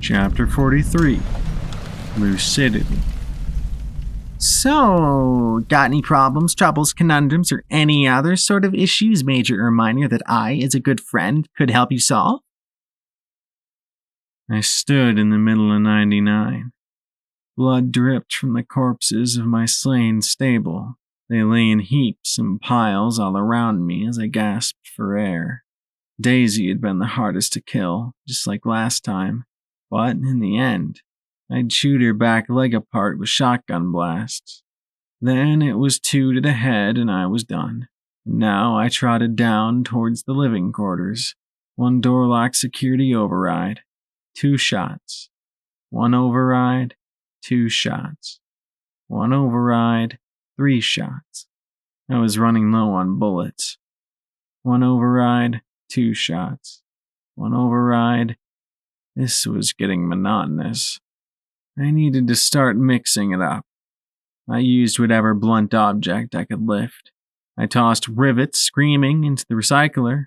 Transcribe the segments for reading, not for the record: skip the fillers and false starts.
Chapter 43, Lucidity. So, got any problems, troubles, conundrums, or any other sort of issues, major or minor, that I, as a good friend, could help you solve? I stood in the middle of 99. Blood dripped from the corpses of my slain stable. They lay in heaps and piles all around me as I gasped for air. Daisy had been the hardest to kill, just like last time, but in the end, I'd chewed her back leg apart with shotgun blasts. Then it was 2 to the head and I was done. Now I trotted down towards the living quarters. 1 door lock security override. 2 shots. 1 override. 2 shots. 1 override. 3 shots. I was running low on bullets. 1 override. 2 shots. 1 override. This was getting monotonous. I needed to start mixing it up. I used whatever blunt object I could lift. I tossed rivets screaming into the recycler.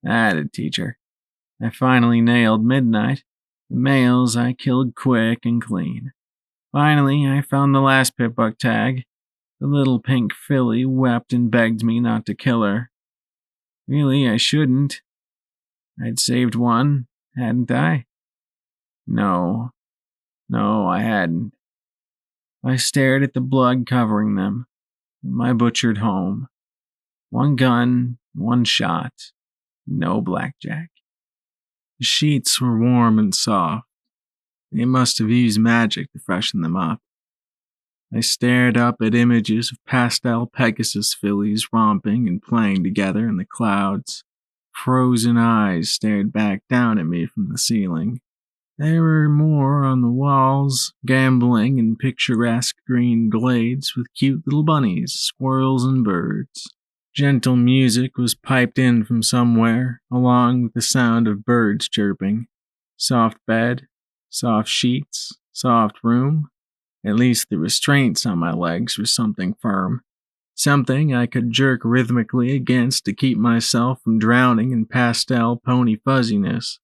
That'd teach her. I finally nailed midnight. The males I killed quick and clean. Finally, I found the last pitbuck tag. The little pink filly wept and begged me not to kill her. Really, I shouldn't. I'd saved one, hadn't I? No, I hadn't. I stared at the blood covering them. My butchered home. 1 gun, 1 shot. No blackjack. The sheets were warm and soft. They must have used magic to freshen them up. I stared up at images of pastel Pegasus fillies romping and playing together in the clouds. Frozen eyes stared back down at me from the ceiling. There were more on the walls, gambling in picturesque green glades with cute little bunnies, squirrels, and birds. Gentle music was piped in from somewhere, along with the sound of birds chirping. Soft bed, soft sheets, soft room. At least the restraints on my legs were something firm. Something I could jerk rhythmically against to keep myself from drowning in pastel pony fuzziness.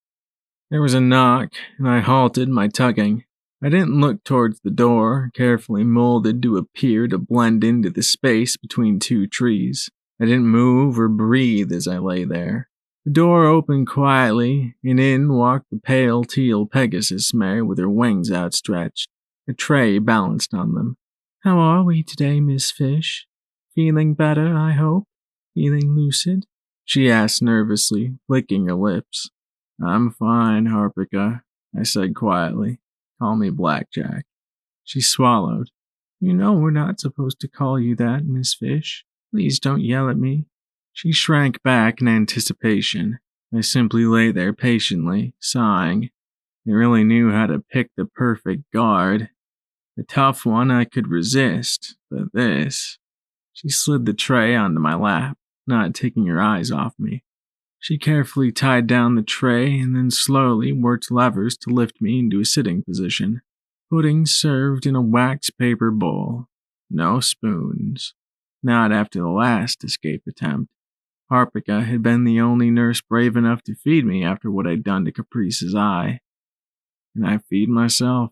There was a knock, and I halted my tugging. I didn't look towards the door, carefully molded to appear to blend into the space between 2 trees. I didn't move or breathe as I lay there. The door opened quietly, and in walked the pale teal Pegasus mare with her wings outstretched, a tray balanced on them. "How are we today, Miss Fish? Feeling better, I hope? Feeling lucid?" she asked nervously, licking her lips. "I'm fine, Harpica," I said quietly. "Call me Blackjack." She swallowed. "You know we're not supposed to call you that, Miss Fish. Please don't yell at me." She shrank back in anticipation. I simply lay there patiently, sighing. I really knew how to pick the perfect guard. The tough one I could resist, but this... She slid the tray onto my lap, not taking her eyes off me. She carefully tied down the tray and then slowly worked levers to lift me into a sitting position. Pudding served in a wax paper bowl. No spoons. Not after the last escape attempt. Harpica had been the only nurse brave enough to feed me after what I'd done to Caprice's eye. "Can I feed myself?"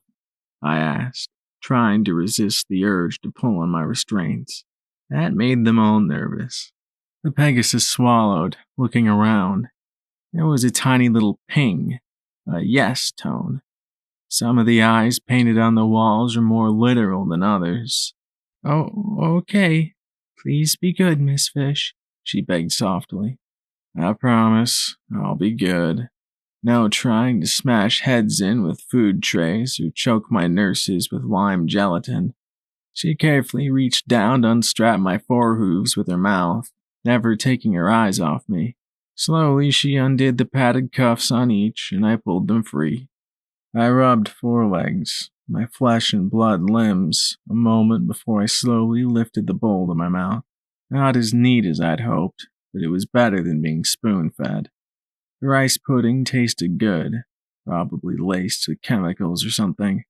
I asked, trying to resist the urge to pull on my restraints. That made them all nervous. The Pegasus swallowed, looking around. There was a tiny little ping, a yes tone. Some of the eyes painted on the walls were more literal than others. "Oh, okay. Please be good, Miss Fish," she begged softly. "I promise, I'll be good. No trying to smash heads in with food trays or choke my nurses with lime gelatin." She carefully reached down to unstrap my forehooves with her mouth, never taking her eyes off me. Slowly she undid the padded cuffs on each, and I pulled them free. I rubbed forelegs, my flesh and blood limbs, a moment before I slowly lifted the bowl to my mouth. Not as neat as I'd hoped, but it was better than being spoon-fed. The rice pudding tasted good, probably laced with chemicals or something.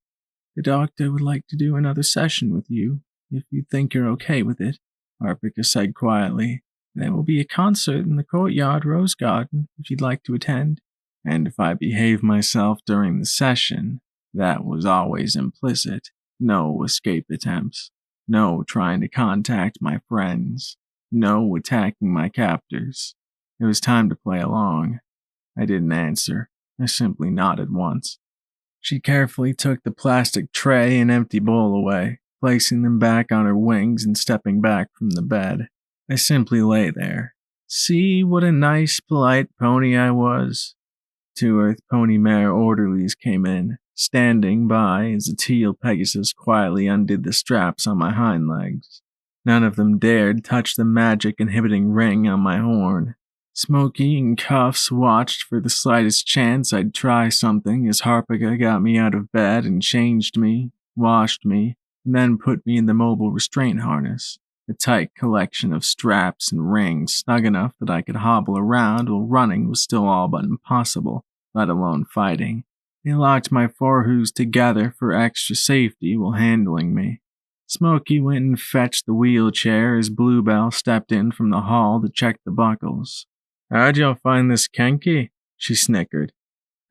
"The doctor would like to do another session with you, if you think you're okay with it," Harpica said quietly. "There will be a concert in the courtyard rose garden, if you'd like to attend." and if I behaved myself during the session, that was always implicit. No escape attempts. No trying to contact my friends. No attacking my captors. It was time to play along. I didn't answer. I simply nodded once. She carefully took the plastic tray and empty bowl away, placing them back on her wings and stepping back from the bed. I simply lay there. See what a nice, polite pony I was. 2 Earth Pony Mare orderlies came in, standing by as the teal Pegasus quietly undid the straps on my hind legs. None of them dared touch the magic inhibiting ring on my horn. Smokey and Cuffs watched for the slightest chance I'd try something as Harpica got me out of bed and changed me, washed me, and then put me in the mobile restraint harness, a tight collection of straps and rings snug enough that I could hobble around while running was still all but impossible, let alone fighting. They locked my forehooves together for extra safety while handling me. Smokey went and fetched the wheelchair as Bluebell stepped in from the hall to check the buckles. "How'd y'all find this Kenki?" she snickered.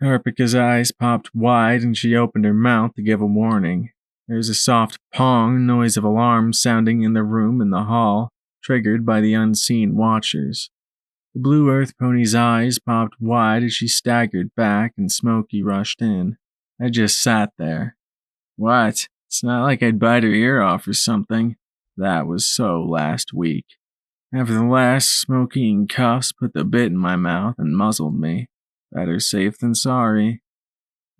Harpica's eyes popped wide and she opened her mouth to give a warning. There was a soft pong noise of alarm sounding in the room in the hall, triggered by the unseen watchers. The Blue Earth Pony's eyes popped wide as she staggered back and Smokey rushed in. I just sat there. What? It's not like I'd bite her ear off or something. That was so last week. Nevertheless, Smokey and Cuffs put the bit in my mouth and muzzled me. Better safe than sorry.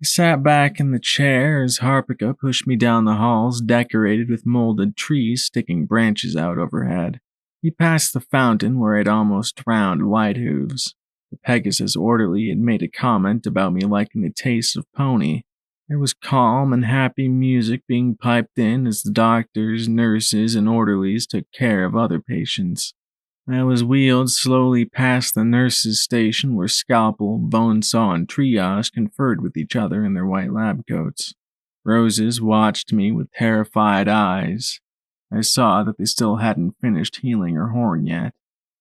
I sat back in the chair as Harpica pushed me down the halls decorated with molded trees sticking branches out overhead. We passed the fountain where I'd almost drowned White Hooves. The Pegasus orderly had made a comment about me liking the taste of pony. There was calm and happy music being piped in as the doctors, nurses, and orderlies took care of other patients. I was wheeled slowly past the nurse's station where Scalpel, Bonesaw, and Triage conferred with each other in their white lab coats. Roses watched me with terrified eyes. I saw that they still hadn't finished healing her horn yet.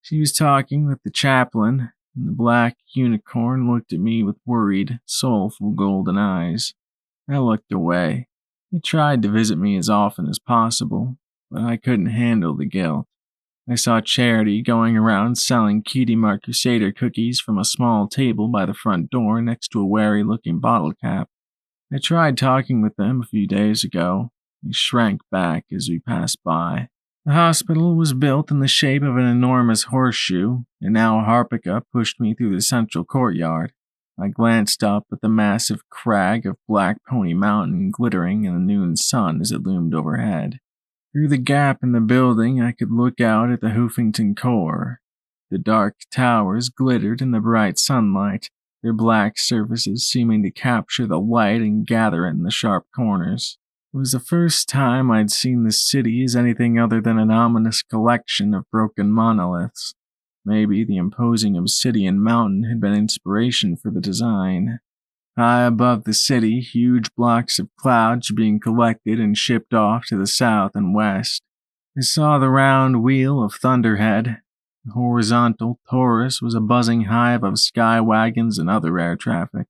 She was talking with the chaplain, and the black unicorn looked at me with worried, soulful golden eyes. I looked away. He tried to visit me as often as possible, but I couldn't handle the guilt. I saw Charity going around selling Cutie Mark Crusader cookies from a small table by the front door next to a wary-looking bottle cap. I tried talking with them a few days ago. They shrank back as we passed by. The hospital was built in the shape of an enormous horseshoe, and now Harpica pushed me through the central courtyard. I glanced up at the massive crag of Black Pony Mountain glittering in the noon sun as it loomed overhead. Through the gap in the building, I could look out at the Hoofington core. The dark towers glittered in the bright sunlight, their black surfaces seeming to capture the light and gather it in the sharp corners. It was the first time I'd seen the city as anything other than an ominous collection of broken monoliths. Maybe the imposing obsidian mountain had been inspiration for the design. High above the city, huge blocks of clouds were being collected and shipped off to the south and west. I saw the round wheel of Thunderhead. The horizontal torus was a buzzing hive of sky wagons and other air traffic.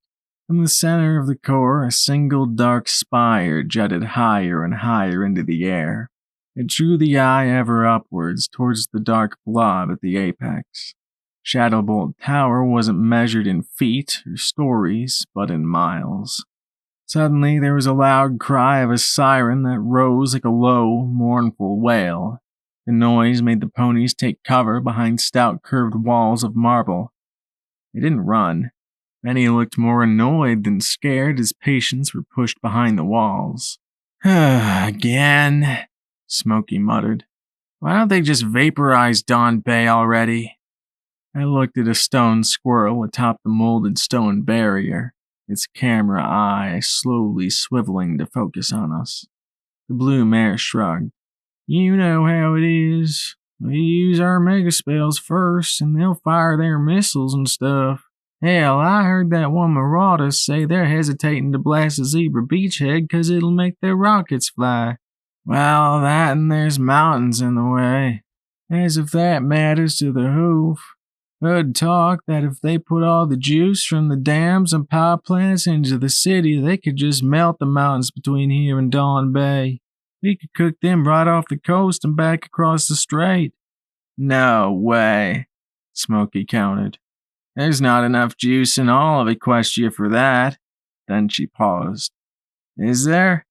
From the center of the core, a single dark spire jutted higher and higher into the air. It drew the eye ever upwards towards the dark blob at the apex. Shadowbolt Tower wasn't measured in feet or stories, but in miles. Suddenly, there was a loud cry of a siren that rose like a low, mournful wail. The noise made the ponies take cover behind stout curved walls of marble. They didn't run. Many looked more annoyed than scared as patients were pushed behind the walls. "Again," Smokey muttered. "Why don't they just vaporize Dawn Bay already?" I looked at a stone squirrel atop the molded stone barrier, its camera eye slowly swiveling to focus on us. The blue mare shrugged. "You know how it is. We use our mega spells first, and they'll fire their missiles and stuff. Hell, I heard that one marauder say they're hesitating to blast a zebra beachhead 'cause it'll make their rockets fly. Well, that and there's mountains in the way. As if that matters to the hoof. Heard talk that if they put all the juice from the dams and power plants into the city, they could just melt the mountains between here and Dawn Bay. We could cook them right off the coast and back across the strait. No way, Smokey countered. There's not enough juice in all of Equestria for that. Then she paused. Is there?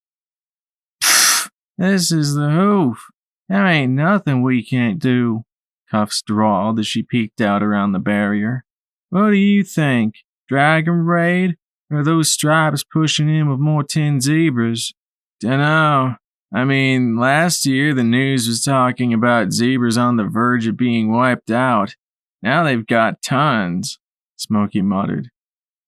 Pfft, this is the hoof. There ain't nothing we can't do, Cuffs drawled as she peeked out around the barrier. What do you think? Dragon raid? Or those stripes pushing in with more tin zebras? Dunno. I mean, last year the news was talking about zebras on the verge of being wiped out. Now they've got tons, Smokey muttered.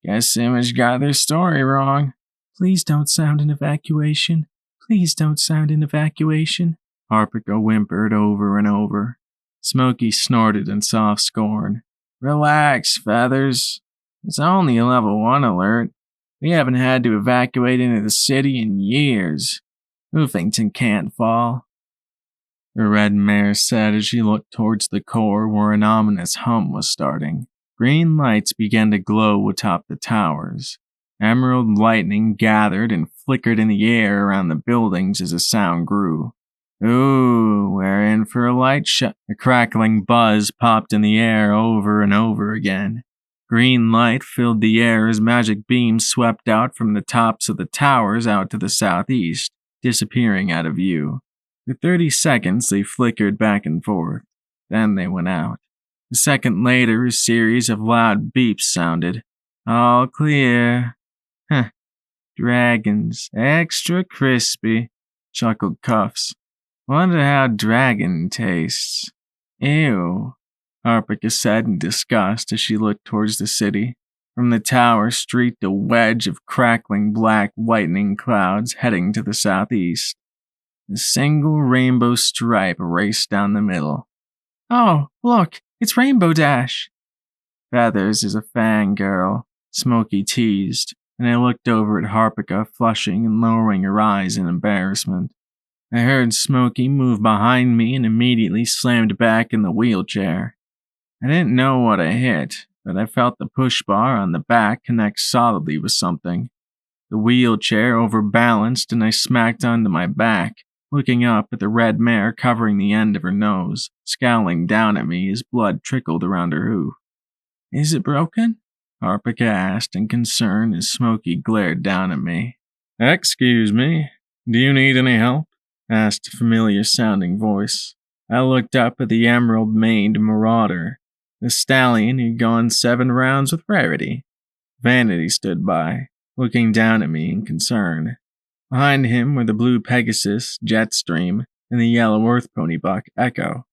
Guess Image got their story wrong. Please don't sound an evacuation. Please don't sound an evacuation, Harpica whimpered over and over. Smokey snorted in soft scorn. Relax, Feathers. It's only a level 1 alert. We haven't had to evacuate into the city in years. Hoofington can't fall. The red mare said as she looked towards the core where an ominous hum was starting. Green lights began to glow atop the towers. Emerald lightning gathered and flickered in the air around the buildings as the sound grew. Ooh, we're in for a light show. A crackling buzz popped in the air over and over again. Green light filled the air as magic beams swept out from the tops of the towers out to the southeast, disappearing out of view. For 30 seconds they flickered back and forth. Then they went out. A second later, a series of loud beeps sounded. All clear. Huh. Dragons. Extra crispy, chuckled Cuffs. Wonder how dragon tastes. Ew, Harpica said in disgust as she looked towards the city. From the tower streaked a wedge of crackling black whitening clouds heading to the southeast. A single rainbow stripe raced down the middle. Oh, look, it's Rainbow Dash. Feathers is a fangirl, Smokey teased, and I looked over at Harpica, flushing and lowering her eyes in embarrassment. I heard Smokey move behind me and immediately slammed back in the wheelchair. I didn't know what I hit, but I felt the push bar on the back connect solidly with something. The wheelchair overbalanced and I smacked onto my back, looking up at the red mare covering the end of her nose, scowling down at me as blood trickled around her hoof. Is it broken? Harpica asked in concern as Smokey glared down at me. Excuse me, do you need any help? Asked a familiar-sounding voice. I looked up at the emerald-maned marauder. The stallion had gone 7 rounds with Rarity. Vanity stood by, looking down at me in concern. Behind him were the blue Pegasus, Jetstream, and the yellow Earth Pony buck, Echo.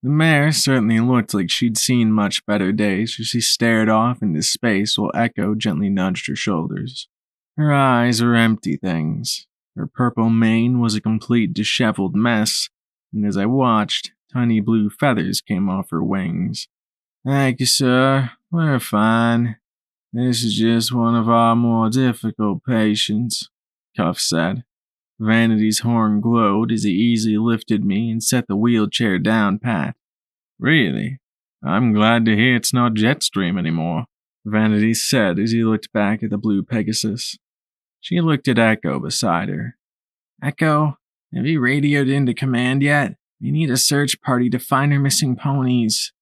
The mare certainly looked like she'd seen much better days as she stared off into space while Echo gently nudged her shoulders. Her eyes were empty things. Her purple mane was a complete disheveled mess, and as I watched, tiny blue feathers came off her wings. Thank you, sir. We're fine. This is just one of our more difficult patients, Cuff said. Vanity's horn glowed as he easily lifted me and set the wheelchair down pat. Really? I'm glad to hear it's not Jetstream anymore, Vanity said as he looked back at the blue Pegasus. She looked at Echo beside her. Echo, have you radioed into command yet? We need a search party to find our missing ponies.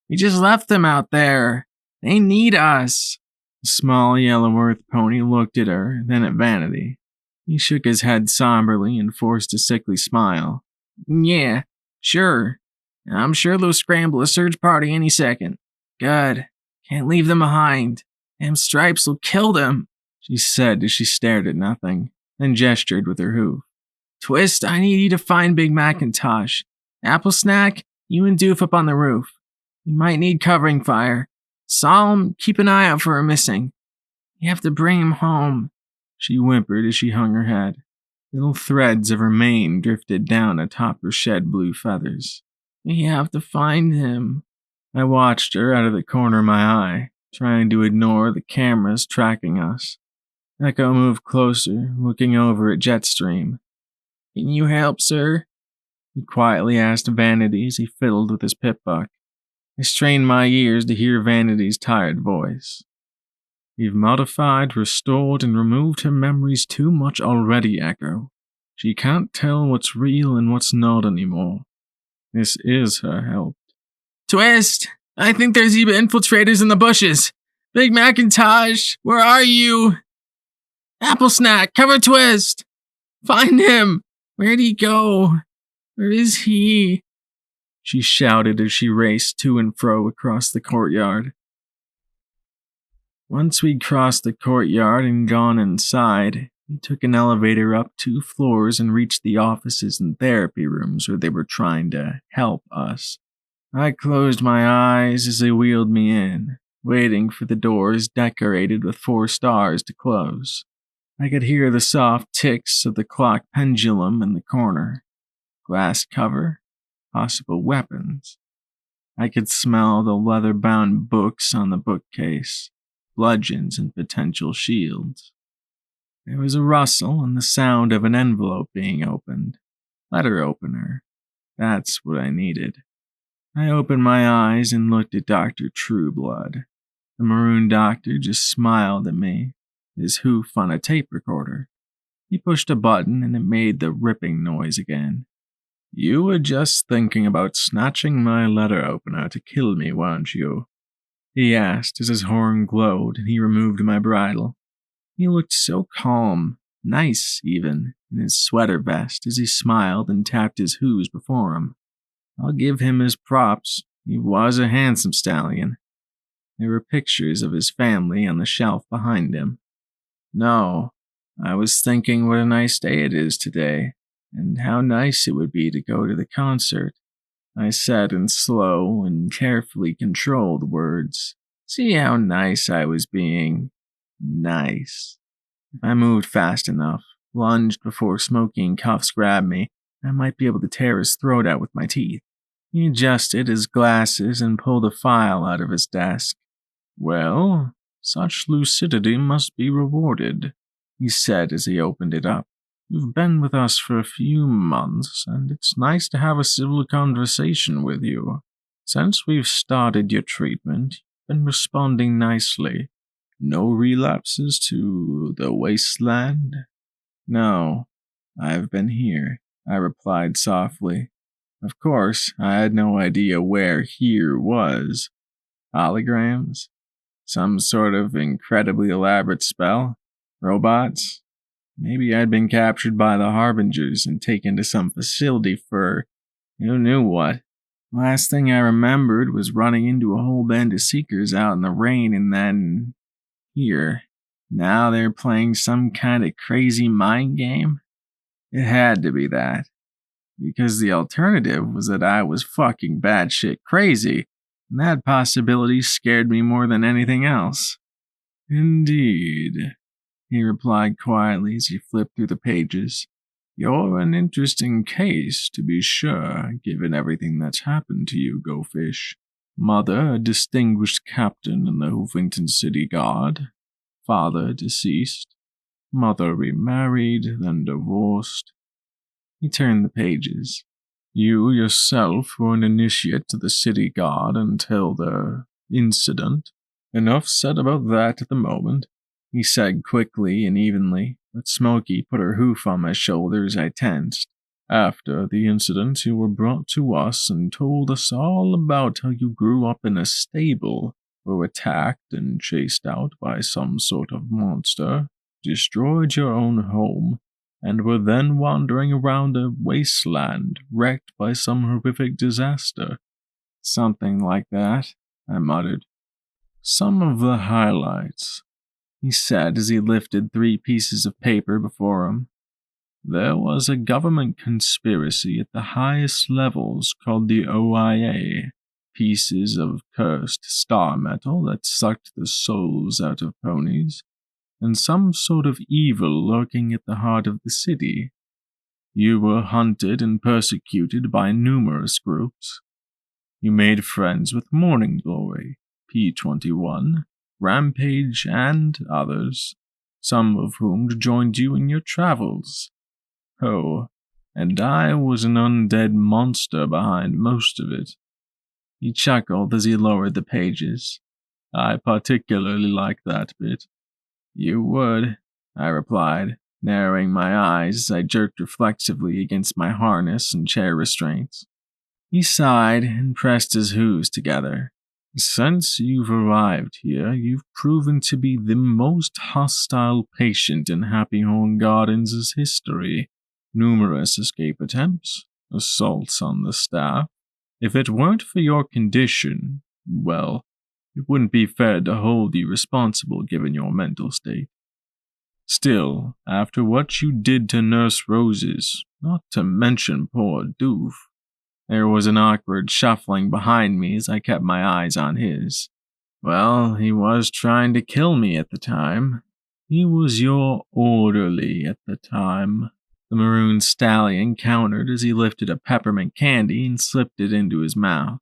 We just left them out there. They need us. The small yellow Earth pony looked at her, then at Vanity. He shook his head somberly and forced a sickly smile. Yeah, sure. I'm sure they'll scramble a search party any second. Good. Can't leave them behind. Them stripes will kill them, she said as she stared at nothing, then gestured with her hoof. Twist, I need you to find Big Macintosh. Apple Snack, you and Doof up on the roof. You might need covering fire. Solemn, keep an eye out for her missing. You have to bring him home, she whimpered as she hung her head. Little threads of her mane drifted down atop her shed blue feathers. We have to find him. I watched her out of the corner of my eye, trying to ignore the cameras tracking us. Echo moved closer, looking over at Jetstream. Can you help, sir? He quietly asked Vanity as he fiddled with his pip buck. I strained my ears to hear Vanity's tired voice. You've modified, restored, and removed her memories too much already, Echo. She can't tell what's real and what's not anymore. This is her help. Twist! I think there's Zebra infiltrators in the bushes. Big Macintosh, where are you? Apple Snack, cover Twist! Find him! Where'd he go? Where is he? She shouted as she raced to and fro across the courtyard. Once we'd crossed the courtyard and gone inside, we took an elevator up 2 floors and reached the offices and therapy rooms where they were trying to help us. I closed my eyes as they wheeled me in, waiting for the doors decorated with 4 stars to close. I could hear the soft ticks of the clock pendulum in the corner. Glass cover, possible weapons. I could smell the leather-bound books on the bookcase, bludgeons and potential shields. There was a rustle and the sound of an envelope being opened. Letter opener. That's what I needed. I opened my eyes and looked at Dr. Trueblood. The maroon doctor just smiled at me, his hoof on a tape recorder. He pushed a button and it made the ripping noise again. You were just thinking about snatching my letter opener to kill me, weren't you? He asked as his horn glowed and he removed my bridle. He looked so calm, nice even, in his sweater vest as he smiled and tapped his hooves before him. I'll give him his props. He was a handsome stallion. There were pictures of his family on the shelf behind him. No, I was thinking what a nice day it is today, and how nice it would be to go to the concert. I said in slow and carefully controlled words. See how nice I was being. Nice. If I moved fast enough, lunged before Smokey and Cuffs grabbed me, I might be able to tear his throat out with my teeth. He adjusted his glasses and pulled a file out of his desk. Well, such lucidity must be rewarded, he said as he opened it up. You've been with us for a few months, and it's nice to have a civil conversation with you. Since we've started your treatment, you've been responding nicely. No relapses to the wasteland? No, I've been here, I replied softly. Of course, I had no idea where here was. Holograms? Some sort of incredibly elaborate spell? Robots? Maybe I'd been captured by the Harbingers and taken to some facility for who knew what. Last thing I remembered was running into a whole band of seekers out in the rain and then here. Now they're playing some kind of crazy mind game? It had to be that. Because the alternative was that I was fucking batshit crazy, and that possibility scared me more than anything else. Indeed, he replied quietly as he flipped through the pages. You're an interesting case, to be sure, given everything that's happened to you, Go Fish. Mother, a distinguished captain in the Hoofington City Guard. Father, deceased. Mother remarried, then divorced. He turned the pages. You yourself were an initiate to the City Guard until the incident. Enough said about that at the moment, he said quickly and evenly, but Smokey put her hoof on my shoulder as I tensed. After the incident, you were brought to us and told us all about how you grew up in a stable, were attacked and chased out by some sort of monster, destroyed your own home, and were then wandering around a wasteland wrecked by some horrific disaster. Something like that, I muttered. Some of the highlights, he said as he lifted 3 pieces of paper before him. There was a government conspiracy at the highest levels called the OIA, pieces of cursed star metal that sucked the souls out of ponies, and some sort of evil lurking at the heart of the city. You were hunted and persecuted by numerous groups. You made friends with Morning Glory, P-21, Rampage, and others, some of whom joined you in your travels. Oh, and I was an undead monster behind most of it. He chuckled as he lowered the pages. I particularly like that bit. You would, I replied, narrowing my eyes as I jerked reflexively against my harness and chair restraints. He sighed and pressed his hooves together. Since you've arrived here, you've proven to be the most hostile patient in Happy Home Gardens' history. Numerous escape attempts, assaults on the staff. If it weren't for your condition, well, it wouldn't be fair to hold you responsible given your mental state. Still, after what you did to Nurse Roses, not to mention poor Doof, there was an awkward shuffling behind me as I kept my eyes on his. Well, he was trying to kill me at the time. He was your orderly at the time, the maroon stallion countered as he lifted a peppermint candy and slipped it into his mouth.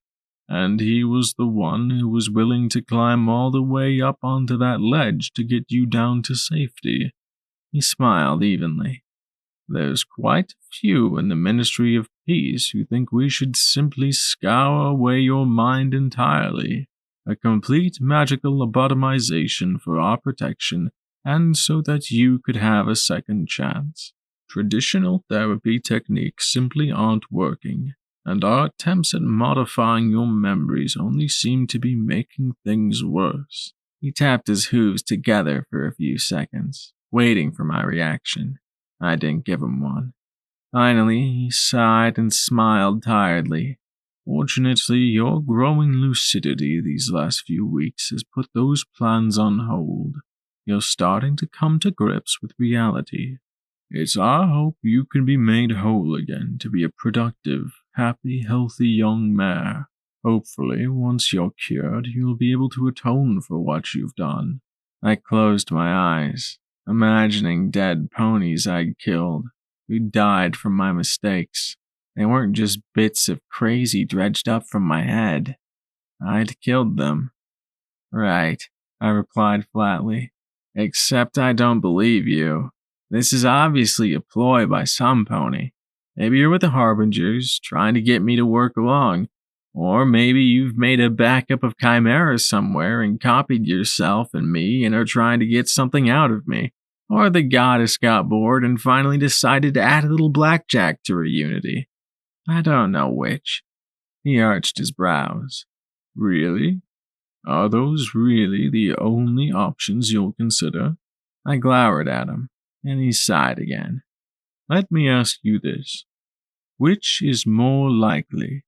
And he was the one who was willing to climb all the way up onto that ledge to get you down to safety. He smiled evenly. There's quite a few in the Ministry of Peace who think we should simply scour away your mind entirely. A complete magical lobotomization for our protection, and so that you could have a second chance. Traditional therapy techniques simply aren't working, and our attempts at modifying your memories only seem to be making things worse. He tapped his hooves together for a few seconds, waiting for my reaction. I didn't give him one. Finally, he sighed and smiled tiredly. Fortunately, your growing lucidity these last few weeks has put those plans on hold. You're starting to come to grips with reality. It's our hope you can be made whole again to be a productive, happy, healthy young mare. Hopefully, once you're cured, you'll be able to atone for what you've done. I closed my eyes, imagining dead ponies I'd killed, who died from my mistakes. They weren't just bits of crazy dredged up from my head. I'd killed them. Right, I replied flatly. Except I don't believe you. This is obviously a ploy by some pony. Maybe you're with the Harbingers, trying to get me to work along. Or maybe you've made a backup of chimeras somewhere and copied yourself and me and are trying to get something out of me. Or the goddess got bored and finally decided to add a little blackjack to her unity. I don't know which. He arched his brows. Really? Are those really the only options you'll consider? I glowered at him, and he sighed again. Let me ask you this. Which is more likely?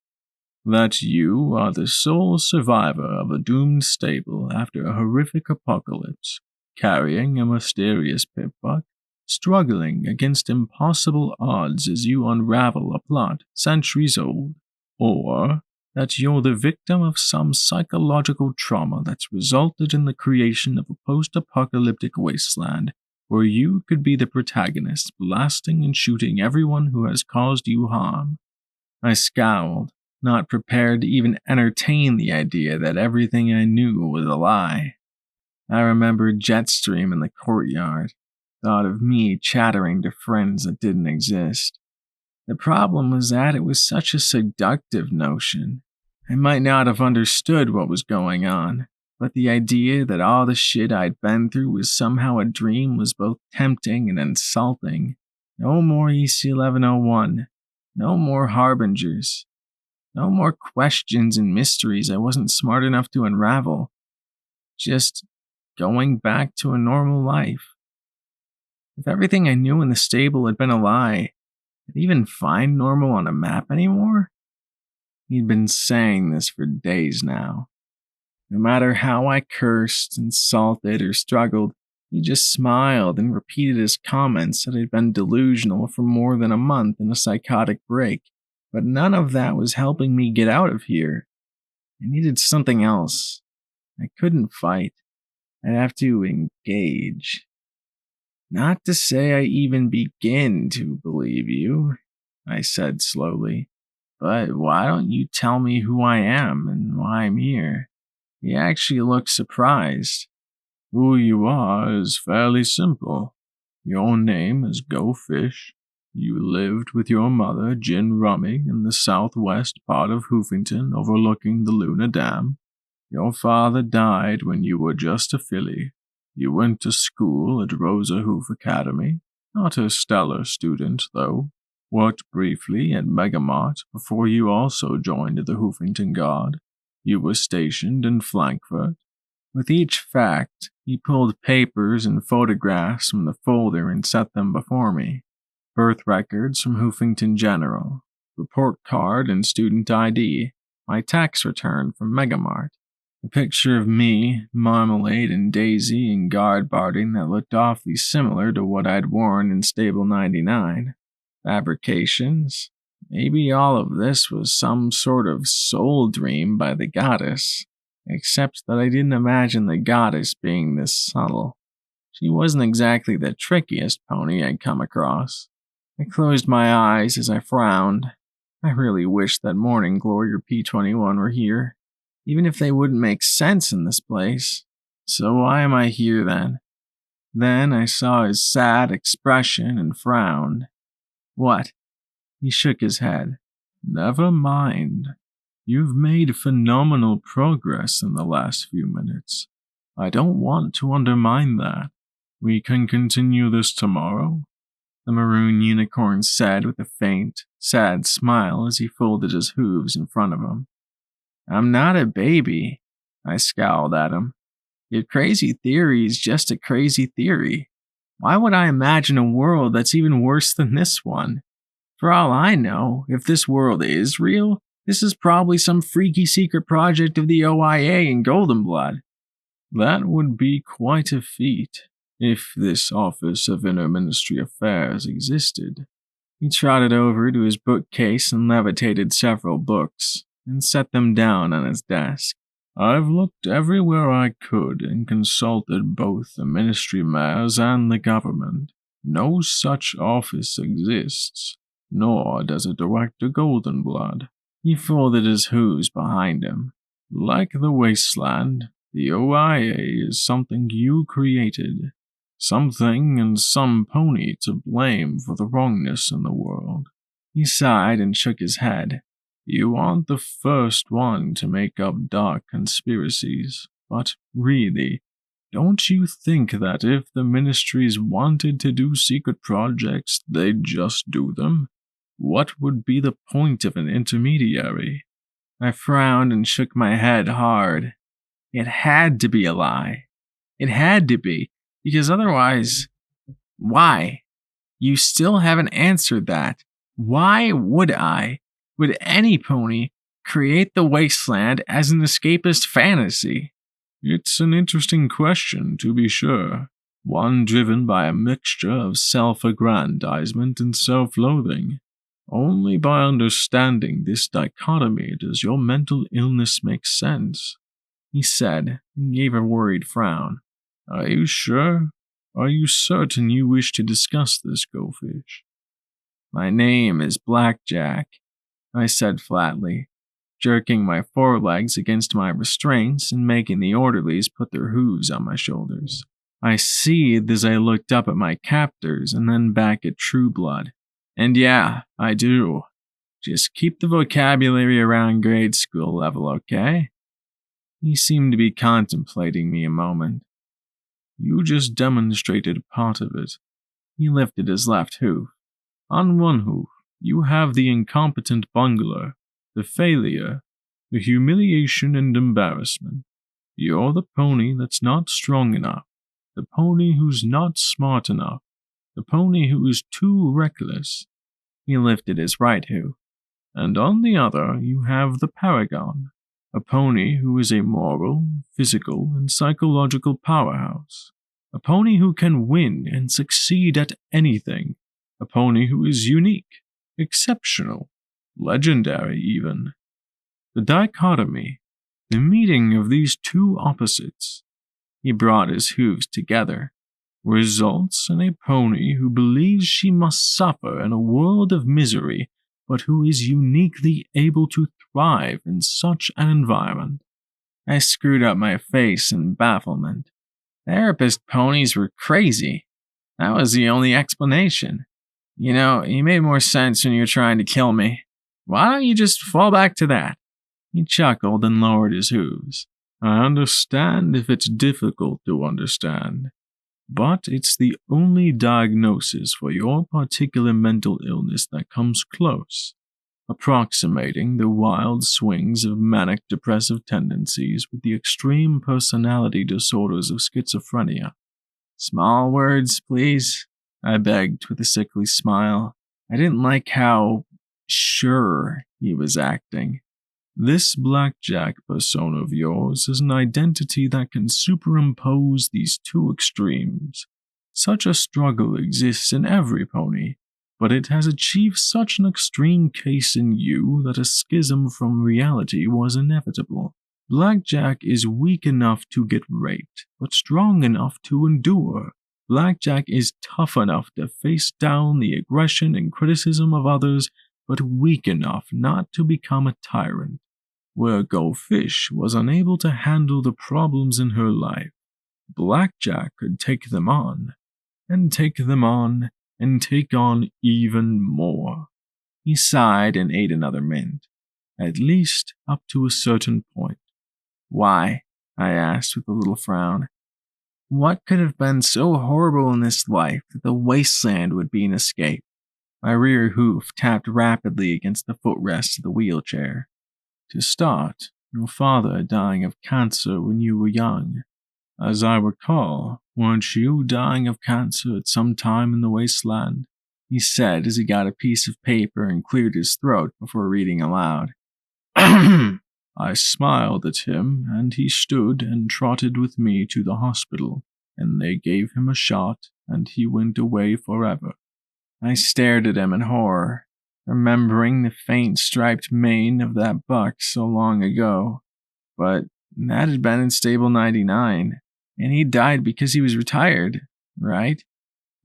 That you are the sole survivor of a doomed stable after a horrific apocalypse, carrying a mysterious pip-buck, struggling against impossible odds as you unravel a plot centuries old, or that you're the victim of some psychological trauma that's resulted in the creation of a post-apocalyptic wasteland where you could be the protagonist, blasting and shooting everyone who has caused you harm. I scowled, not prepared to even entertain the idea that everything I knew was a lie. I remembered Jetstream in the courtyard, thought of me chattering to friends that didn't exist. The problem was that it was such a seductive notion. I might not have understood what was going on, but the idea that all the shit I'd been through was somehow a dream was both tempting and insulting. No more EC-1101. No more Harbingers. No more questions and mysteries I wasn't smart enough to unravel. Just going back to a normal life. If everything I knew in the stable had been a lie, could I even find normal on a map anymore? He'd been saying this for days now. No matter how I cursed, insulted, or struggled, he just smiled and repeated his comments that I'd been delusional for more than a month in a psychotic break. But none of that was helping me get out of here. I needed something else. I couldn't fight. I'd have to engage. Not to say I even begin to believe you, I said slowly. But why don't you tell me who I am and why I'm here? He actually looked surprised. Who you are is fairly simple. Your name is Go Fish. You lived with your mother, gin rumming, in the southwest part of Hoofington overlooking the Luna Dam. Your father died when you were just a filly. You went to school at Rosa Hoof Academy, not a stellar student, though. Worked briefly at Megamart before you also joined the Hoofington Guard. You were stationed in Frankfurt. With each fact, he pulled papers and photographs from the folder and set them before me. Birth records from Hoofington General, report card and student ID, my tax return from Megamart, a picture of me, Marmalade, and Daisy in guard barding that looked awfully similar to what I'd worn in Stable 99. Fabrications. Maybe all of this was some sort of soul dream by the goddess, except that I didn't imagine the goddess being this subtle. She wasn't exactly the trickiest pony I'd come across. I closed my eyes as I frowned. I really wish that Morning Glory or P21 were here, even if they wouldn't make sense in this place. So why am I here then? Then I saw his sad expression and frowned. What? He shook his head. Never mind. You've made phenomenal progress in the last few minutes. I don't want to undermine that. We can continue this tomorrow, the maroon unicorn said with a faint, sad smile as he folded his hooves in front of him. I'm not a baby, I scowled at him. Your crazy theory is just a crazy theory. Why would I imagine a world that's even worse than this one? For all I know, if this world is real, this is probably some freaky secret project of the OIA in Golden Blood. That would be quite a feat, if this Office of Inter-Ministry Affairs existed. He trotted over to his bookcase and levitated several books, and set them down on his desk. I've looked everywhere I could and consulted both the ministry mayors and the government. No such office exists, nor does it direct to Golden Blood. He folded his hooves behind him. Like the wasteland, the OIA is something you created. Something and some pony to blame for the wrongness in the world. He sighed and shook his head. You aren't the first one to make up dark conspiracies, but really, don't you think that if the ministries wanted to do secret projects, they'd just do them? What would be the point of an intermediary? I frowned and shook my head hard. It had to be a lie. It had to be, because otherwise, why? You still haven't answered that. Why would any pony, create the wasteland as an escapist fantasy? It's an interesting question, to be sure. One driven by a mixture of self-aggrandizement and self-loathing. Only by understanding this dichotomy does your mental illness make sense, he said, and gave a worried frown. Are you sure? Are you certain you wish to discuss this, Goldfish? My name is Blackjack, I said flatly, jerking my forelegs against my restraints and making the orderlies put their hooves on my shoulders. I seethed as I looked up at my captors and then back at True Blood. And yeah, I do. Just keep the vocabulary around grade school level, okay? He seemed to be contemplating me a moment. You just demonstrated part of it. He lifted his left hoof. On one hoof, you have the incompetent bungler, the failure, the humiliation and embarrassment. You're the pony that's not strong enough, the pony who's not smart enough, the pony who is too reckless. He lifted his right hoof. And on the other, you have the paragon, a pony who is a moral, physical, and psychological powerhouse. A pony who can win and succeed at anything. A pony who is unique, exceptional, legendary even. The dichotomy, the meeting of these two opposites, he brought his hooves together, results in a pony who believes she must suffer in a world of misery, but who is uniquely able to thrive in such an environment. I screwed up my face in bafflement. Therapist ponies were crazy. That was the only explanation. You know, you made more sense when you were trying to kill me. Why don't you just fall back to that? He chuckled and lowered his hooves. I understand if it's difficult to understand, but it's the only diagnosis for your particular mental illness that comes close, approximating the wild swings of manic depressive tendencies with the extreme personality disorders of schizophrenia. Small words, please, I begged with a sickly smile. I didn't like how sure he was acting. This blackjack persona of yours is an identity that can superimpose these two extremes. Such a struggle exists in every pony, but it has achieved such an extreme case in you that a schism from reality was inevitable. Blackjack is weak enough to get raped, but strong enough to endure. Blackjack is tough enough to face down the aggression and criticism of others, but weak enough not to become a tyrant. Where Goldfish was unable to handle the problems in her life, Blackjack could take them on, and take them on, and take on even more. He sighed and ate another mint, at least up to a certain point. Why? I asked with a little frown. What could have been so horrible in this life that the wasteland would be an escape? My rear hoof tapped rapidly against the footrest of the wheelchair. To start, your father dying of cancer when you were young. As I recall, weren't you dying of cancer at some time in the wasteland? He said as he got a piece of paper and cleared his throat before reading aloud. I smiled at him, and he stood and trotted with me to the hospital, and they gave him a shot, and he went away forever. I stared at him in horror, remembering the faint striped mane of that buck so long ago. But that had been in stable 99, and he died because he was retired, right?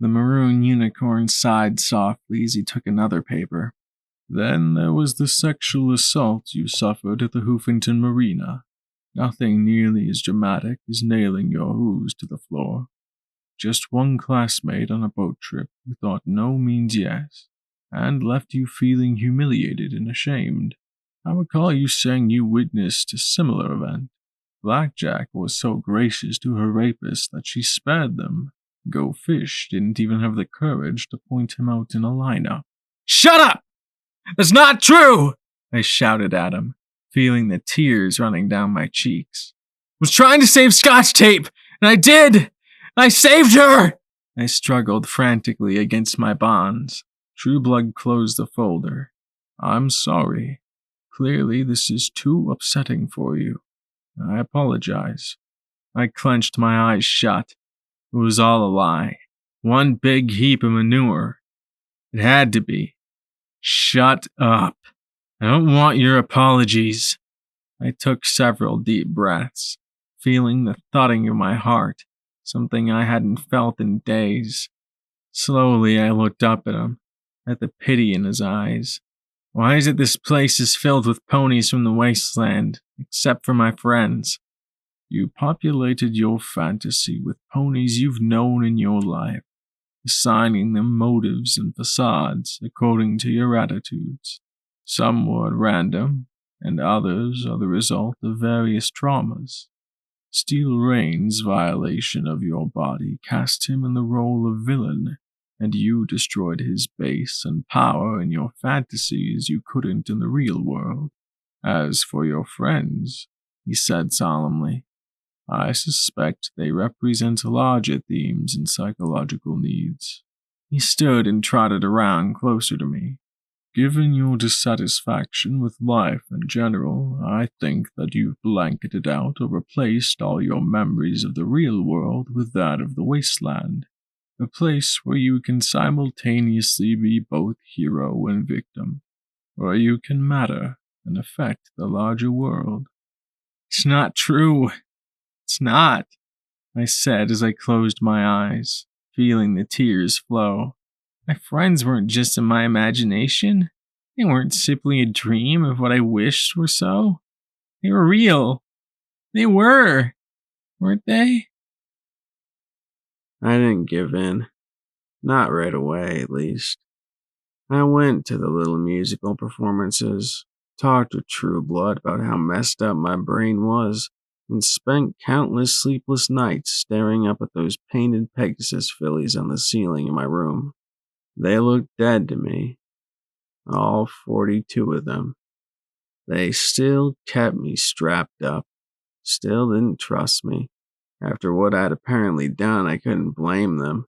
The maroon unicorn sighed softly as he took another paper. Then there was the sexual assault you suffered at the Hoofington Marina. Nothing nearly as dramatic as nailing your hooves to the floor. Just one classmate on a boat trip who thought no means yes, and left you feeling humiliated and ashamed. I recall you saying you witnessed a similar event. Blackjack was so gracious to her rapist that she spared them. Go Fish didn't even have the courage to point him out in a lineup. Shut up! That's not true! I shouted at him, feeling the tears running down my cheeks. I was trying to save Scotch Tape, and I did! I saved her! I struggled frantically against my bonds. Trueblood closed the folder. I'm sorry. Clearly this is too upsetting for you. I apologize. I clenched my eyes shut. It was all a lie. One big heap of manure. It had to be. Shut up. I don't want your apologies. I took several deep breaths, feeling the thudding of my heart, something I hadn't felt in days. Slowly I looked up at him, at the pity in his eyes. Why is it this place is filled with ponies from the wasteland, except for my friends? You populated your fantasy with ponies you've known in your life, assigning them motives and facades according to your attitudes. Some were at random, and others are the result of various traumas. Steel Rain's violation of your body cast him in the role of villain, and you destroyed his base and power in your fantasies you couldn't in the real world. As for your friends, he said solemnly, I suspect they represent larger themes and psychological needs. He stood and trotted around closer to me. Given your dissatisfaction with life in general, I think that you've blanketed out or replaced all your memories of the real world with that of the wasteland, a place where you can simultaneously be both hero and victim, where you can matter and affect the larger world. It's not true. It's not, I said as I closed my eyes, feeling the tears flow. My friends weren't just in my imagination. They weren't simply a dream of what I wished were so. They were real. They were, weren't they? I didn't give in. Not right away, at least. I went to the little musical performances, talked to True Blood about how messed up my brain was, and spent countless sleepless nights staring up at those painted Pegasus fillies on the ceiling in my room. They looked dead to me, all 42 of them. They still kept me strapped up, still didn't trust me. After what I'd apparently done, I couldn't blame them.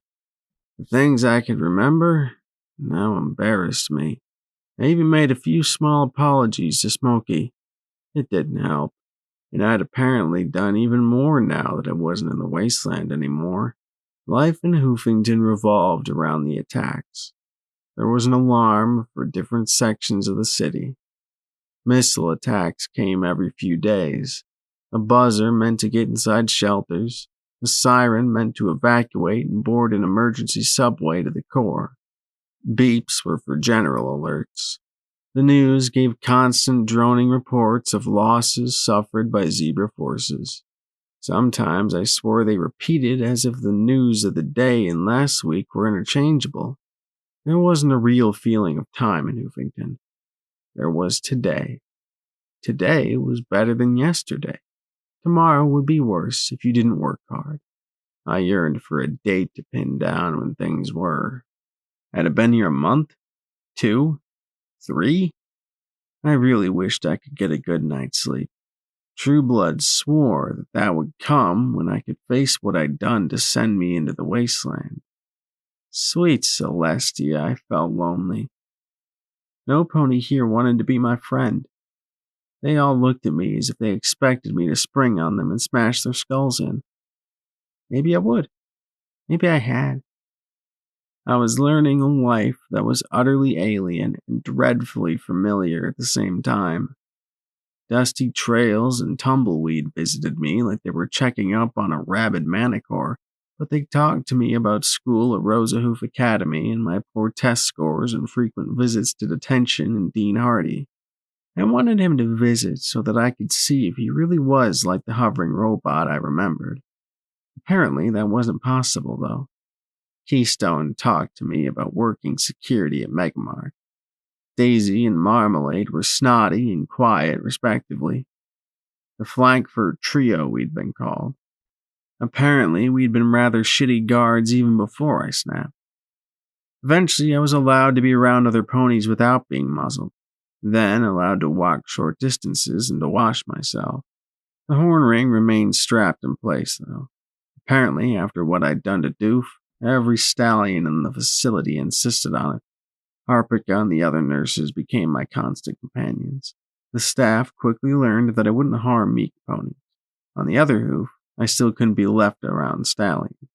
The things I could remember now embarrassed me. I even made a few small apologies to Smokey. It didn't help, and I'd apparently done even more now that I wasn't in the wasteland anymore. Life in Hoofington revolved around the attacks. There was an alarm for different sections of the city. Missile attacks came every few days. A buzzer meant to get inside shelters. A siren meant to evacuate and board an emergency subway to the core. Beeps were for general alerts. The news gave constant droning reports of losses suffered by Zebra forces. Sometimes I swore they repeated as if the news of the day and last week were interchangeable. There wasn't a real feeling of time in Hoofington. There was today. Today was better than yesterday. Tomorrow would be worse if you didn't work hard. I yearned for a date to pin down when things were. Had it been here a month? 2? 3? I really wished I could get a good night's sleep. True Blood swore that would come when I could face what I'd done to send me into the wasteland. Sweet Celestia, I felt lonely. No pony here wanted to be my friend. They all looked at me as if they expected me to spring on them and smash their skulls in. Maybe I would. Maybe I had. I was learning a life that was utterly alien and dreadfully familiar at the same time. Dusty trails and tumbleweed visited me like they were checking up on a rabid manicore, but they talked to me about school at Rosahoof Academy and my poor test scores and frequent visits to detention and Dean Hardy. I wanted him to visit so that I could see if he really was like the hovering robot I remembered. Apparently, that wasn't possible, though. Keystone talked to me about working security at Megamart. Daisy and Marmalade were snotty and quiet, respectively. The Frankfurt Trio, we'd been called. Apparently, we'd been rather shitty guards even before I snapped. Eventually, I was allowed to be around other ponies without being muzzled, then allowed to walk short distances and to wash myself. The horn ring remained strapped in place, though. Apparently, after what I'd done to Doof, every stallion in the facility insisted on it. Harpika and the other nurses became my constant companions. The staff quickly learned that I wouldn't harm meek ponies. On the other hoof, I still couldn't be left around stallions.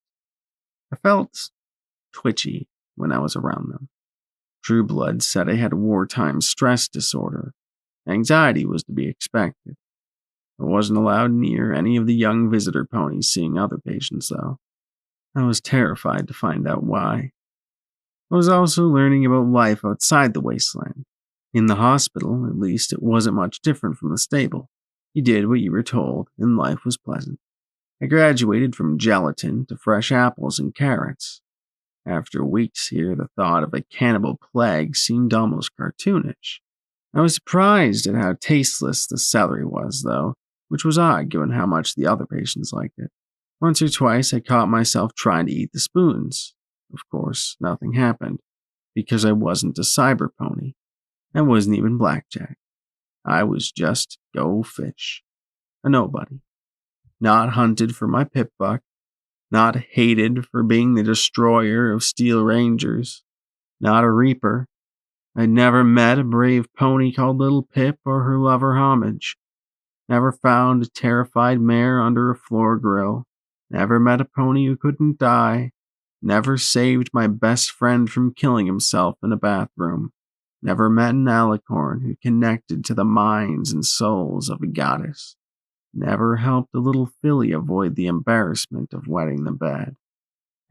I felt twitchy when I was around them. True Blood said I had wartime stress disorder. Anxiety was to be expected. I wasn't allowed near any of the young visitor ponies seeing other patients, though. I was terrified to find out why. I was also learning about life outside the wasteland. In the hospital, at least, it wasn't much different from the stable. You did what you were told, and life was pleasant. I graduated from gelatin to fresh apples and carrots. After weeks here, the thought of a cannibal plague seemed almost cartoonish. I was surprised at how tasteless the celery was, though, which was odd given how much the other patients liked it. Once or twice I caught myself trying to eat the spoons. Of course, nothing happened, because I wasn't a cyber pony. I wasn't even Blackjack. I was just Go Fish. A nobody. Not hunted for my pip buck. Not hated for being the destroyer of Steel Rangers. Not a reaper. I'd never met a brave pony called Little Pip or her lover Homage. Never found a terrified mare under a floor grill. Never met a pony who couldn't die. Never saved my best friend from killing himself in a bathroom. Never met an alicorn who connected to the minds and souls of a goddess. Never helped a little filly avoid the embarrassment of wetting the bed.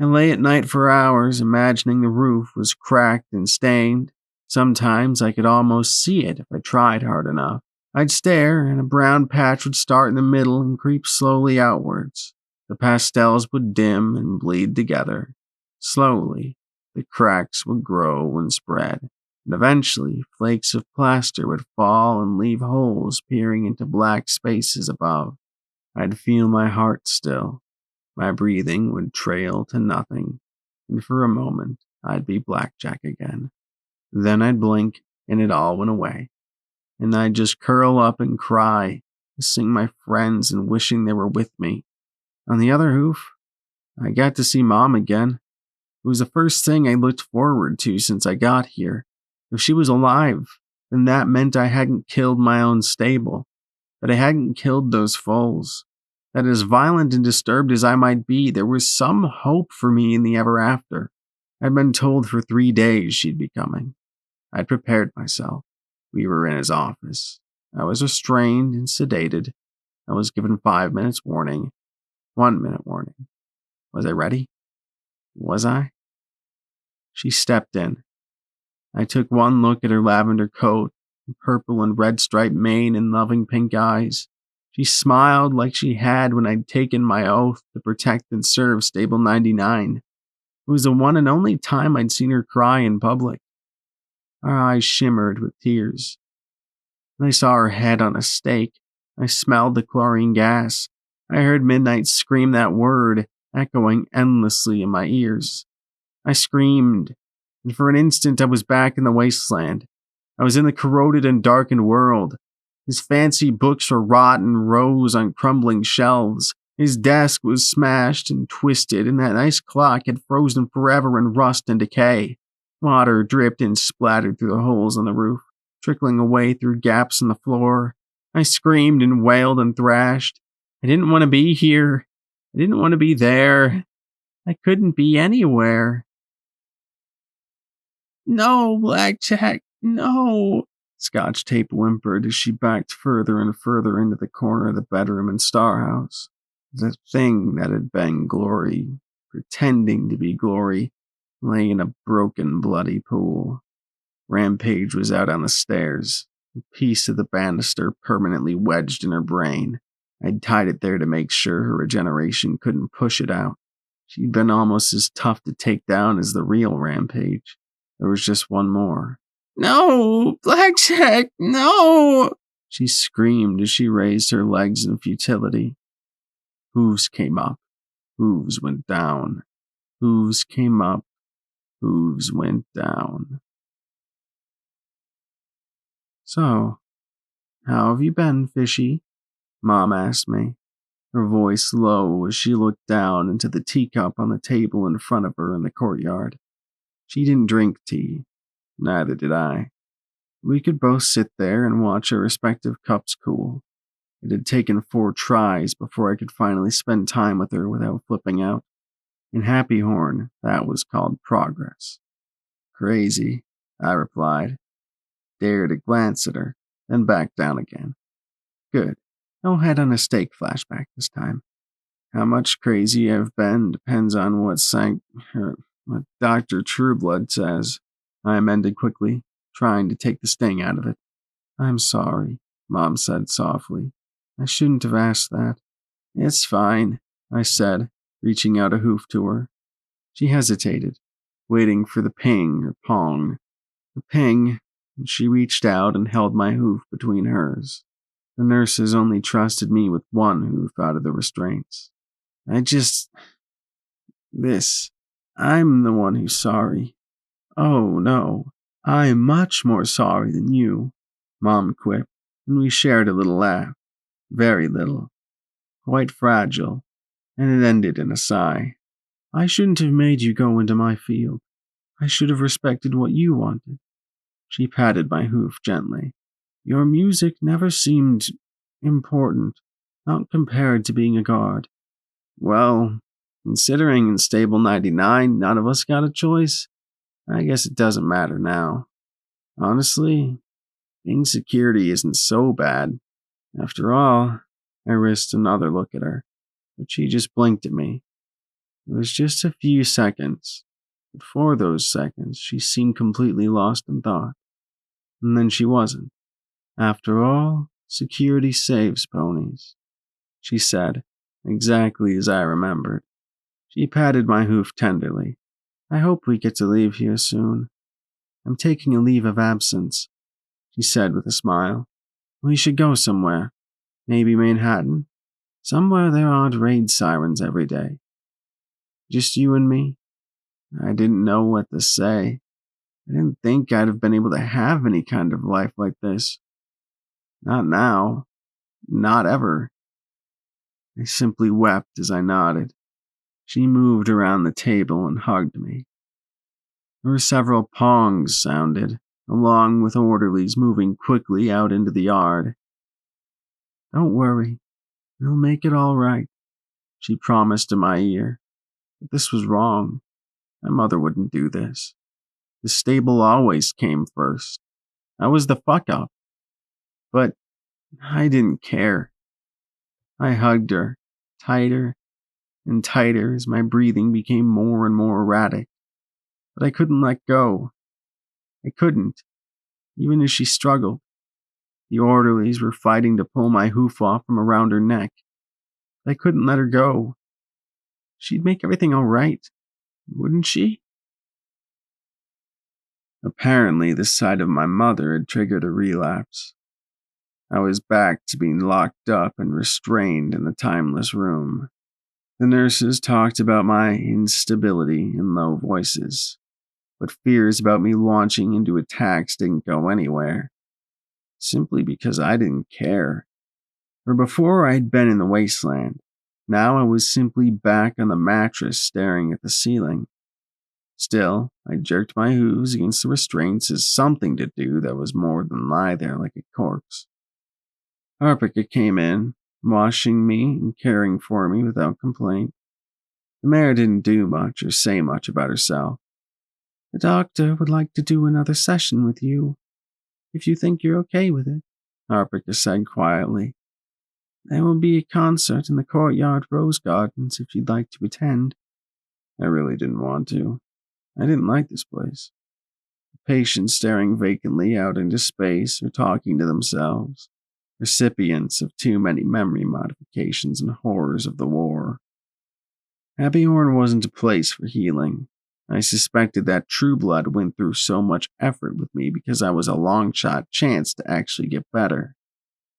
I lay at night for hours imagining the roof was cracked and stained. Sometimes I could almost see it if I tried hard enough. I'd stare, and a brown patch would start in the middle and creep slowly outwards. The pastels would dim and bleed together. Slowly, the cracks would grow and spread. and eventually flakes of plaster would fall and leave holes peering into black spaces above. I'd feel my heart still. My breathing would trail to nothing, and for a moment, I'd be Blackjack again. Then I'd blink, and it all went away, and I'd just curl up and cry, missing my friends and wishing they were with me. On the other hoof, I got to see Mom again. It was the first thing I looked forward to since I got here. If she was alive, then that meant I hadn't killed my own stable, that I hadn't killed those foals, that as violent and disturbed as I might be, there was some hope for me in the ever after. I'd been told for 3 days she'd be coming. I'd prepared myself. We were in his office. I was restrained and sedated. I was given 5 minutes warning, 1 minute warning. Was I ready? Was I? She stepped in. I took one look at her lavender coat, purple and red striped mane, and loving pink eyes. She smiled like she had when I'd taken my oath to protect and serve Stable 99. It was the one and only time I'd seen her cry in public. Her eyes shimmered with tears. I saw her head on a stake. I smelled the chlorine gas. I heard Midnight scream that word, echoing endlessly in my ears. I screamed, and for an instant I was back in the wasteland. I was in the corroded and darkened world. His fancy books were rotten rows on crumbling shelves. His desk was smashed and twisted, and that nice clock had frozen forever in rust and decay. Water dripped and splattered through the holes on the roof, trickling away through gaps in the floor. I screamed and wailed and thrashed. I didn't want to be here. I didn't want to be there. I couldn't be anywhere. No, Blackjack, no, Scotch Tape whimpered as she backed further and further into the corner of the bedroom in Starhouse. The thing that had been Glory, pretending to be Glory, lay in a broken, bloody pool. Rampage was out on the stairs, a piece of the banister permanently wedged in her brain. I'd tied it there to make sure her regeneration couldn't push it out. She'd been almost as tough to take down as the real Rampage. There was just one more. No, Blackjack, no! She screamed as she raised her legs in futility. Hooves came up. Hooves went down. Hooves came up. Hooves went down. So, how have you been, Fishy? Mom asked me, her voice low as she looked down into the teacup on the table in front of her in the courtyard. She didn't drink tea. Neither did I. We could both sit there and watch our respective cups cool. It had taken 4 tries before I could finally spend time with her without flipping out. In Happy Horn, that was called progress. Crazy, I replied. Dared to glance at her, then back down again. Good. No head on a stake flashback this time. How much crazy I've been depends on what Dr. Trueblood says. I amended quickly, trying to take the sting out of it. I'm sorry, Mom said softly. I shouldn't have asked that. It's fine, I said, reaching out a hoof to her. She hesitated, waiting for the ping or pong. The ping, and she reached out and held my hoof between hers. The nurses only trusted me with one hoof out of the restraints. I'm the one who's sorry. Oh, no, I'm much more sorry than you, Mom quipped, and we shared a little laugh. Very little. Quite fragile, and it ended in a sigh. I shouldn't have made you go into my field. I should have respected what you wanted. She patted my hoof gently. Your music never seemed important, not compared to being a guard. Well, considering in Stable 99 none of us got a choice, I guess it doesn't matter now. Honestly, being security isn't so bad. After all, I risked another look at her, but she just blinked at me. It was just a few seconds, but for those seconds she seemed completely lost in thought. And then she wasn't. After all, security saves ponies, she said, exactly as I remembered. She patted my hoof tenderly. I hope we get to leave here soon. I'm taking a leave of absence, she said with a smile. We should go somewhere. Maybe Manhattan. Somewhere there aren't raid sirens every day. Just you and me? I didn't know what to say. I didn't think I'd have been able to have any kind of life like this. Not now. Not ever. I simply wept as I nodded. She moved around the table and hugged me. There were several pongs sounded, along with orderlies moving quickly out into the yard. Don't worry. We'll make it all right, she promised in my ear. But this was wrong. My mother wouldn't do this. The stable always came first. I was the fuck-up. But I didn't care. I hugged her, tighter and tighter as my breathing became more and more erratic. But I couldn't let go. I couldn't, even as she struggled. The orderlies were fighting to pull my hoof off from around her neck. But I couldn't let her go. She'd make everything all right, wouldn't she? Apparently, the sight of my mother had triggered a relapse. I was back to being locked up and restrained in the timeless room. The nurses talked about my instability in low voices, but fears about me launching into attacks didn't go anywhere, simply because I didn't care. For before I'd been in the wasteland, now I was simply back on the mattress staring at the ceiling. Still, I jerked my hooves against the restraints as something to do that was more than lie there like a corpse. Harpika came in, washing me and caring for me without complaint. The mare didn't do much or say much about herself. The doctor would like to do another session with you, if you think you're okay with it, Harpika said quietly. There will be a concert in the courtyard rose gardens if you'd like to attend. I really didn't want to. I didn't like this place. The patients staring vacantly out into space or talking to themselves. Recipients of too many memory modifications and horrors of the war. Abbeyhorn wasn't a place for healing. I suspected that True Blood went through so much effort with me because I was a long-shot chance to actually get better.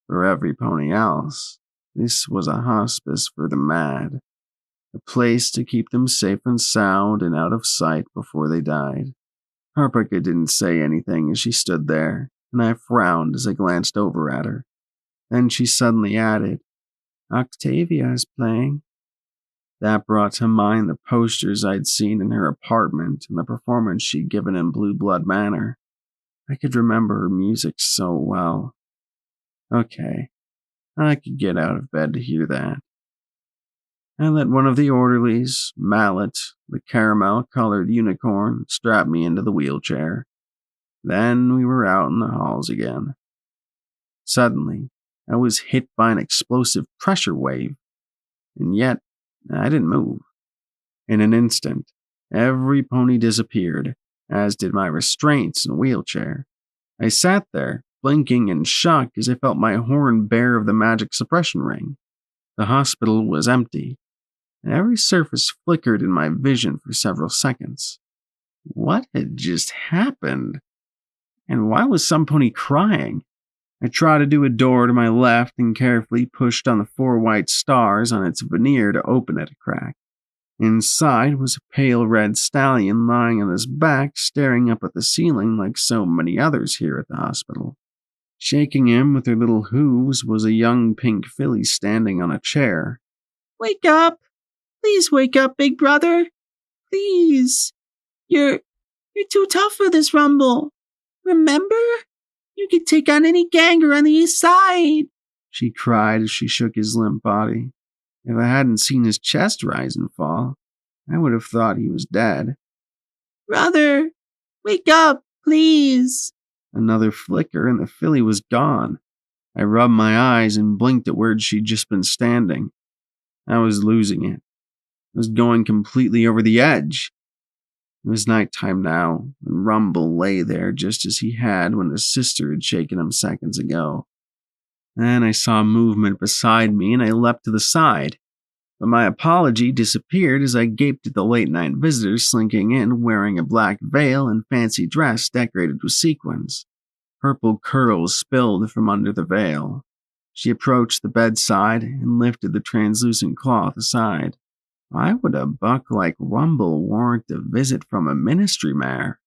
For every pony else, this was a hospice for the mad. A place to keep them safe and sound and out of sight before they died. Harpika didn't say anything as she stood there, and I frowned as I glanced over at her. Then she suddenly added, Octavia is playing. That brought to mind the posters I'd seen in her apartment and the performance she'd given in Blue Blood Manor. I could remember her music so well. Okay, I could get out of bed to hear that. I let one of the orderlies, Mallet, the caramel-colored unicorn, strap me into the wheelchair. Then we were out in the halls again. Suddenly, I was hit by an explosive pressure wave, and yet I didn't move. In an instant, every pony disappeared, as did my restraints and wheelchair. I sat there, blinking in shock as I felt my horn bare of the magic suppression ring. The hospital was empty, and every surface flickered in my vision for several seconds. What had just happened? And why was some pony crying? I trotted to a door to my left and carefully pushed on the 4 white stars on its veneer to open it a crack. Inside was a pale red stallion lying on his back, staring up at the ceiling like so many others here at the hospital. Shaking him with her little hooves was a young pink filly standing on a chair. Wake up! Please wake up, big brother! Please! You're too tough for this rumble. Remember? You could take on any ganger on the east side, she cried as she shook his limp body. If I hadn't seen his chest rise and fall, I would have thought he was dead. Brother, wake up, please. Another flicker and the filly was gone. I rubbed my eyes and blinked at where she'd just been standing. I was losing it. I was going completely over the edge. It was nighttime now, and Rumble lay there just as he had when his sister had shaken him seconds ago. Then I saw movement beside me, and I leapt to the side. But my apology disappeared as I gaped at the late-night visitor slinking in wearing a black veil and fancy dress decorated with sequins. Purple curls spilled from under the veil. She approached the bedside and lifted the translucent cloth aside. Why would a buck like Rumble warrant a visit from a ministry mare?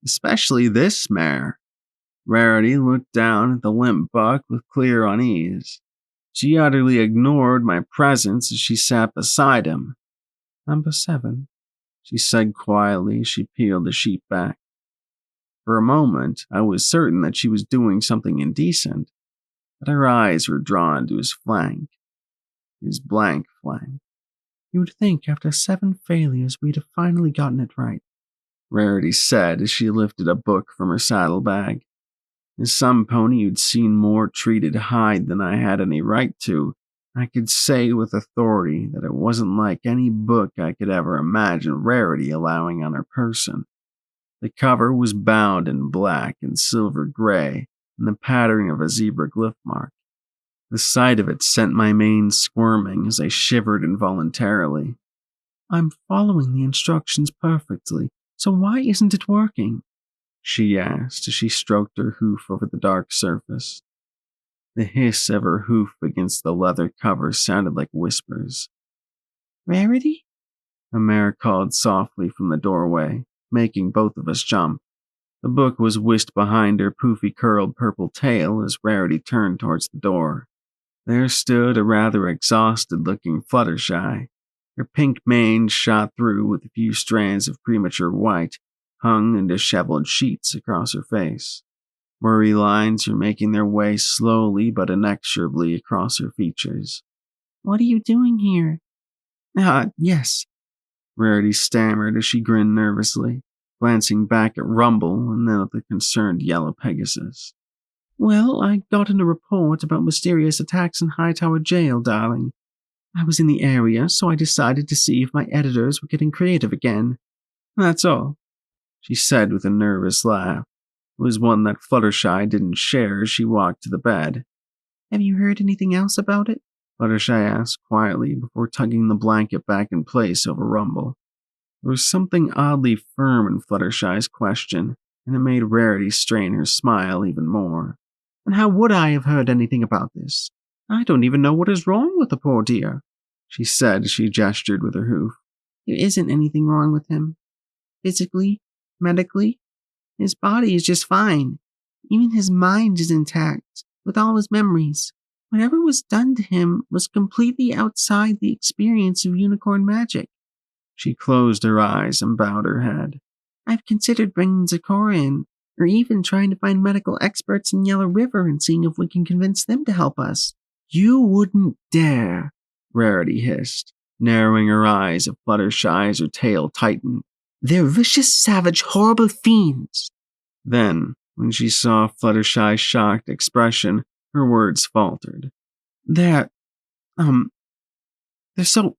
Especially this mare. Rarity looked down at the limp buck with clear unease. She utterly ignored my presence as she sat beside him. "Number 7, she said quietly as she peeled the sheet back. For a moment, I was certain that she was doing something indecent, but her eyes were drawn to his flank, his blank flank. "You would think after 7 failures we'd have finally gotten it right," Rarity said as she lifted a book from her saddlebag. As some pony who'd seen more treated hide than I had any right to, I could say with authority that it wasn't like any book I could ever imagine Rarity allowing on her person. The cover was bound in black and silver gray and the pattern of a zebra glyph mark. The sight of it sent my mane squirming as I shivered involuntarily. "I'm following the instructions perfectly, so why isn't it working?" she asked as she stroked her hoof over the dark surface. The hiss of her hoof against the leather cover sounded like whispers. "Rarity?" A mare called softly from the doorway, making both of us jump. The book was whisked behind her poofy curled purple tail as Rarity turned towards the door. There stood a rather exhausted-looking Fluttershy. Her pink mane shot through with a few strands of premature white, hung in disheveled sheets across her face. Worry lines were making their way slowly but inexorably across her features. "What are you doing here?" Yes," Rarity stammered as she grinned nervously, glancing back at Rumble and then at the concerned yellow Pegasus. "Well, I got in a report about mysterious attacks in Hightower Jail, darling. I was in the area, so I decided to see if my editors were getting creative again." "That's all," she said with a nervous laugh. It was one that Fluttershy didn't share as she walked to the bed. "Have you heard anything else about it?" Fluttershy asked quietly before tugging the blanket back in place over Rumble. There was something oddly firm in Fluttershy's question, and it made Rarity strain her smile even more. "And how would I have heard anything about this? I don't even know what is wrong with the poor dear," she said as she gestured with her hoof. "There isn't anything wrong with him. Physically, medically, his body is just fine. Even his mind is intact, with all his memories. Whatever was done to him was completely outside the experience of unicorn magic." She closed her eyes and bowed her head. "I've considered bringing Zecora in, or even trying to find medical experts in Yellow River and seeing if we can convince them to help us." "You wouldn't dare," Rarity hissed, narrowing her eyes at Fluttershy as her tail tightened. "They're vicious, savage, horrible fiends." Then, when she saw Fluttershy's shocked expression, her words faltered. They're so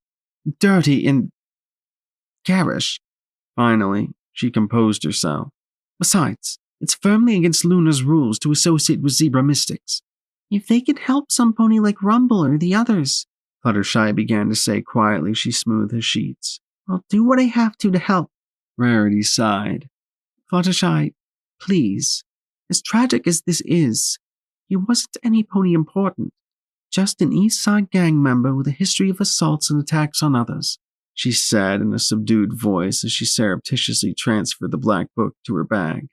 dirty and garish." Finally, she composed herself. "Besides, it's firmly against Luna's rules to associate with zebra mystics." "If they could help some pony like Rumble or the others," Fluttershy began to say quietly as she smoothed her sheets. "I'll do what I have to help." Rarity sighed. "Fluttershy, please. As tragic as this is, he wasn't any pony important. Just an East Side gang member with a history of assaults and attacks on others," she said in a subdued voice as she surreptitiously transferred the black book to her bag.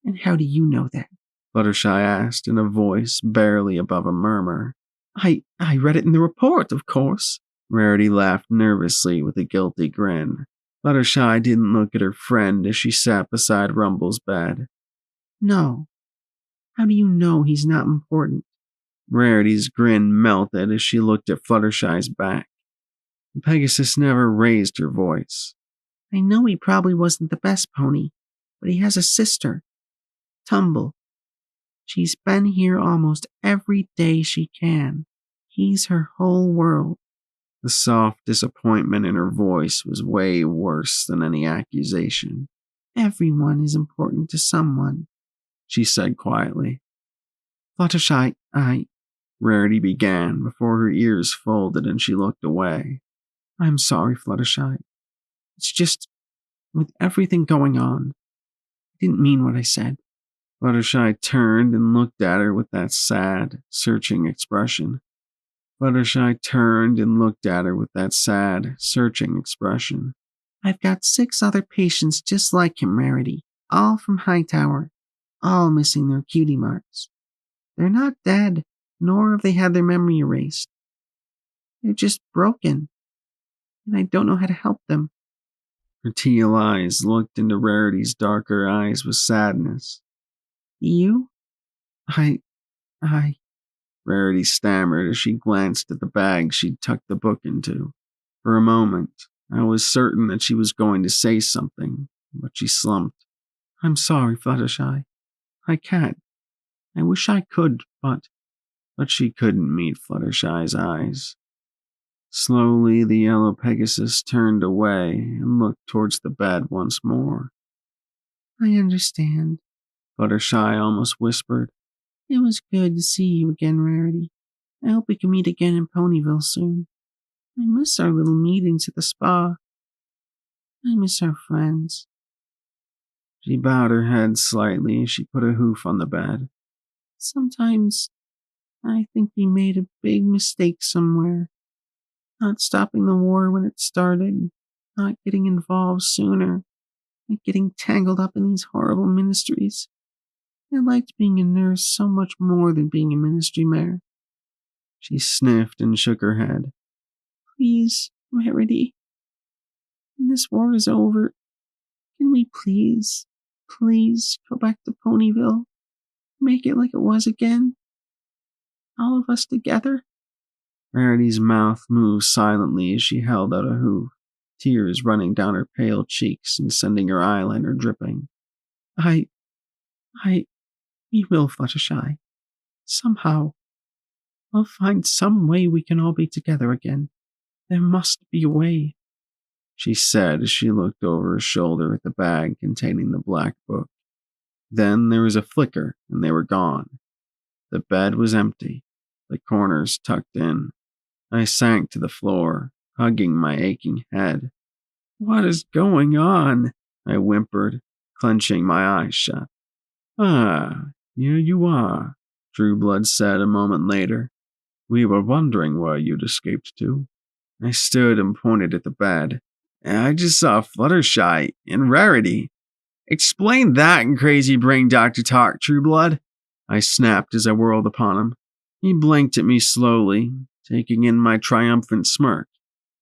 "And how do you know that?" Fluttershy asked in a voice barely above a murmur. I read it in the report, of course." Rarity laughed nervously with a guilty grin. Fluttershy didn't look at her friend as she sat beside Rumble's bed. "No. How do you know he's not important?" Rarity's grin melted as she looked at Fluttershy's back. Pegasus never raised her voice. "I know he probably wasn't the best pony, but he has a sister, Tumble. She's been here almost every day she can. He's her whole world." The soft disappointment in her voice was way worse than any accusation. "Everyone is important to someone," she said quietly. "Fluttershy, Rarity began before her ears folded and she looked away. I'm sorry, Fluttershy. It's just, with everything going on, I didn't mean what I said. Fluttershy turned and looked at her with that sad, searching expression. Fluttershy turned and looked at her with that sad, searching expression. I've got 6 other patients just like him, Rarity, all from Hightower, all missing their cutie marks. They're not dead, nor have they had their memory erased. They're just broken, and I don't know how to help them. Her teal eyes looked into Rarity's darker eyes with sadness. You? I... Rarity stammered as she glanced at the bag she'd tucked the book into. For a moment, I was certain that she was going to say something, but she slumped. I'm sorry, Fluttershy. I can't. I wish I could, but she couldn't meet Fluttershy's eyes. Slowly, the yellow Pegasus turned away and looked towards the bed once more. I understand, Fluttershy almost whispered. It was good to see you again, Rarity. I hope we can meet again in Ponyville soon. I miss our little meetings at the spa. I miss our friends. She bowed her head slightly as she put a hoof on the bed. Sometimes I think we made a big mistake somewhere. Not stopping the war when it started, not getting involved sooner, not getting tangled up in these horrible ministries. I liked being a nurse so much more than being a ministry mare. She sniffed and shook her head. Please, Rarity, when this war is over, can we please go back to Ponyville? Make it like it was again? All of us together? Rarity's mouth moved silently as she held out a hoof, tears running down her pale cheeks and sending her eyeliner dripping. We will, Fluttershy. Somehow. I'll find some way we can all be together again. There must be a way, she said as she looked over her shoulder at the bag containing the black book. Then there was a flicker, and they were gone. The bed was empty, the corners tucked in. I sank to the floor, hugging my aching head. What is going on? I whimpered, clenching my eyes shut. Ah, here you are, Trueblood said a moment later. We were wondering where you'd escaped to. I stood and pointed at the bed. I just saw Fluttershy and Rarity. Explain that in crazy brain doctor talk, Trueblood, I snapped as I whirled upon him. He blinked at me slowly, taking in my triumphant smirk.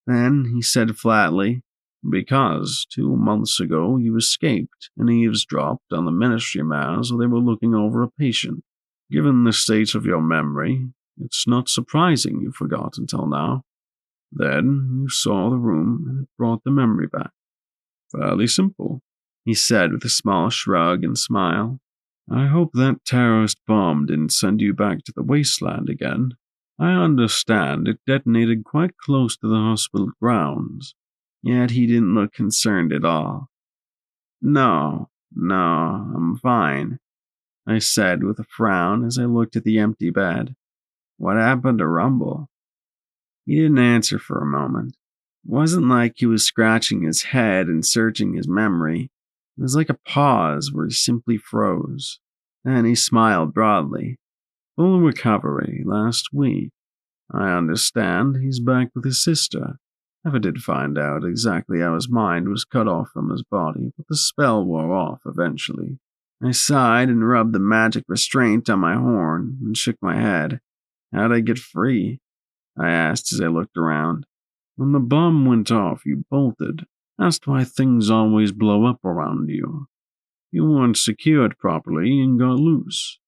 Then he said flatly, Because 2 months ago you escaped and eavesdropped on the ministry mares while they were looking over a patient. Given the state of your memory, it's not surprising you forgot until now. Then you saw the room and it brought the memory back. Fairly simple, he said with a small shrug and smile. I hope that terrorist bomb didn't send you back to the wasteland again. I understand it detonated quite close to the hospital grounds. Yet he didn't look concerned at all. No, I'm fine, I said with a frown as I looked at the empty bed. What happened to Rumble? He didn't answer for a moment. It wasn't like he was scratching his head and searching his memory. It was like a pause where he simply froze. Then he smiled broadly. Full recovery last week. I understand he's back with his sister. Never did find out exactly how his mind was cut off from his body, but the spell wore off eventually. I sighed and rubbed the magic restraint on my horn and shook my head. How'd I get free? I asked as I looked around. When the bomb went off, you bolted. Asked why things always blow up around you. You weren't secured properly and got loose,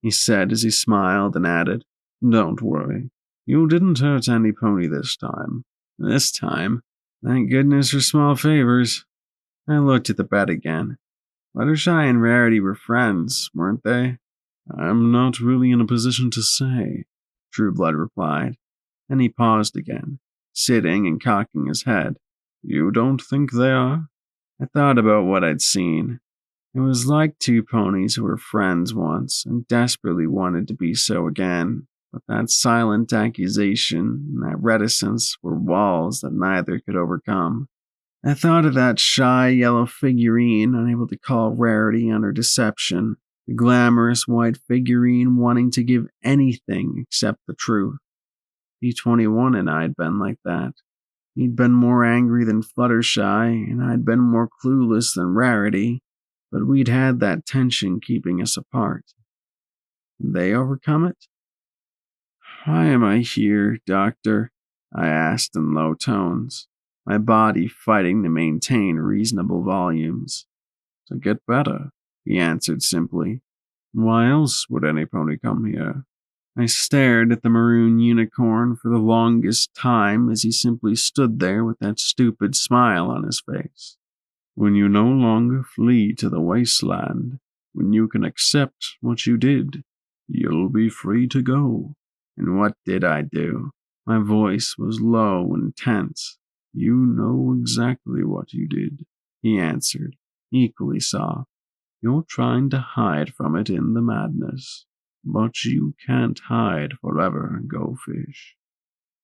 he said as he smiled and added, Don't worry. You didn't hurt any pony this time. This time? Thank goodness for small favors. I looked at the bed again. Fluttershy and Rarity were friends, weren't they? I'm not really in a position to say, Trueblood replied. Then he paused again, sitting and cocking his head. You don't think they are? I thought about what I'd seen. It was like 2 ponies who were friends once and desperately wanted to be so again. but that silent accusation and that reticence were walls that neither could overcome. I thought of that shy yellow figurine, unable to call Rarity under deception, the glamorous white figurine wanting to give anything except the truth. B21 and I'd been like that. He'd been more angry than Fluttershy, and I'd been more clueless than Rarity, but we'd had that tension keeping us apart. Did they overcome it? Why am I here, Doctor? I asked in low tones, my body fighting to maintain reasonable volumes. To get better, he answered simply. Why else would any pony come here? I stared at the maroon unicorn for the longest time as he simply stood there with that stupid smile on his face. When you no longer flee to the wasteland, when you can accept what you did, you'll be free to go. And what did I do? My voice was low and tense. You know exactly what you did, he answered, equally soft. You're trying to hide from it in the madness. But you can't hide forever, Goldfish.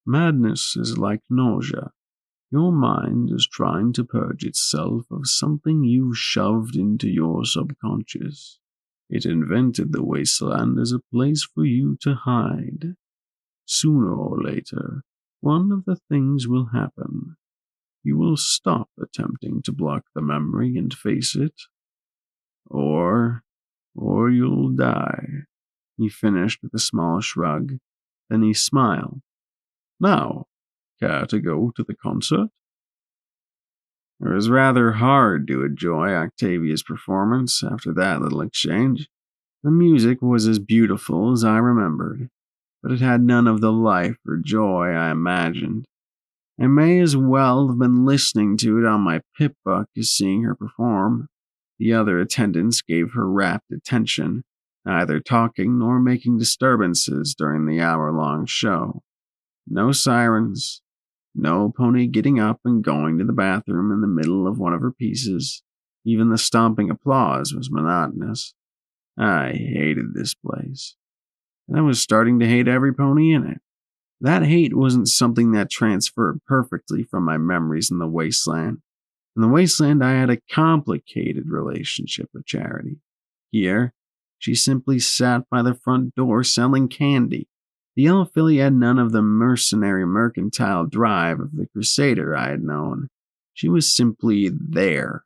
Madness is like nausea. Your mind is trying to purge itself of something you shoved into your subconscious. It invented the wasteland as a place for you to hide. Sooner or later, one of the things will happen. You will stop attempting to block the memory and face it. Or you'll die. He finished with a small shrug. Then he smiled. Now, care to go to the concert? It was rather hard to enjoy Octavia's performance after that little exchange. The music was as beautiful as I remembered, but it had none of the life or joy I imagined. I may as well have been listening to it on my pip-buck as seeing her perform. The other attendants gave her rapt attention, neither talking nor making disturbances during the hour-long show. No sirens, no pony getting up and going to the bathroom in the middle of one of her pieces. Even the stomping applause was monotonous. I hated this place. And I was starting to hate every pony in it. That hate wasn't something that transferred perfectly from my memories in the wasteland. In the wasteland, I had a complicated relationship with Charity. Here, she simply sat by the front door selling candy. The yellow filly had none of the mercenary mercantile drive of the crusader I had known. She was simply there.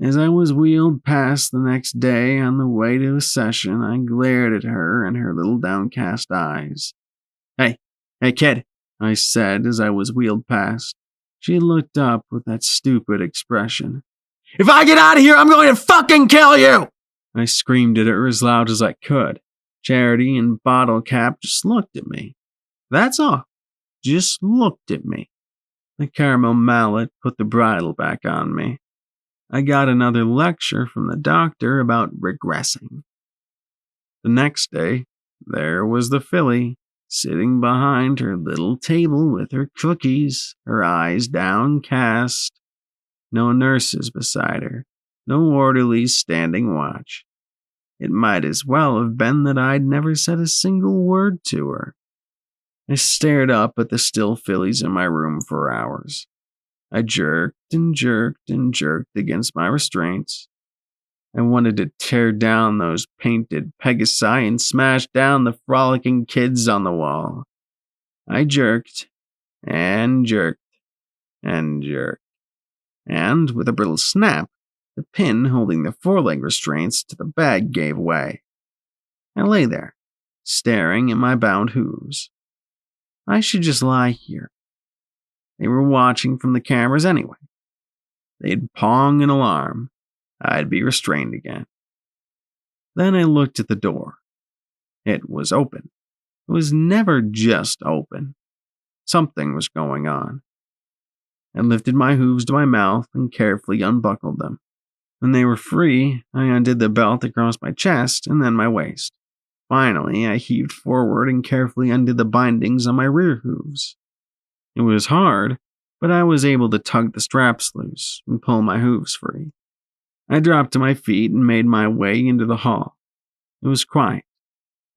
As I was wheeled past the next day on the way to a session, I glared at her and her little downcast eyes. Hey, kid, I said as I was wheeled past. She looked up with that stupid expression. If I get out of here, I'm going to fucking kill you! I screamed at her as loud as I could. Charity and Bottle Cap just looked at me. That's all. Just looked at me. The caramel mallet put the bridle back on me. I got another lecture from the doctor about regressing. The next day, there was the filly, sitting behind her little table with her cookies, her eyes downcast. No nurses beside her, no orderlies standing watch. It might as well have been that I'd never said a single word to her. I stared up at the still fillies in my room for hours. I jerked and jerked and jerked against my restraints. I wanted to tear down those painted Pegasi and smash down the frolicking kids on the wall. I jerked and jerked and jerked. And with a brittle snap, the pin holding the foreleg restraints to the bag gave way. I lay there, staring at my bound hooves. I should just lie here. They were watching from the cameras anyway. They'd pong an alarm. I'd be restrained again. Then I looked at the door. It was open. It was never just open. Something was going on. I lifted my hooves to my mouth and carefully unbuckled them. When they were free, I undid the belt across my chest and then my waist. Finally, I heaved forward and carefully undid the bindings on my rear hooves. It was hard, but I was able to tug the straps loose and pull my hooves free. I dropped to my feet and made my way into the hall. It was quiet,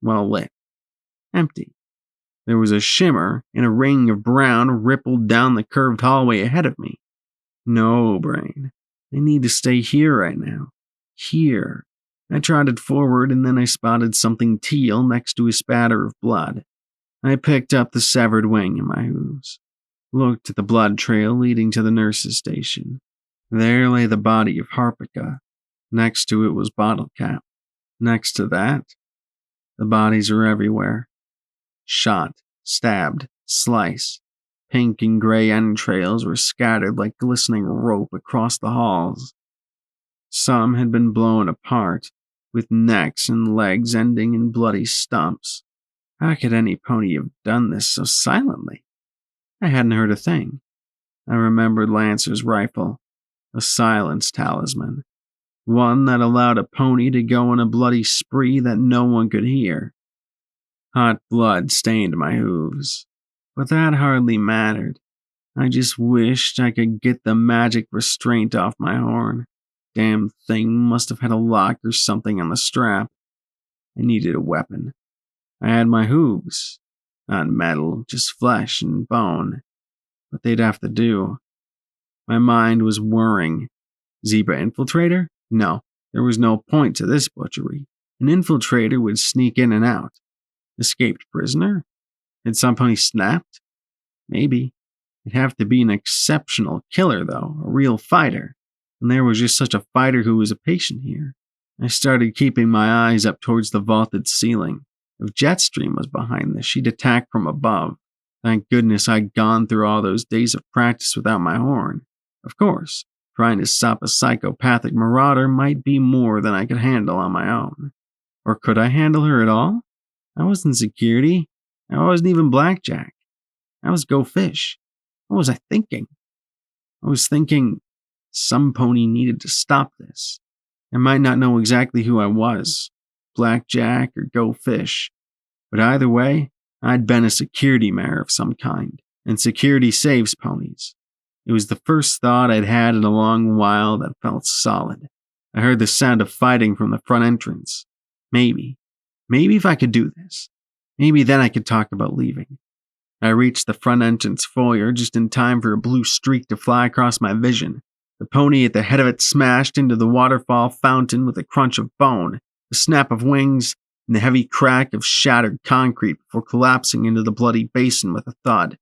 well lit. Empty. There was a shimmer, and a ring of brown rippled down the curved hallway ahead of me. No, brain. I need to stay here right now. Here. I trotted forward, and then I spotted something teal next to a spatter of blood. I picked up the severed wing in my hooves, looked at the blood trail leading to the nurse's station. There lay the body of Harpika. Next to it was Bottle Cap. Next to that, the bodies were everywhere. Shot, stabbed, sliced. Pink and gray entrails were scattered like glistening rope across the halls. Some had been blown apart, with necks and legs ending in bloody stumps. How could any pony have done this so silently? I hadn't heard a thing. I remembered Lancer's rifle, a silence talisman, one that allowed a pony to go on a bloody spree that no one could hear. Hot blood stained my hooves, but that hardly mattered. I just wished I could get the magic restraint off my horn. Damn thing must have had a lock or something on the strap. I needed a weapon. I had my hooves. Not metal, just flesh and bone. But they'd have to do. My mind was whirring. Zebra infiltrator? No, there was no point to this butchery. An infiltrator would sneak in and out. Escaped prisoner? Had some pony snapped? Maybe. It'd have to be an exceptional killer, though, a real fighter. And there was just such a fighter who was a patient here. I started keeping my eyes up towards the vaulted ceiling. If Jetstream was behind this, she'd attack from above. Thank goodness I'd gone through all those days of practice without my horn. Of course, trying to stop a psychopathic marauder might be more than I could handle on my own. Or could I handle her at all? I wasn't security. I wasn't even Blackjack. I was Go Fish. What was I thinking? I was thinking some pony needed to stop this. I might not know exactly who I was, Blackjack or Go Fish, but either way, I'd been a security mare of some kind, and security saves ponies. It was the first thought I'd had in a long while that felt solid. I heard the sound of fighting from the front entrance. Maybe if I could do this, maybe then I could talk about leaving. I reached the front entrance foyer just in time for a blue streak to fly across my vision. The pony at the head of it smashed into the waterfall fountain with a crunch of bone, the snap of wings, and the heavy crack of shattered concrete before collapsing into the bloody basin with a thud.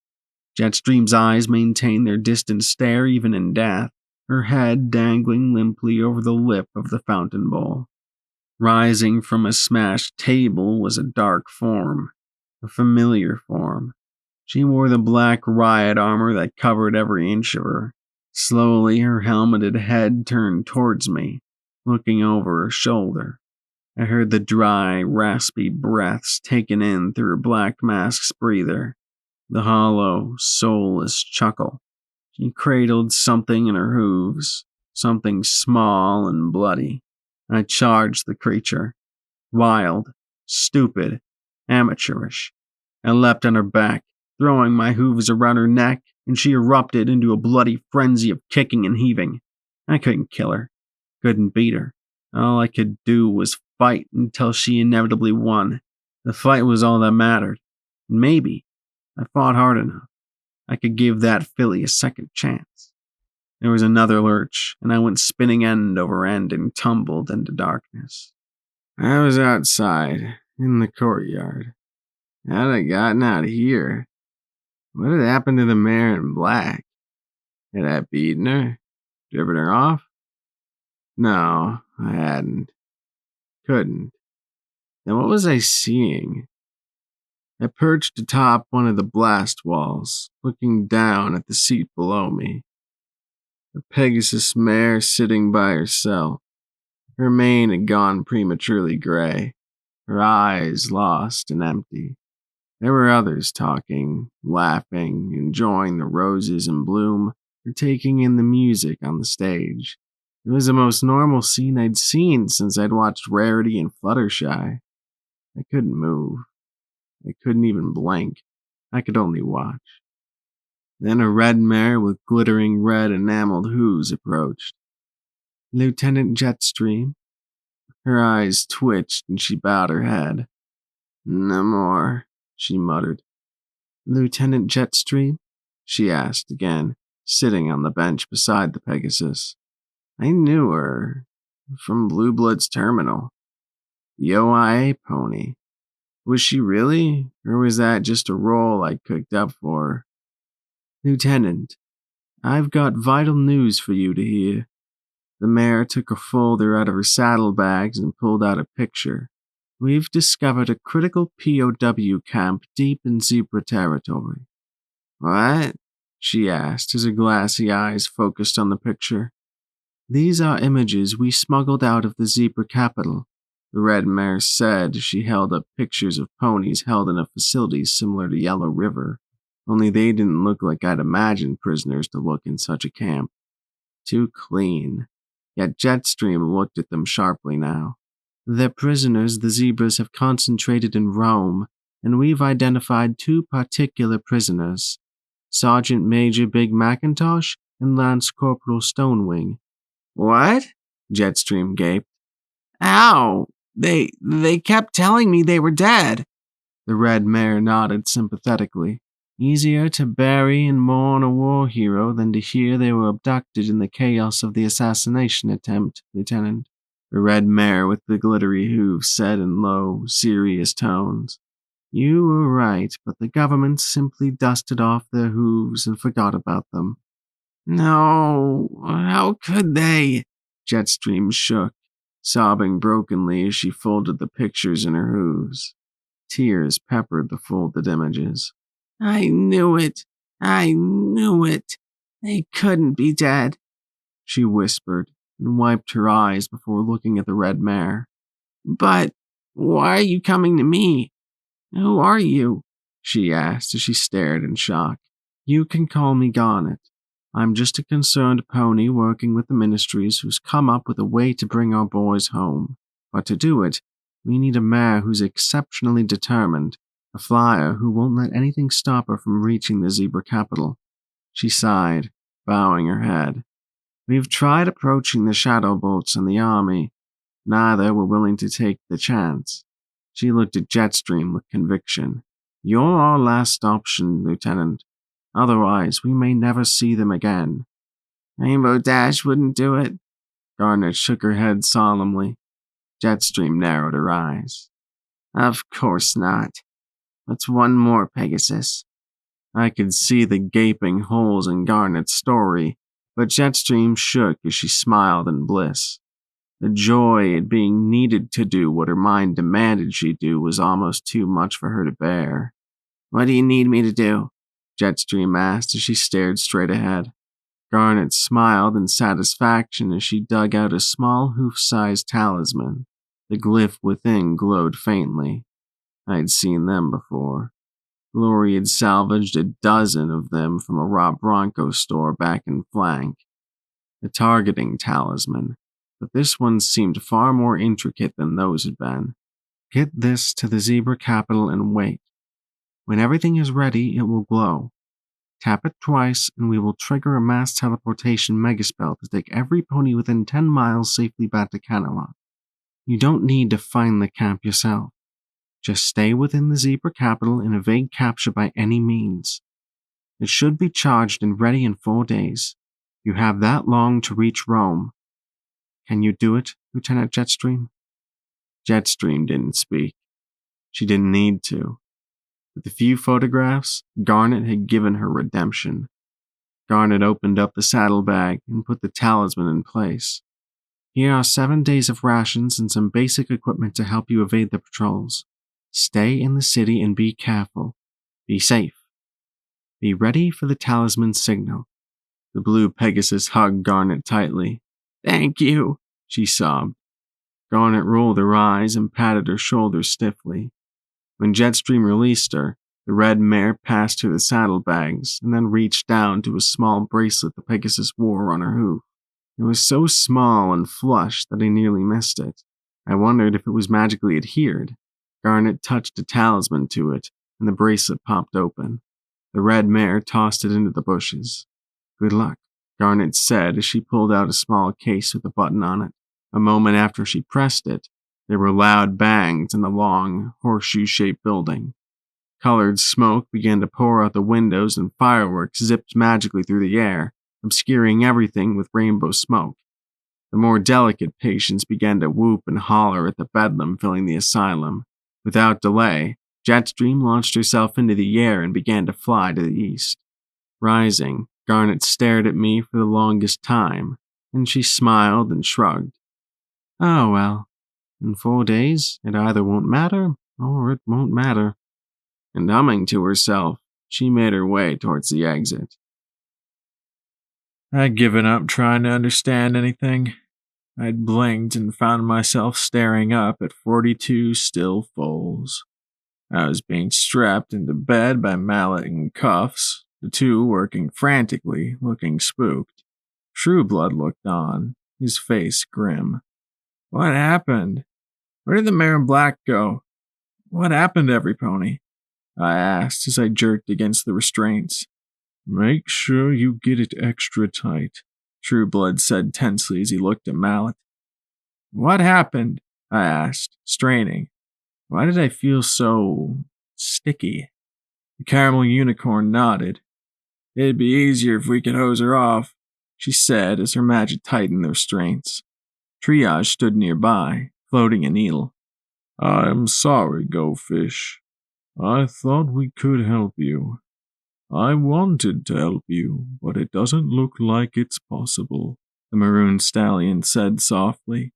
Jetstream's eyes maintained their distant stare even in death, her head dangling limply over the lip of the fountain bowl. Rising from a smashed table was a dark form, a familiar form. She wore the black riot armor that covered every inch of her. Slowly, her helmeted head turned towards me, looking over her shoulder. I heard the dry, raspy breaths taken in through her black mask's breather, the hollow, soulless chuckle. She cradled something in her hooves, something small and bloody. I charged the creature. Wild, stupid, amateurish. I leapt on her back, throwing my hooves around her neck, and she erupted into a bloody frenzy of kicking and heaving. I couldn't kill her. Couldn't beat her. All I could do was fight until she inevitably won. The fight was all that mattered. Maybe, I fought hard enough, I could give that filly a second chance. There was another lurch, and I went spinning end over end and tumbled into darkness. I was outside, in the courtyard. How'd I gotten out here? What had happened to the mare in black? Had I beaten her? Driven her off? No, I hadn't. Couldn't. Then what was I seeing? I perched atop one of the blast walls, looking down at the seat below me. The Pegasus mare sitting by herself. Her mane had gone prematurely gray, her eyes lost and empty. There were others talking, laughing, enjoying the roses in bloom, or taking in the music on the stage. It was the most normal scene I'd seen since I'd watched Rarity and Fluttershy. I couldn't move. I couldn't even blink. I could only watch. Then a red mare with glittering red enameled hooves approached. Lieutenant Jetstream. Her eyes twitched and she bowed her head. No more. she muttered. Lieutenant Jetstream? She asked again, sitting on the bench beside the Pegasus. I knew her from Blue Blood's terminal. The OIA pony. Was she really, or was that just a role I cooked up for her? Lieutenant, I've got vital news for you to hear. The mare took a folder out of her saddlebags and pulled out a picture. We've discovered a critical POW camp deep in zebra territory. What? She asked as her glassy eyes focused on the picture. These are images we smuggled out of the zebra capital, the red mare said as she held up pictures of ponies held in a facility similar to Yellow River, only they didn't look like I'd imagined prisoners to look in such a camp. Too clean. Yet Jetstream looked at them sharply now. The prisoners the zebras have concentrated in Rome, and we've identified 2 particular prisoners, Sergeant Major Big Macintosh and Lance Corporal Stonewing. What? Jetstream gaped. Ow! They kept telling me they were dead. The red mare nodded sympathetically. Easier to bury and mourn a war hero than to hear they were abducted in the chaos of the assassination attempt, Lieutenant. The red mare with the glittery hooves said in low, serious tones. You were right, but the government simply dusted off their hooves and forgot about them. No, how could they? Jetstream shook, sobbing brokenly as she folded the pictures in her hooves. Tears peppered the folded images. I knew it. I knew it. They couldn't be dead, she whispered and wiped her eyes before looking at the red mare. But why are you coming to me? Who are you? She asked as she stared in shock. You can call me Garnet. I'm just a concerned pony working with the ministries who's come up with a way to bring our boys home. But to do it, we need a mare who's exceptionally determined, a flyer who won't let anything stop her from reaching the zebra capital. She sighed, bowing her head. We've tried approaching the shadow bolts in the army. Neither were willing to take the chance. She looked at Jetstream with conviction. You're our last option, Lieutenant. Otherwise, we may never see them again. Rainbow Dash wouldn't do it. Garnet shook her head solemnly. Jetstream narrowed her eyes. Of course not. What's one more, Pegasus? I could see the gaping holes in Garnet's story, but Jetstream shook as she smiled in bliss. The joy at being needed to do what her mind demanded she do was almost too much for her to bear. What do you need me to do? Jetstream asked as she stared straight ahead. Garnet smiled in satisfaction as she dug out a small hoof-sized talisman. The glyph within glowed faintly. I'd seen them before. Glory had salvaged a dozen of them from a Rob Bronco store back in Flank. A targeting talisman, but this one seemed far more intricate than those had been. Get this to the zebra capital and wait. When everything is ready, it will glow. Tap it twice, and we will trigger a mass teleportation megaspell to take every pony within 10 miles safely back to Camelot. You don't need to find the camp yourself. Just stay within the zebra capital and evade capture by any means. It should be charged and ready in 4 days. You have that long to reach Rome. Can you do it, Lieutenant Jetstream? Jetstream didn't speak. She didn't need to. With the few photographs, Garnet had given her redemption. Garnet opened up the saddlebag and put the talisman in place. Here are 7 days of rations and some basic equipment to help you evade the patrols. Stay in the city and be careful. Be safe. Be ready for the talisman signal. The blue Pegasus hugged Garnet tightly. Thank you, she sobbed. Garnet rolled her eyes and patted her shoulder stiffly. When Jetstream released her, the red mare passed her the saddlebags and then reached down to a small bracelet the Pegasus wore on her hoof. It was so small and flush that I nearly missed it. I wondered if it was magically adhered. Garnet touched a talisman to it, and the bracelet popped open. The red mare tossed it into the bushes. Good luck, Garnet said as she pulled out a small case with a button on it. A moment after she pressed it, there were loud bangs in the long, horseshoe-shaped building. Colored smoke began to pour out the windows and fireworks zipped magically through the air, obscuring everything with rainbow smoke. The more delicate patients began to whoop and holler at the bedlam filling the asylum. Without delay, Jetstream launched herself into the air and began to fly to the east. Rising, Garnet stared at me for the longest time, and she smiled and shrugged. Oh well, in 4 days, it either won't matter, or it won't matter. And humming to herself, she made her way towards the exit. I'd given up trying to understand anything. I'd blinked and found myself staring up at 42 still foals. I was being strapped into bed by mallet and cuffs, the two working frantically, looking spooked. Trueblood looked on, his face grim. What happened? Where did the mare in black go? What happened to every pony? I asked as I jerked against the restraints. Make sure you get it extra tight, Trueblood said tensely as he looked at Mallet. What happened? I asked, straining. Why did I feel so sticky? The caramel unicorn nodded. It'd be easier if we could hose her off, she said as her magic tightened the restraints. Triage stood nearby, floating a needle. I'm sorry, Go Fish. I thought we could help you. I wanted to help you, but it doesn't look like it's possible, the maroon stallion said softly.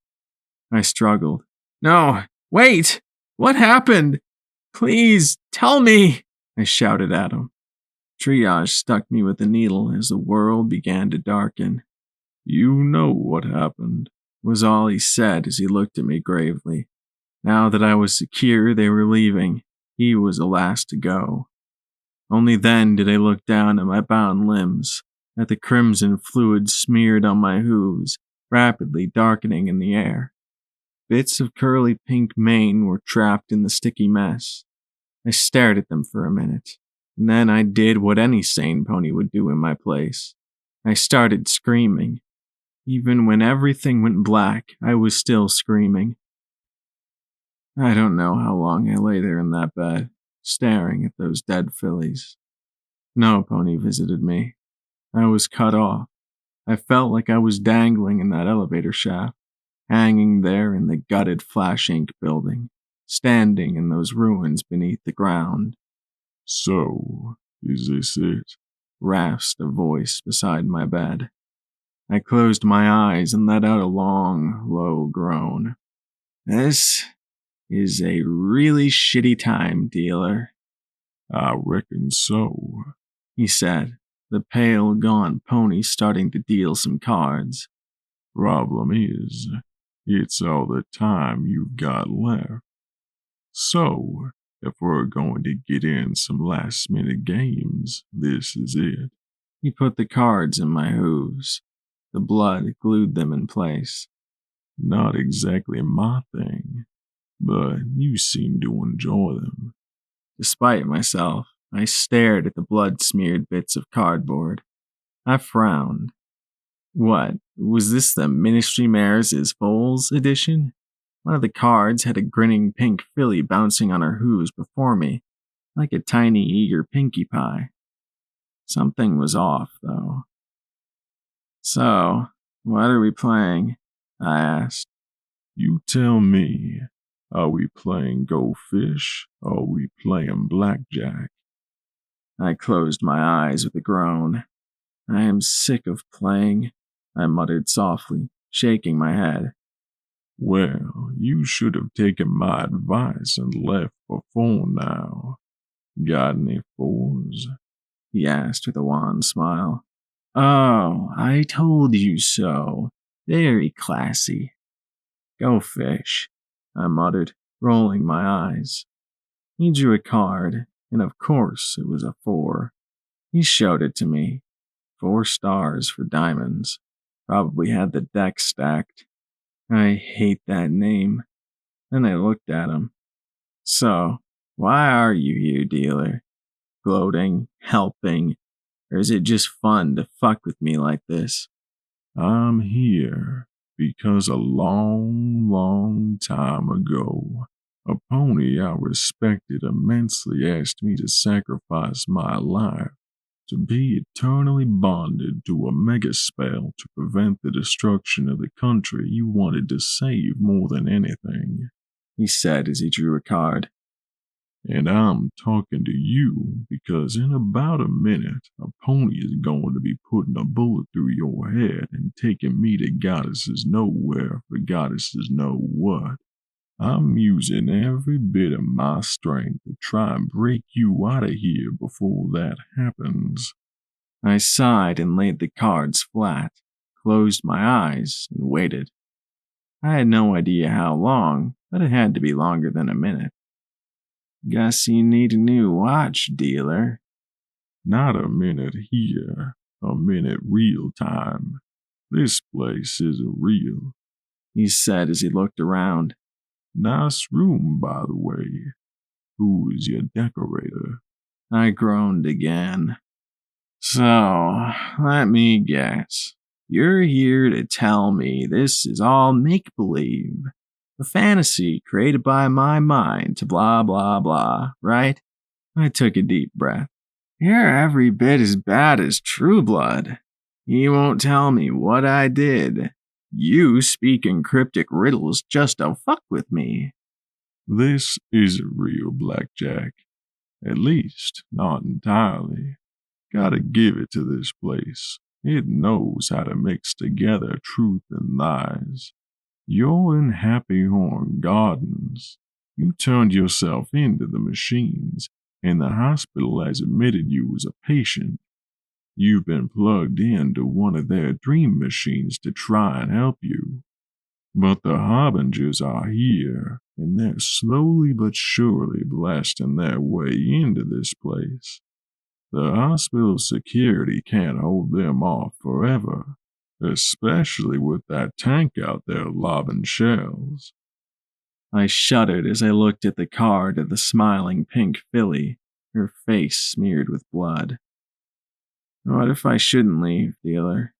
I struggled. No, wait! What happened? Please, tell me! I shouted at him. Triage stuck me with the needle as the world began to darken. You know what happened, was all he said as he looked at me gravely. Now that I was secure they were leaving, he was the last to go. Only then did I look down at my bound limbs, at the crimson fluid smeared on my hooves, rapidly darkening in the air. Bits of curly pink mane were trapped in the sticky mess. I stared at them for a minute, and then I did what any sane pony would do in my place. I started screaming. Even when everything went black, I was still screaming. I don't know how long I lay there in that bed, staring at those dead fillies. No pony visited me. I was cut off. I felt like I was dangling in that elevator shaft, hanging there in the gutted Flash Inc. building, standing in those ruins beneath the ground. So, is this it? Rasped a voice beside my bed. I closed my eyes and let out a long, low groan. This is a really shitty time, dealer. I reckon so, he said, the pale, gaunt pony starting to deal some cards. Problem is, it's all the time you've got left. So, if we're going to get in some last-minute games, this is it. He put the cards in my hooves. The blood glued them in place. Not exactly my thing, but you seem to enjoy them. Despite myself, I stared at the blood-smeared bits of cardboard. I frowned. What, was this the Ministry Mares is Foals edition? One of the cards had a grinning pink filly bouncing on her hooves before me, like a tiny, eager Pinkie Pie. Something was off, though. So, what are we playing? I asked. You tell me. Are we playing Go Fish, or are we playing Blackjack? I closed my eyes with a groan. I am sick of playing, I muttered softly, shaking my head. Well, you should have taken my advice and left before now. Got any fours? He asked with a wan smile. Oh, I told you so. Very classy. Go Fish, I muttered, rolling my eyes. He drew a card, and of course it was a 4. He showed it to me. 4 stars for diamonds. Probably had the deck stacked. I hate that name. Then I looked at him. So, why are you here, dealer? Gloating, helping, or is it just fun to fuck with me like this? I'm here because a long, long time ago, A pony I respected immensely asked me to sacrifice my life to be eternally bonded to a mega spell to prevent the destruction of the country you wanted to save more than anything, he said as he drew a card. And I'm talking to you because in about a minute, a pony is going to be putting a bullet through your head and taking me to goddesses nowhere for goddesses know what. I'm using every bit of my strength to try and break you out of here before that happens. I sighed and laid the cards flat, closed my eyes, and waited. I had no idea how long, but it had to be longer than a minute. Guess you need a new watch, dealer. Not a minute here, a minute real time. This place isn't real, he said as he looked around. Nice room, by the way. Who is your decorator? I groaned again. So, let me guess. You're here to tell me this is all make-believe. A fantasy created by my mind to blah blah blah, right? I took a deep breath. You're every bit as bad as True Blood. You won't tell me what I did. You speak in cryptic riddles just to fuck with me. This isn't real, Blackjack. At least, not entirely. Gotta give it to this place. It knows how to mix together truth and lies. You're in Happy Horn Gardens. You turned yourself into the machines, and the hospital has admitted you as a patient. You've been plugged into one of their dream machines to try and help you. But the Harbingers are here, and they're slowly but surely blasting their way into this place. The hospital security can't hold them off forever, especially with that tank out there lobbing shells. I shuddered as I looked at the card of the smiling pink filly, her face smeared with blood. What if I shouldn't leave, dealer?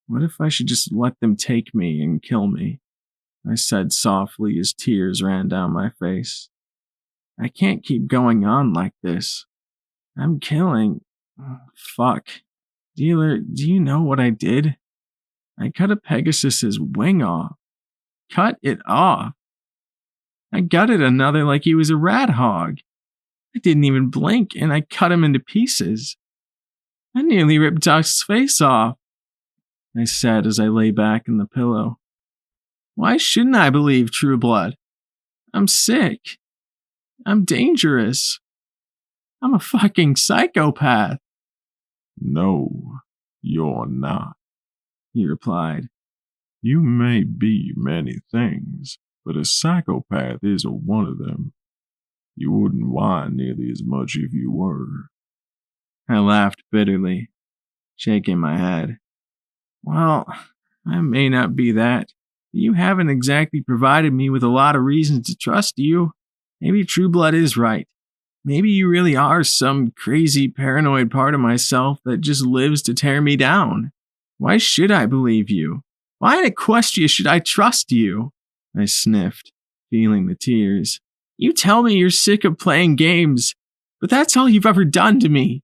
What if I should just let them take me and kill me? I said softly as tears ran down my face. I can't keep going on like this. I'm killing... Fuck. Dealer, do you know what I did? I cut a Pegasus's wing off. Cut it off. I gutted another like he was a rat hog. I didn't even blink, and I cut him into pieces. I nearly ripped Duck's face off, I said as I lay back in the pillow. Why shouldn't I believe True Blood? I'm sick. I'm dangerous. I'm a fucking psychopath. No, you're not, he replied. You may be many things, but a psychopath isn't one of them. You wouldn't whine nearly as much if you were. I laughed bitterly, shaking my head. Well, I may not be that, but you haven't exactly provided me with a lot of reasons to trust you. Maybe True Blood is right. Maybe you really are some crazy paranoid part of myself that just lives to tear me down. Why should I believe you? Why in Equestria should I trust you? I sniffed, feeling the tears. You tell me you're sick of playing games, but that's all you've ever done to me.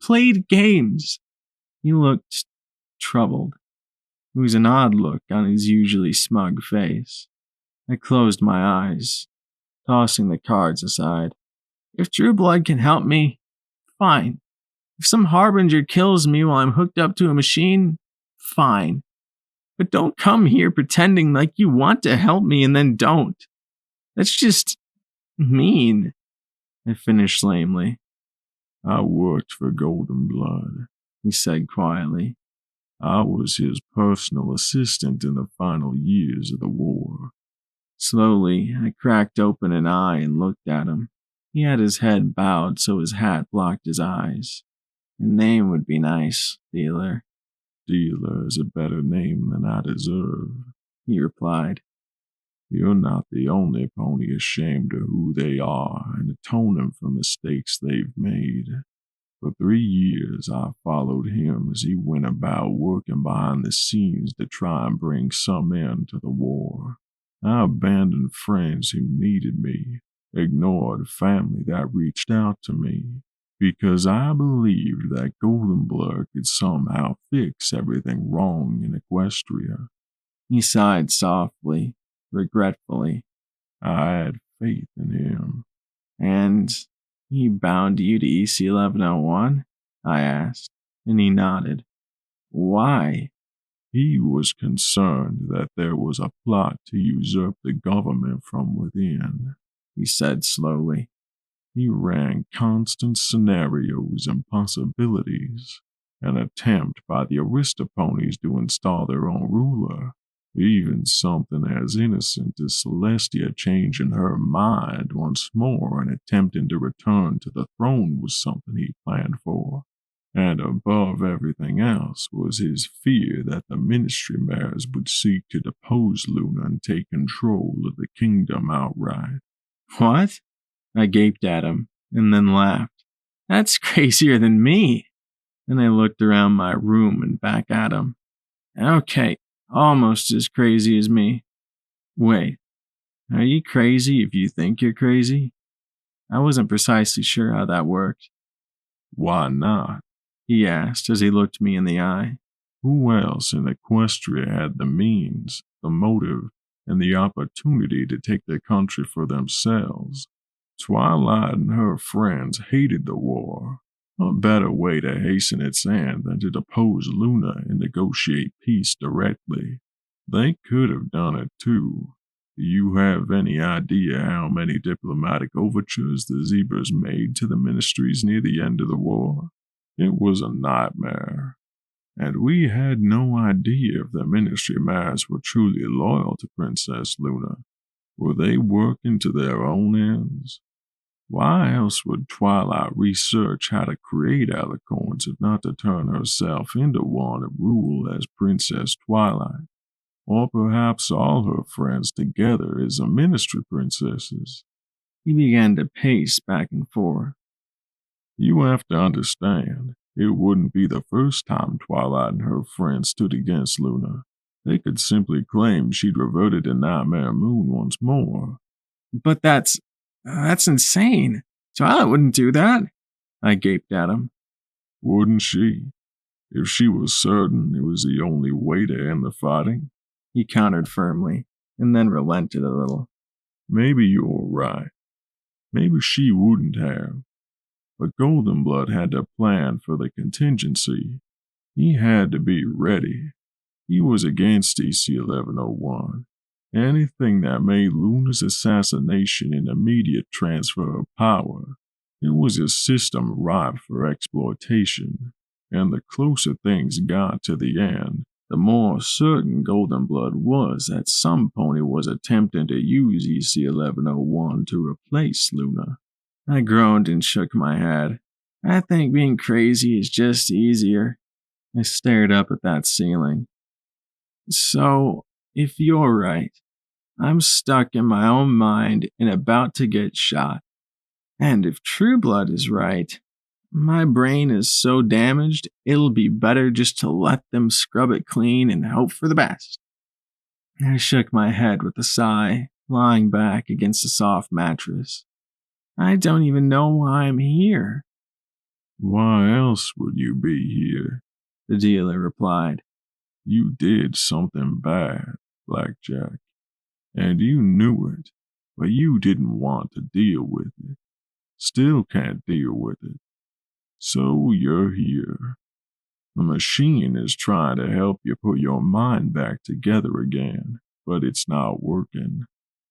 Played games. He looked troubled. It was an odd look on his usually smug face. I closed my eyes, tossing the cards aside. If True Blood can help me, fine. If some harbinger kills me while I'm hooked up to a machine, fine. But don't come here pretending like you want to help me and then don't. That's just mean, I finished lamely. I worked for Golden Blood, he said quietly. I was his personal assistant in the final years of the war. Slowly, I cracked open an eye and looked at him. He had his head bowed so his hat blocked his eyes. A name would be nice, dealer. Dealer is a better name than I deserve, he replied. You're not the only pony ashamed of who they are and atoning for mistakes they've made. For 3 years, I followed him as he went about working behind the scenes to try and bring some end to the war. I abandoned friends who needed me, ignored family that reached out to me, because I believed that Golden Blood could somehow fix everything wrong in Equestria. He sighed softly, regretfully. I had faith in him. And he bound you to EC 1101? I asked, and he nodded. Why? He was concerned that there was a plot to usurp the government from within, He said slowly. He ran constant scenarios and possibilities, an attempt by the Aristoponies to install their own ruler. Even something as innocent as Celestia changing her mind once more and attempting to return to the throne was something he planned for. And above everything else was his fear that the ministry mayors would seek to depose Luna and take control of the kingdom outright. What? I gaped at him, and then laughed. That's crazier than me. Then I looked around my room and back at him. Okay, almost as crazy as me. Wait, are you crazy if you think you're crazy? I wasn't precisely sure how that worked. Why not? He asked as he looked me in the eye. Who else in Equestria had the means, the motive, and the opportunity to take the country for themselves? Twilight and her friends hated the war. A better way to hasten its end than to depose Luna and negotiate peace directly. They could have done it too. Do you have any idea how many diplomatic overtures the Zebras made to the ministries near the end of the war? It was a nightmare. And we had no idea if the ministry mayors were truly loyal to Princess Luna. Were they working to their own ends? Why else would Twilight research how to create alicorns if not to turn herself into one and rule as Princess Twilight? Or perhaps all her friends together as ministry princesses? He began to pace back and forth. You have to understand, it wouldn't be the first time Twilight and her friends stood against Luna. They could simply claim she'd reverted to Nightmare Moon once more. But that's insane. Twilight wouldn't do that. I gaped at him. Wouldn't she? If she was certain it was the only way to end the fighting? He countered firmly, and then relented a little. Maybe you're right. Maybe she wouldn't have. But Golden Blood had to plan for the contingency. He had to be ready. He was against EC 1101. Anything that made Luna's assassination an immediate transfer of power. It was a system ripe for exploitation. And the closer things got to the end, the more certain Golden Blood was that some pony was attempting to use EC 1101 to replace Luna. I groaned and shook my head. I think being crazy is just easier. I stared up at that ceiling. So, if you're right, I'm stuck in my own mind and about to get shot. And if True Blood is right, my brain is so damaged, it'll be better just to let them scrub it clean and hope for the best. I shook my head with a sigh, lying back against the soft mattress. I don't even know why I'm here. Why else would you be here? The dealer replied. You did something bad, Blackjack. And you knew it, but you didn't want to deal with it. Still can't deal with it. So you're here. The machine is trying to help you put your mind back together again, but it's not working.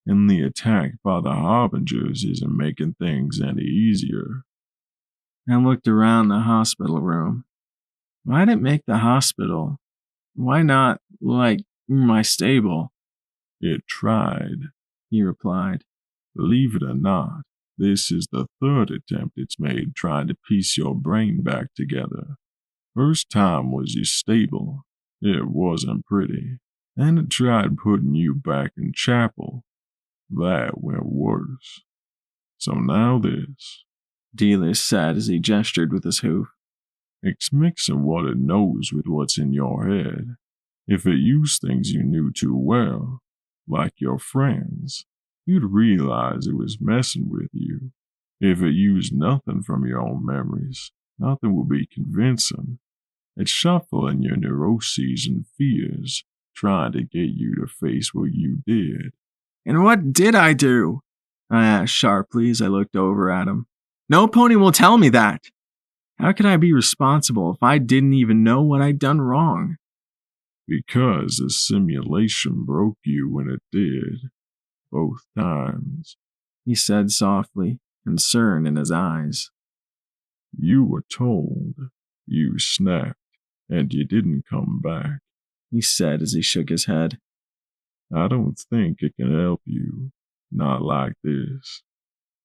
And the attack by the Harbingers isn't making things any easier. I looked around the hospital room. Why'd it make the hospital? Why not, like, my stable? It tried, he replied. Believe it or not, this is the third attempt it's made trying to piece your brain back together. First time was your stable. It wasn't pretty. And it tried putting you back in chapel. That went worse. So now this. Dealer said as he gestured with his hoof. It's mixing what it knows with what's in your head. If it used things you knew too well, like your friends, you'd realize it was messing with you. If it used nothing from your own memories, nothing would be convincing. It's shuffling your neuroses and fears, trying to get you to face what you did. And what did I do? I asked sharply as I looked over at him. No pony will tell me that. How could I be responsible if I didn't even know what I'd done wrong? Because the simulation broke you when it did. Both times. He said softly, concern in his eyes. You were told. You snapped, and you didn't come back, he said as he shook his head. I don't think it can help you. Not like this.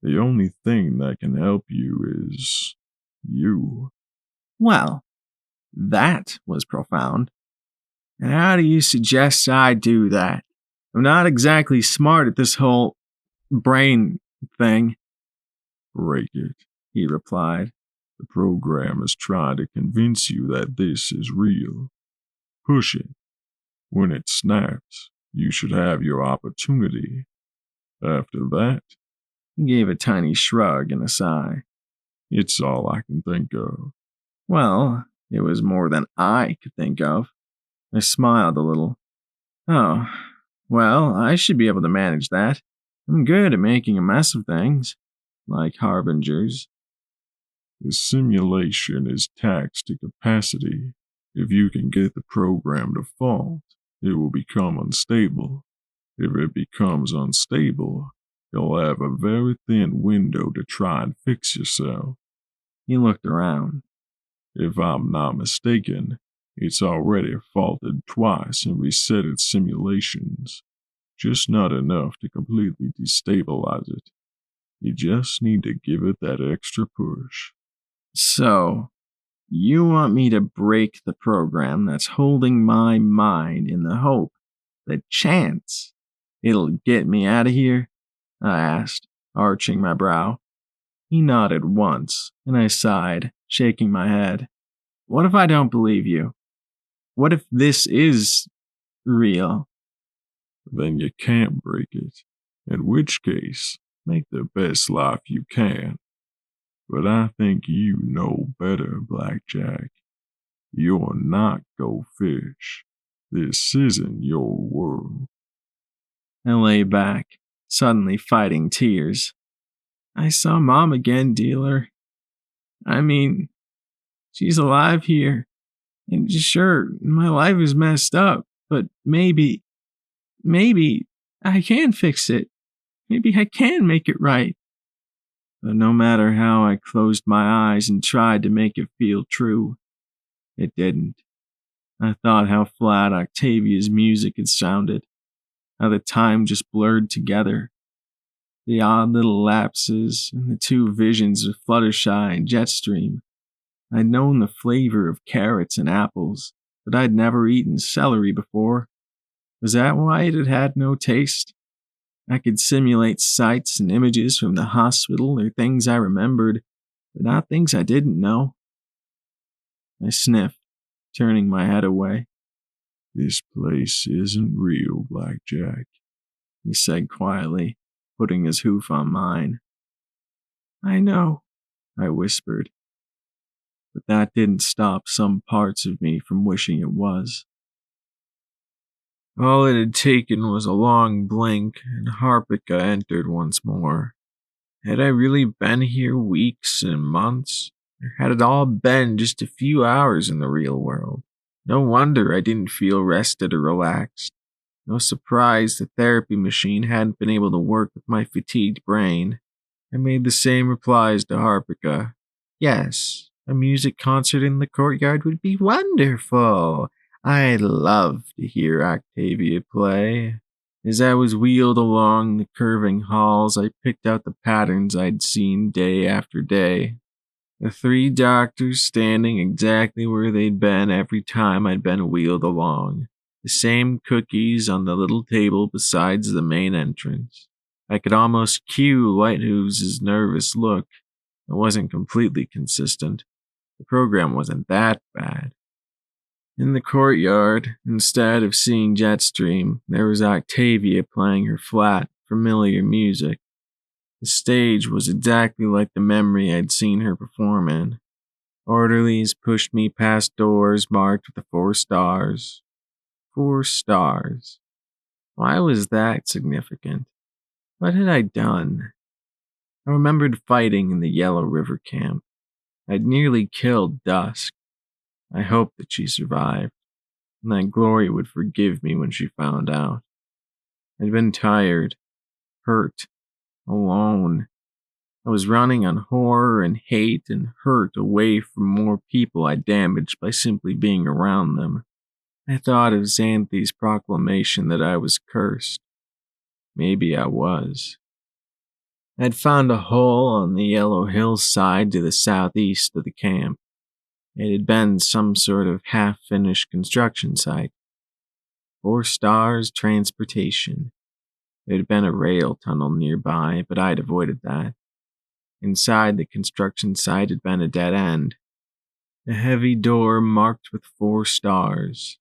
The only thing that can help you is you. Well, that was profound. And how do you suggest I do that? I'm not exactly smart at this whole brain thing. Break it, he replied. The program is trying to convince you that this is real. Push it. When it snaps, you should have your opportunity. After that, he gave a tiny shrug and a sigh. It's all I can think of. Well, it was more than I could think of. I smiled a little. Oh, well, I should be able to manage that. I'm good at making a mess of things, like harbingers. The simulation is taxed to capacity. If you can get the program to fault, it will become unstable. If it becomes unstable, you'll have a very thin window to try and fix yourself. He looked around. If I'm not mistaken, it's already faulted twice and reset its simulations. Just not enough to completely destabilize it. You just need to give it that extra push. So, you want me to break the program that's holding my mind in the hope, the chance, it'll get me out of here? I asked, arching my brow. He nodded once, and I sighed, shaking my head. What if I don't believe you? What if this is real? Then you can't break it, in which case, make the best life you can. But I think you know better, Blackjack. You're not Go Fish. This isn't your world. I lay back, suddenly fighting tears. I saw Mom again, dealer. I mean, she's alive here. And sure, my life is messed up, but maybe I can fix it. Maybe I can make it right. But no matter how I closed my eyes and tried to make it feel true, it didn't. I thought how flat Octavia's music had sounded, how the time just blurred together. The odd little lapses and the two visions of Fluttershy and Jetstream. I'd known the flavor of carrots and apples, but I'd never eaten celery before. Was that why it had had no taste? I could simulate sights and images from the hospital or things I remembered, but not things I didn't know. I sniffed, turning my head away. This place isn't real, Blackjack, he said quietly, putting his hoof on mine. I know, I whispered. But that didn't stop some parts of me from wishing it was. All it had taken was a long blink, and Harpika entered once more. Had I really been here weeks and months? Or had it all been just a few hours in the real world? No wonder I didn't feel rested or relaxed. No surprise the therapy machine hadn't been able to work with my fatigued brain. I made the same replies to Harpika. Yes, a music concert in the courtyard would be wonderful. I'd love to hear Octavia play. As I was wheeled along the curving halls, I picked out the patterns I'd seen day after day. The three doctors standing exactly where they'd been every time I'd been wheeled along. The same cookies on the little table besides the main entrance. I could almost cue Whitehooves' nervous look. It wasn't completely consistent. The program wasn't that bad. In the courtyard, instead of seeing Jetstream, there was Octavia playing her flat, familiar music. The stage was exactly like the memory I'd seen her perform in. Orderlies pushed me past doors marked with the 4 stars. 4 stars. Why was that significant? What had I done? I remembered fighting in the Yellow River camp. I'd nearly killed Dusk. I hoped that she survived, and that Glory would forgive me when she found out. I'd been tired, hurt, alone. I was running on horror and hate and hurt away from more people I damaged by simply being around them. I thought of Xanthi's proclamation that I was cursed. Maybe I was. I'd found a hole on the Yellow hillside to the southeast of the camp. It had been some sort of half-finished construction site. 4 stars transportation. There had been a rail tunnel nearby, but I'd avoided that. Inside the construction site had been a dead end. A heavy door marked with 4 stars.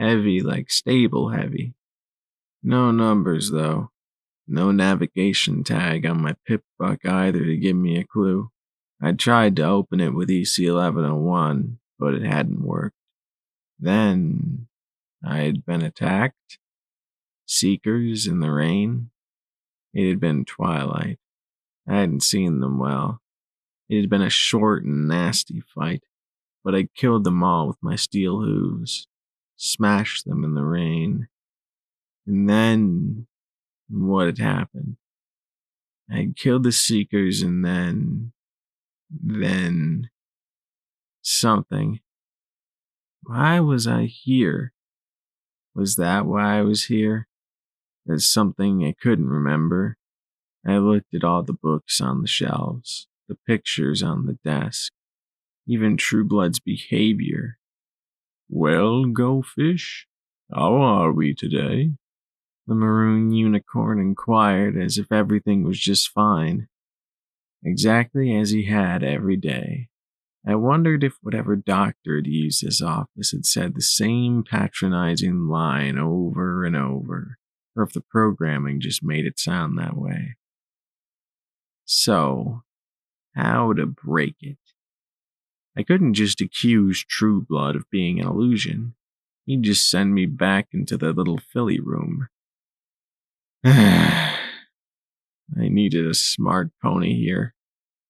Heavy like stable heavy. No numbers, though. No navigation tag on my pip-buck either to give me a clue. I tried to open it with EC-1101, but it hadn't worked. Then I had been attacked. Seekers in the rain. It had been twilight. I hadn't seen them well. It had been a short and nasty fight, but I killed them all with my steel hooves. Smashed them in the rain. And then what had happened? I had killed the Seekers and then something. Why was I here? Was that why I was here? There's something I couldn't remember. I looked at all the books on the shelves, the pictures on the desk, even Trueblood's behavior. Well, Goldfish, how are we today? The maroon unicorn inquired as if everything was just fine. Exactly as he had every day. I wondered if whatever doctor had used his office had said the same patronizing line over and over, or if the programming just made it sound that way. So, how to break it? I couldn't just accuse Trueblood of being an illusion. He'd just send me back into the little filly room. I needed a smart pony here.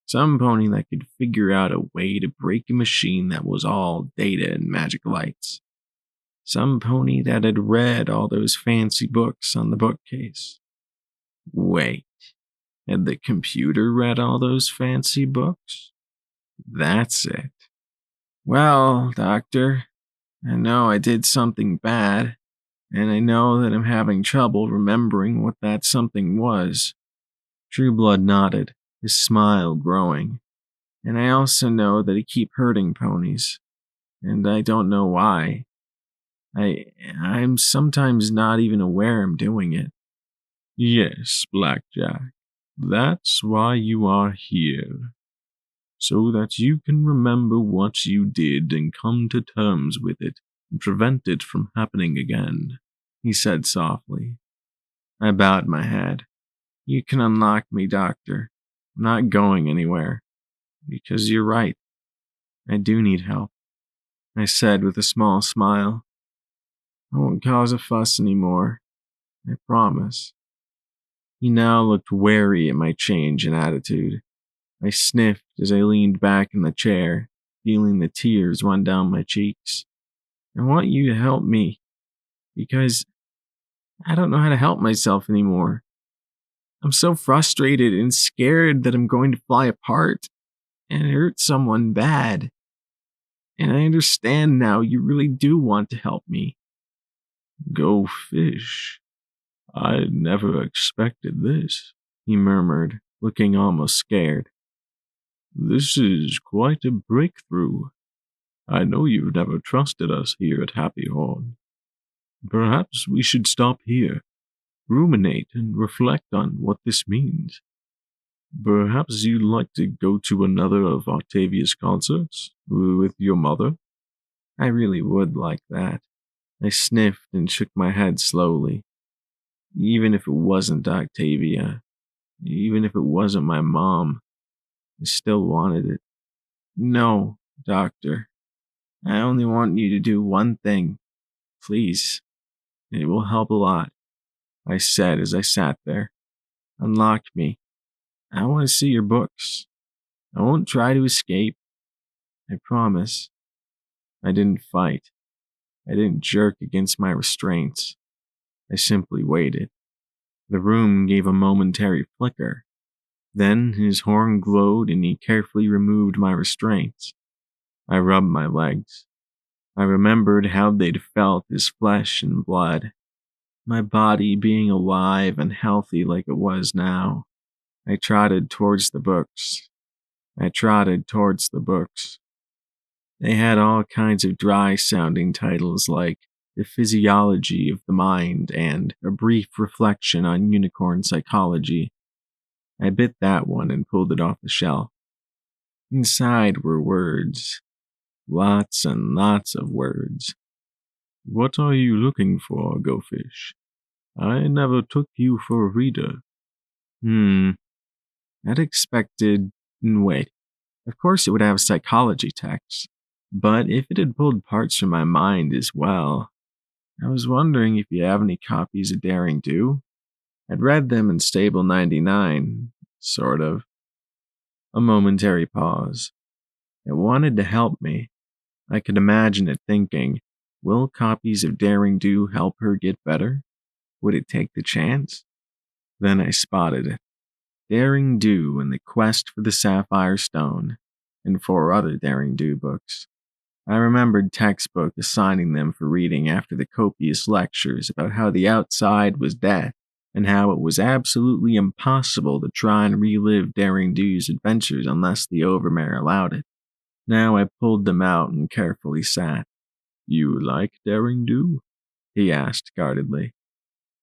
Some pony that could figure out a way to break a machine that was all data and magic lights. Some pony that had read all those fancy books on the bookcase. Wait, had the computer read all those fancy books? That's it. Well, Doctor, I know I did something bad, and I know that I'm having trouble remembering what that something was. Trueblood nodded, his smile growing. And I also know that I keep hurting ponies, and I don't know why. I'm sometimes not even aware I'm doing it. Yes, Blackjack, that's why you are here. So that you can remember what you did and come to terms with it and prevent it from happening again, he said softly. I bowed my head. You can unlock me, Doctor. I'm not going anywhere. Because you're right. I do need help, I said with a small smile. I won't cause a fuss anymore. I promise. He now looked wary at my change in attitude. I sniffed as I leaned back in the chair, feeling the tears run down my cheeks. I want you to help me, because I don't know how to help myself anymore. I'm so frustrated and scared that I'm going to fly apart and hurt someone bad. And I understand now you really do want to help me. Go fish. I never expected this, he murmured, looking almost scared. This is quite a breakthrough. I know you've never trusted us here at Happy Horn. Perhaps we should stop here, ruminate and reflect on what this means. Perhaps you'd like to go to another of Octavia's concerts with your mother? I really would like that. I sniffed and shook my head slowly. Even if it wasn't Octavia, even if it wasn't my mom, I still wanted it. No, Doctor. I only want you to do one thing. Please. It will help a lot, I said as I sat there. Unlock me. I want to see your books. I won't try to escape. I promise. I didn't fight. I didn't jerk against my restraints. I simply waited. The room gave a momentary flicker. Then his horn glowed and he carefully removed my restraints. I rubbed my legs. I remembered how they'd felt as flesh and blood, my body being alive and healthy like it was now. I trotted towards the books. They had all kinds of dry-sounding titles like The Physiology of the Mind and A Brief Reflection on Unicorn Psychology. I bit that one and pulled it off the shelf. Inside were words. Lots and lots of words. What are you looking for, Go Fish? I never took you for a reader. I'd expected... Wait. Of course it would have psychology texts. But if it had pulled parts from my mind as well, I was wondering if you have any copies of Daring Do. I'd read them in Stable 99, sort of. A momentary pause. It wanted to help me. I could imagine it thinking, will copies of Daring Do help her get better? Would it take the chance? Then I spotted it. Daring Do and the Quest for the Sapphire Stone, and 4 other Daring Do books. I remembered textbook assigning them for reading after the copious lectures about how the outside was death and how it was absolutely impossible to try and relive Daring Do's adventures unless the Overmare allowed it. Now I pulled them out and carefully sat. You like Daring Do? He asked guardedly.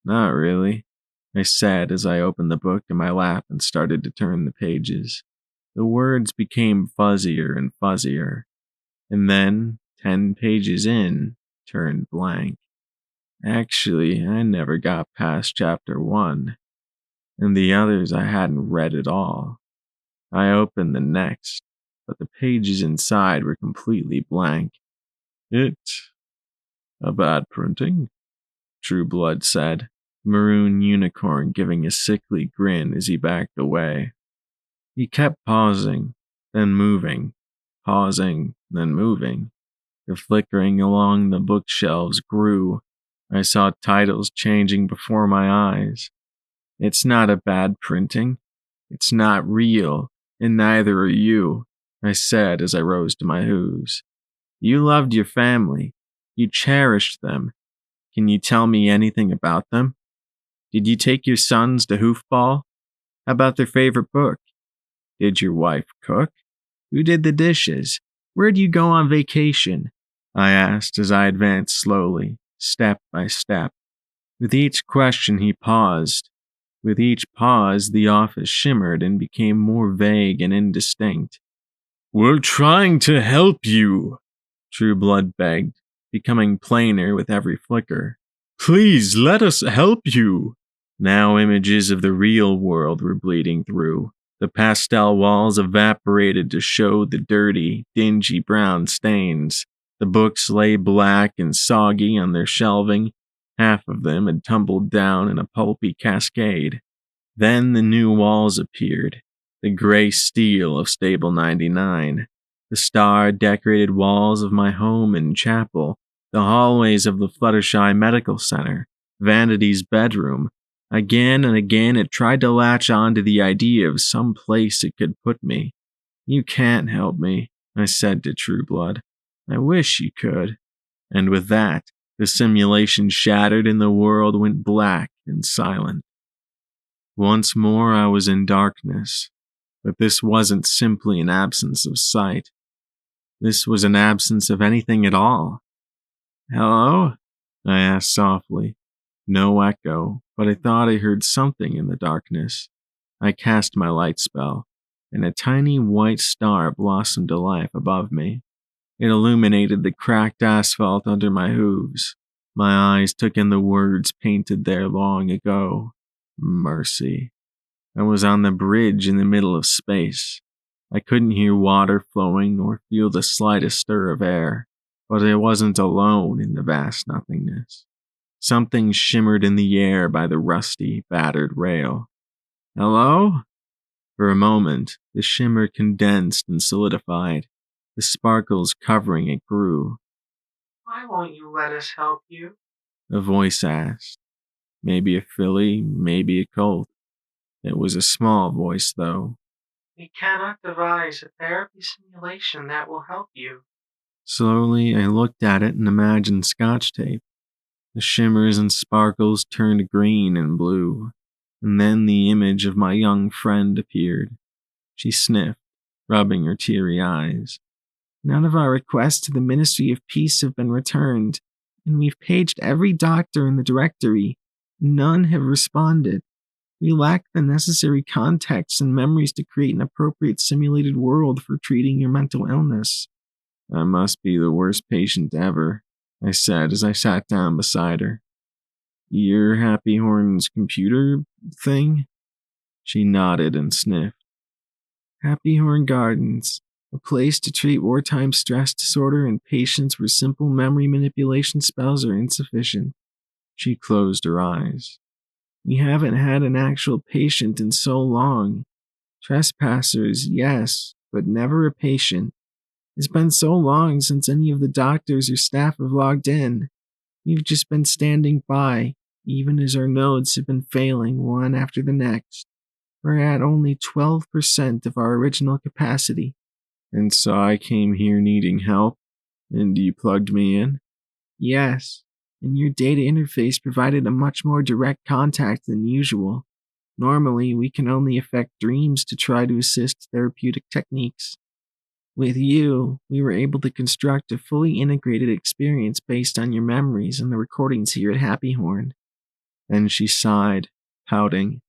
Not really, I said as I opened the book in my lap and started to turn the pages. The words became fuzzier and fuzzier. And then, 10 pages in, turned blank. Actually, I never got past chapter 1, and the others I hadn't read at all. I opened the next, but the pages inside were completely blank. A bad printing? True Blood said, Maroon Unicorn giving a sickly grin as he backed away. He kept pausing, then moving, pausing, then moving. The flickering along the bookshelves grew. I saw titles changing before my eyes. It's not a bad printing. It's not real, and neither are you, I said as I rose to my hooves. You loved your family. You cherished them. Can you tell me anything about them? Did you take your sons to hoofball? How about their favorite book? Did your wife cook? Who did the dishes? Where'd you go on vacation? I asked as I advanced slowly, step by step. With each question he paused. With each pause, the office shimmered and became more vague and indistinct. We're trying to help you, True Blood begged, becoming plainer with every flicker. Please let us help you. Now images of the real world were bleeding through. The pastel walls evaporated to show the dirty, dingy brown stains. The books lay black and soggy on their shelving. Half of them had tumbled down in a pulpy cascade. Then the new walls appeared, the gray steel of Stable 99, the star-decorated walls of my home and chapel, the hallways of the Fluttershy Medical Center, Vanity's bedroom. Again and again it tried to latch on to the idea of some place it could put me. You can't help me, I said to True Blood. I wish you could. And with that, the simulation shattered and the world went black and silent. Once more I was in darkness, but this wasn't simply an absence of sight. This was an absence of anything at all. Hello? I asked softly. No echo, but I thought I heard something in the darkness. I cast my light spell, and a tiny white star blossomed to life above me. It illuminated the cracked asphalt under my hooves. My eyes took in the words painted there long ago. Mercy. I was on the bridge in the middle of space. I couldn't hear water flowing or feel the slightest stir of air, but I wasn't alone in the vast nothingness. Something shimmered in the air by the rusty, battered rail. Hello? For a moment, the shimmer condensed and solidified. The sparkles covering it grew. Why won't you let us help you? A voice asked. Maybe a filly, maybe a colt. It was a small voice, though. We cannot devise a therapy simulation that will help you. Slowly, I looked at it and imagined Scotch tape. The shimmers and sparkles turned green and blue, and then the image of my young friend appeared. She sniffed, rubbing her teary eyes. None of our requests to the Ministry of Peace have been returned, and we've paged every doctor in the directory. None have responded. We lack the necessary context and memories to create an appropriate simulated world for treating your mental illness. I must be the worst patient ever, I said as I sat down beside her. Your Happy Horn's computer thing? She nodded and sniffed. Happy Horn Gardens, a place to treat wartime stress disorder in patients where simple memory manipulation spells are insufficient. She closed her eyes. We haven't had an actual patient in so long. Trespassers, yes, but never a patient. It's been so long since any of the doctors or staff have logged in. We've just been standing by, even as our nodes have been failing one after the next. We're at only 12% of our original capacity. And so I came here needing help, and you plugged me in? Yes, and your data interface provided a much more direct contact than usual. Normally, we can only affect dreams to try to assist therapeutic techniques. With you, we were able to construct a fully integrated experience based on your memories and the recordings here at Happy Horn. Then she sighed, pouting.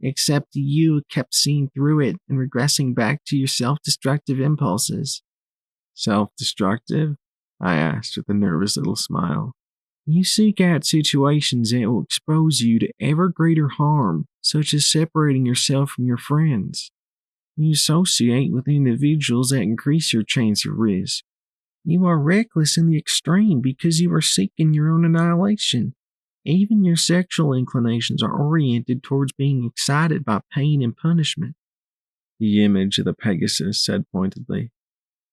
Except you kept seeing through it and regressing back to your self-destructive impulses. Self-destructive? I asked with a nervous little smile. You seek out situations that will expose you to ever greater harm, such as separating yourself from your friends. You associate with individuals that increase your chance of risk. You are reckless in the extreme because you are seeking your own annihilation. Even your sexual inclinations are oriented towards being excited by pain and punishment. The image of the Pegasus said pointedly.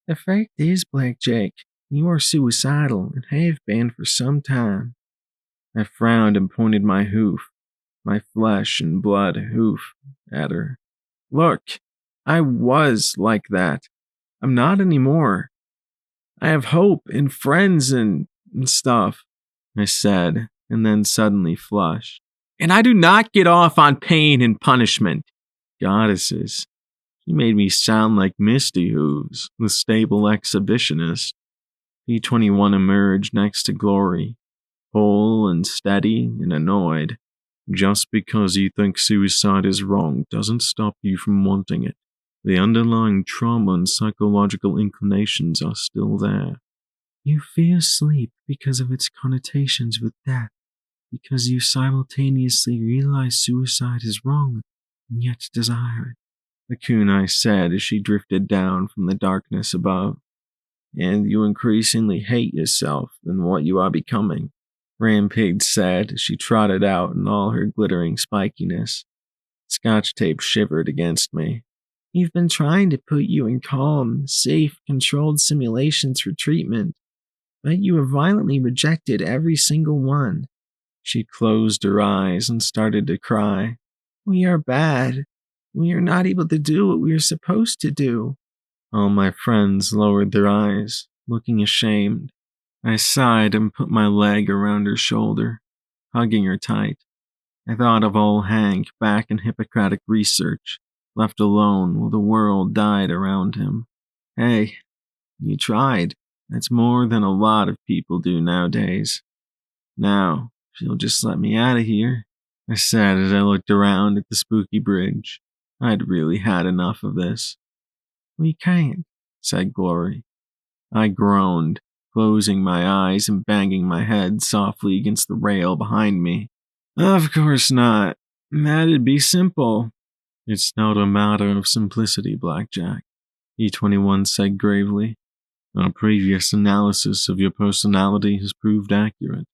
The fact is, Blackjack, you are suicidal and have been for some time. I frowned and pointed my hoof, my flesh and blood hoof, at her. Look, I was like that. I'm not anymore. I have hope and friends and stuff, I said, and then suddenly flushed. And I do not get off on pain and punishment. Goddesses. She made me sound like Misty Hooves, the stable exhibitionist. P21 emerged next to Glory, whole and steady and annoyed. Just because you think suicide is wrong doesn't stop you from wanting it. The underlying trauma and psychological inclinations are still there. You fear sleep because of its connotations with death, because you simultaneously realize suicide is wrong and yet desire it, the kunai said as she drifted down from the darkness above. And you increasingly hate yourself and what you are becoming, Rampage said as she trotted out in all her glittering spikiness. Scotch tape shivered against me. You've been trying to put you in calm, safe, controlled simulations for treatment, but you have violently rejected every single one. She closed her eyes and started to cry. We are bad. We are not able to do what we are supposed to do. All my friends lowered their eyes, looking ashamed. I sighed and put my leg around her shoulder, hugging her tight. I thought of old Hank back in Hippocratic research, left alone while the world died around him. Hey, you tried. That's more than a lot of people do nowadays. Now, if you'll just let me out of here, I said as I looked around at the spooky bridge. I'd really had enough of this. We can't, said Glory. I groaned, closing my eyes and banging my head softly against the rail behind me. Of course not. That'd be simple. It's not a matter of simplicity, Blackjack, E21 said gravely. Our previous analysis of your personality has proved accurate.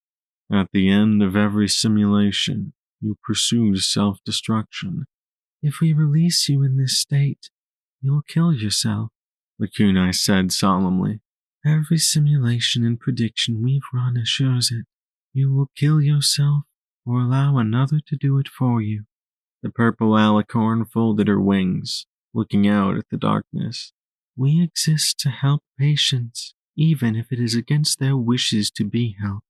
At the end of every simulation, you pursued self-destruction. If we release you in this state, you'll kill yourself, the kunai said solemnly. Every simulation and prediction we've run assures it. You will kill yourself or allow another to do it for you. The purple alicorn folded her wings, looking out at the darkness. We exist to help patients, even if it is against their wishes to be helped.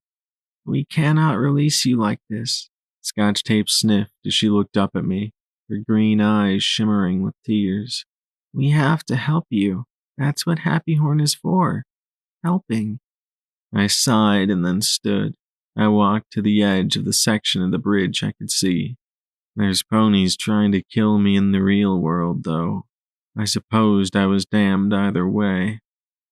We cannot release you like this. Scotch Tape sniffed as she looked up at me, her green eyes shimmering with tears. We have to help you. That's what Happy Horn is for. Helping. I sighed and then stood. I walked to the edge of the section of the bridge I could see. There's ponies trying to kill me in the real world, though. I supposed I was damned either way.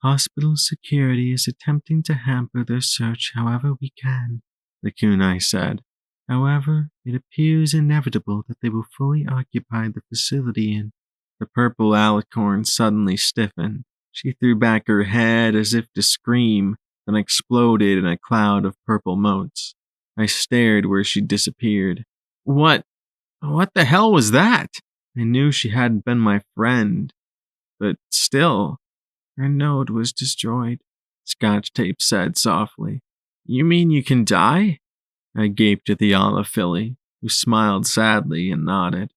Hospital security is attempting to hamper their search however we can, the kunai said. However, it appears inevitable that they will fully occupy the facility and the purple alicorn suddenly stiffened. She threw back her head as if to scream, then exploded in a cloud of purple motes. I stared where she disappeared. What the hell was that? I knew she hadn't been my friend, but still, her node was destroyed, Scotch Tape said softly. You mean you can die? I gaped at the olive filly, who smiled sadly and nodded.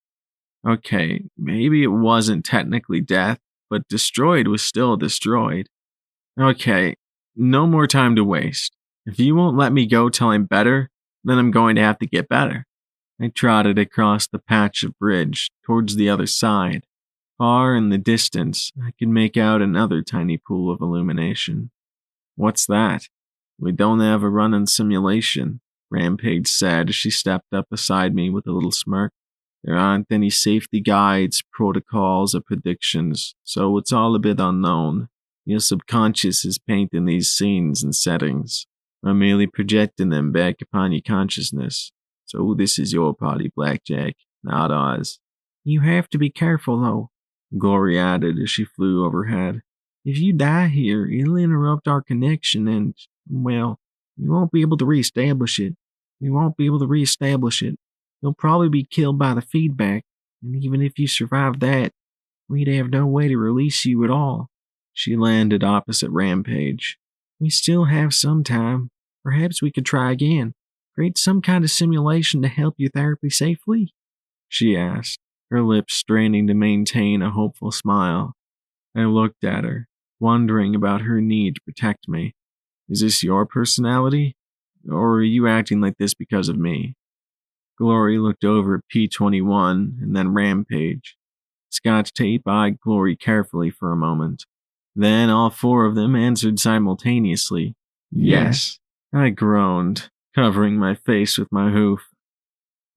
Okay, maybe it wasn't technically death, but destroyed was still destroyed. Okay, no more time to waste. If you won't let me go till I'm better, then I'm going to have to get better. I trotted across the patch of bridge towards the other side. Far in the distance, I could make out another tiny pool of illumination. What's that? We don't have a running simulation, Rampage said as she stepped up beside me with a little smirk. There aren't any safety guides, protocols, or predictions, so it's all a bit unknown. Your subconscious is painting these scenes and settings. I'm merely projecting them back upon your consciousness. So this is your party, Blackjack, not ours. You have to be careful, though, Glory added as she flew overhead. If you die here, it'll interrupt our connection and, well, we won't be able to reestablish it. You'll probably be killed by the feedback, and even if you survive that, we'd have no way to release you at all. She landed opposite Rampage. We still have some time. Perhaps we could try again. Create some kind of simulation to help your therapy safely? She asked, her lips straining to maintain a hopeful smile. I looked at her, wondering about her need to protect me. Is this your personality? Or are you acting like this because of me? Glory looked over at P21 and then Rampage. Scotch Tape eyed Glory carefully for a moment. Then all four of them answered simultaneously. Yes. I groaned, covering my face with my hoof.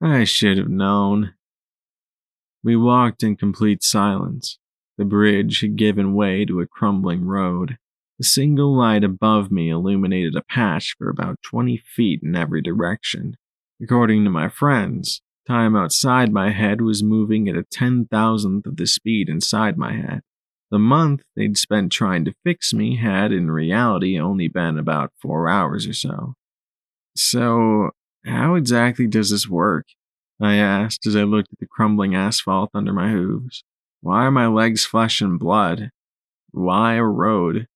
I should have known. We walked in complete silence. The bridge had given way to a crumbling road. The single light above me illuminated a patch for about 20 feet in every direction. According to my friends, time outside my head was moving at a 10,000th of the speed inside my head. The month they'd spent trying to fix me had, in reality, only been about 4 hours or so. So, how exactly does this work? I asked as I looked at the crumbling asphalt under my hooves. Why are my legs flesh and blood? Why a road?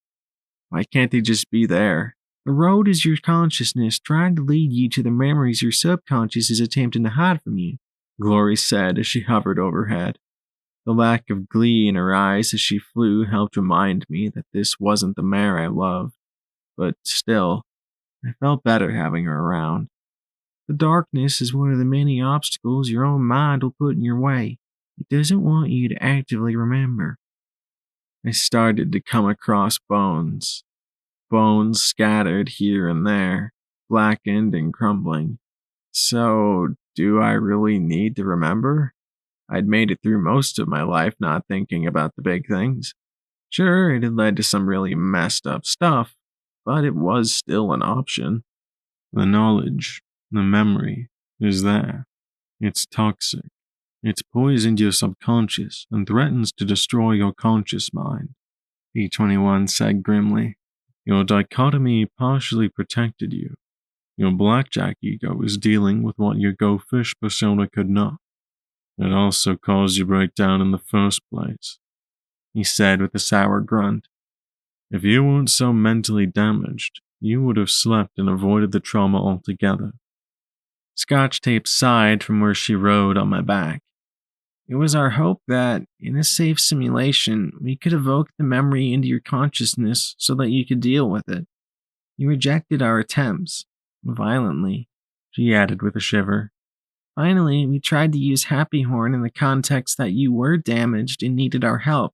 Why can't they just be there? The road is your consciousness trying to lead you to the memories your subconscious is attempting to hide from you, Glory said as she hovered overhead. The lack of glee in her eyes as she flew helped remind me that this wasn't the mare I loved. But still, I felt better having her around. The darkness is one of the many obstacles your own mind will put in your way. It doesn't want you to actively remember. I started to come across bones. Bones scattered here and there, blackened and crumbling. So, do I really need to remember? I'd made it through most of my life not thinking about the big things. Sure, it had led to some really messed up stuff, but it was still an option. The knowledge, the memory, is there. It's toxic. It's poisoned your subconscious and threatens to destroy your conscious mind, B21 said grimly. Your dichotomy partially protected you. Your blackjack ego is dealing with what your go fish persona could not. It also caused your breakdown in the first place, he said with a sour grunt. If you weren't so mentally damaged, you would have slept and avoided the trauma altogether. Scotch Tape sighed from where she rode on my back. It was our hope that, in a safe simulation, we could evoke the memory into your consciousness so that you could deal with it. You rejected our attempts, violently, she added with a shiver. Finally, we tried to use Happy Horn in the context that you were damaged and needed our help.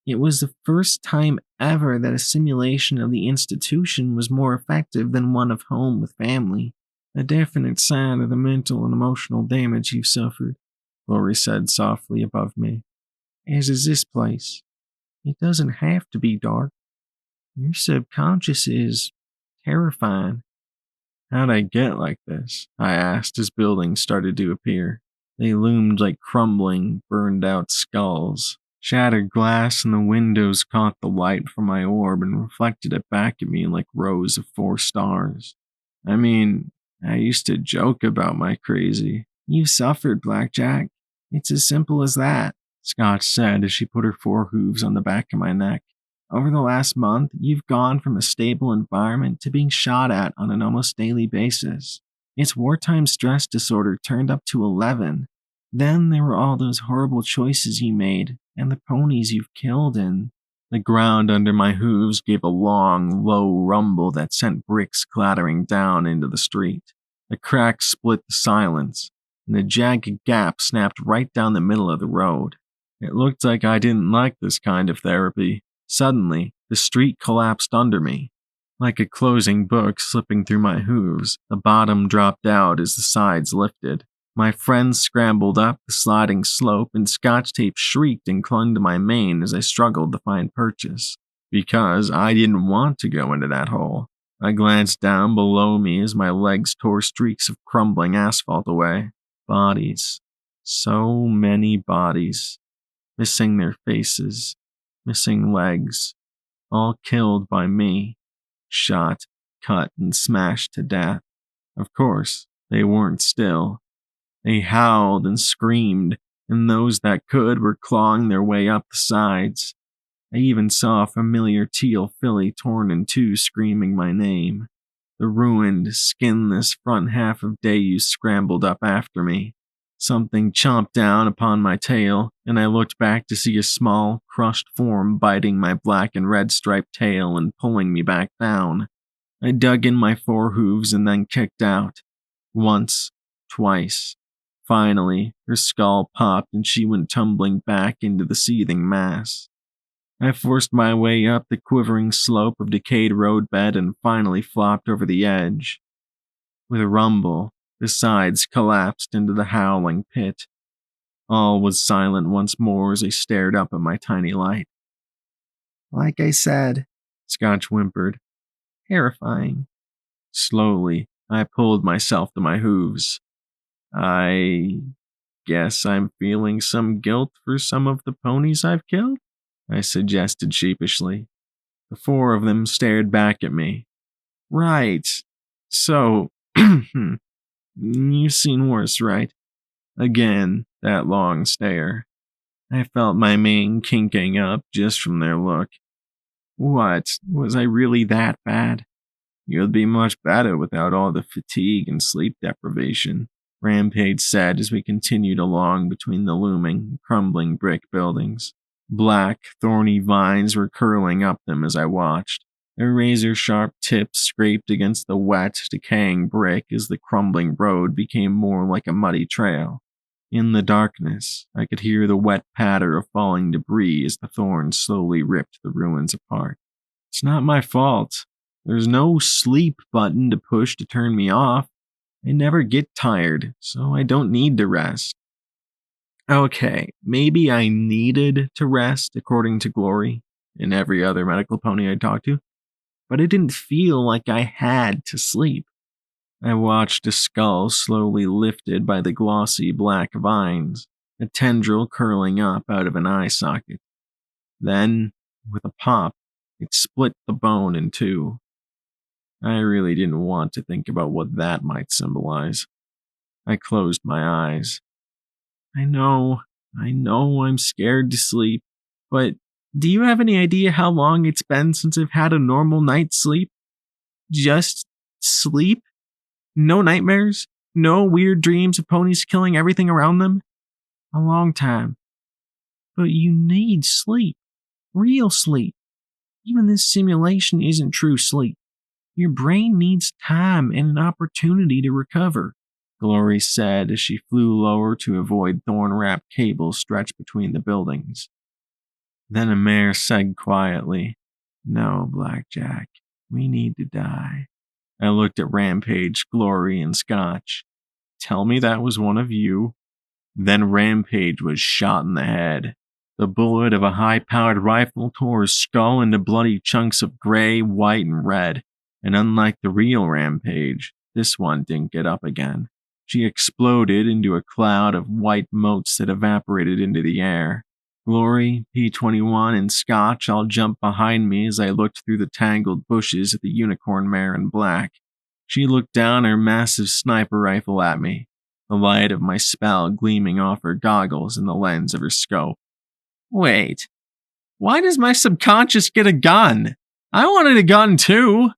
It was the first time ever that a simulation of the institution was more effective than one of home with family. A definite sign of the mental and emotional damage you've suffered, Lori said softly above me. As is this place. It doesn't have to be dark. Your subconscious is terrifying. How'd I get like this? I asked as buildings started to appear. They loomed like crumbling, burned-out skulls. Shattered glass in the windows caught the light from my orb and reflected it back at me like rows of 4 stars. I mean, I used to joke about my crazy. You've suffered, Blackjack. It's as simple as that, Scotch said as she put her 4 hooves on the back of my neck. Over the last month, you've gone from a stable environment to being shot at on an almost daily basis. It's wartime stress disorder turned up to 11. Then there were all those horrible choices you made, and the ponies you've killed, and the ground under my hooves gave a long, low rumble that sent bricks clattering down into the street. A crack split the silence, and a jagged gap snapped right down the middle of the road. It looked like I didn't like this kind of therapy. Suddenly, the street collapsed under me. Like a closing book slipping through my hooves, the bottom dropped out as the sides lifted. My friends scrambled up the sliding slope, and Scotch Tape shrieked and clung to my mane as I struggled to find purchase. Because I didn't want to go into that hole. I glanced down below me as my legs tore streaks of crumbling asphalt away. Bodies. So many bodies. Missing their faces. Missing legs. All killed by me. Shot, cut, and smashed to death. Of course, they weren't still. They howled and screamed, and those that could were clawing their way up the sides. I even saw a familiar teal filly torn in 2 screaming my name. The ruined, skinless front half of Deus scrambled up after me. Something chomped down upon my tail, and I looked back to see a small, crushed form biting my black and red striped tail and pulling me back down. I dug in my 4 hooves and then kicked out. Once, twice. Finally, her skull popped and she went tumbling back into the seething mass. I forced my way up the quivering slope of decayed roadbed and finally flopped over the edge. With a rumble, the sides collapsed into the howling pit. All was silent once more as I stared up at my tiny light. Like I said, Scotch whimpered. Terrifying. Slowly, I pulled myself to my hooves. I guess I'm feeling some guilt for some of the ponies I've killed, I suggested sheepishly. The 4 of them stared back at me. Right. So, you've seen worse, right? Again, that long stare. I felt my mane kinking up just from their look. What? Was I really that bad? You'd be much better without all the fatigue and sleep deprivation, Rampage said as we continued along between the looming, crumbling brick buildings. Black, thorny vines were curling up them as I watched. Their razor-sharp tips scraped against the wet, decaying brick as the crumbling road became more like a muddy trail. In the darkness, I could hear the wet patter of falling debris as the thorns slowly ripped the ruins apart. It's not my fault. There's no sleep button to push to turn me off. I never get tired, so I don't need to rest. Okay, maybe I needed to rest, according to Glory. and every other medical pony I talked to, but it didn't feel like I had to sleep. I watched a skull slowly lifted by the glossy black vines, a tendril curling up out of an eye socket. Then, with a pop, it split the bone in two. I really didn't want to think about what that might symbolize. I closed my eyes. I know I'm scared to sleep, but do you have any idea how long it's been since I've had a normal night's sleep? Just sleep? No nightmares? No weird dreams of ponies killing everything around them? A long time. But you need sleep. Real sleep. Even this simulation isn't true sleep. Your brain needs time and an opportunity to recover, Glory said as she flew lower to avoid thorn-wrapped cables stretched between the buildings. Then a mare said quietly, "No, Blackjack, we need to die." I looked at Rampage, Glory, and Scotch. Tell me that was one of you. Then Rampage was shot in the head. The bullet of a high-powered rifle tore his skull into bloody chunks of gray, white, and red. And unlike the real Rampage, this one didn't get up again. She exploded into a cloud of white motes that evaporated into the air. Glory, P-21, and Scotch all jumped behind me as I looked through the tangled bushes at the unicorn mare in black. She looked down her massive sniper rifle at me, the light of my spell gleaming off her goggles and the lens of her scope. Wait, why does my subconscious get a gun? I wanted a gun too!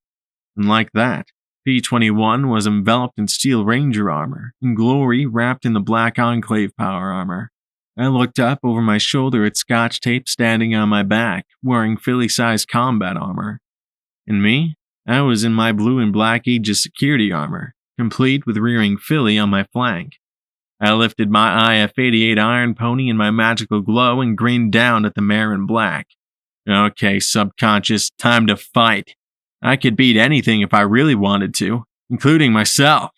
And like that, P-21 was enveloped in steel ranger armor, and Glory wrapped in the black enclave power armor. I looked up over my shoulder at Scotch Tape standing on my back, wearing Philly-sized combat armor. And me? I was in my blue and black Aegis security armor, complete with rearing Philly on my flank. I lifted my IF-88 Iron Pony in my magical glow and grinned down at the mare in black. Okay, subconscious, time to fight. I could beat anything if I really wanted to, including myself.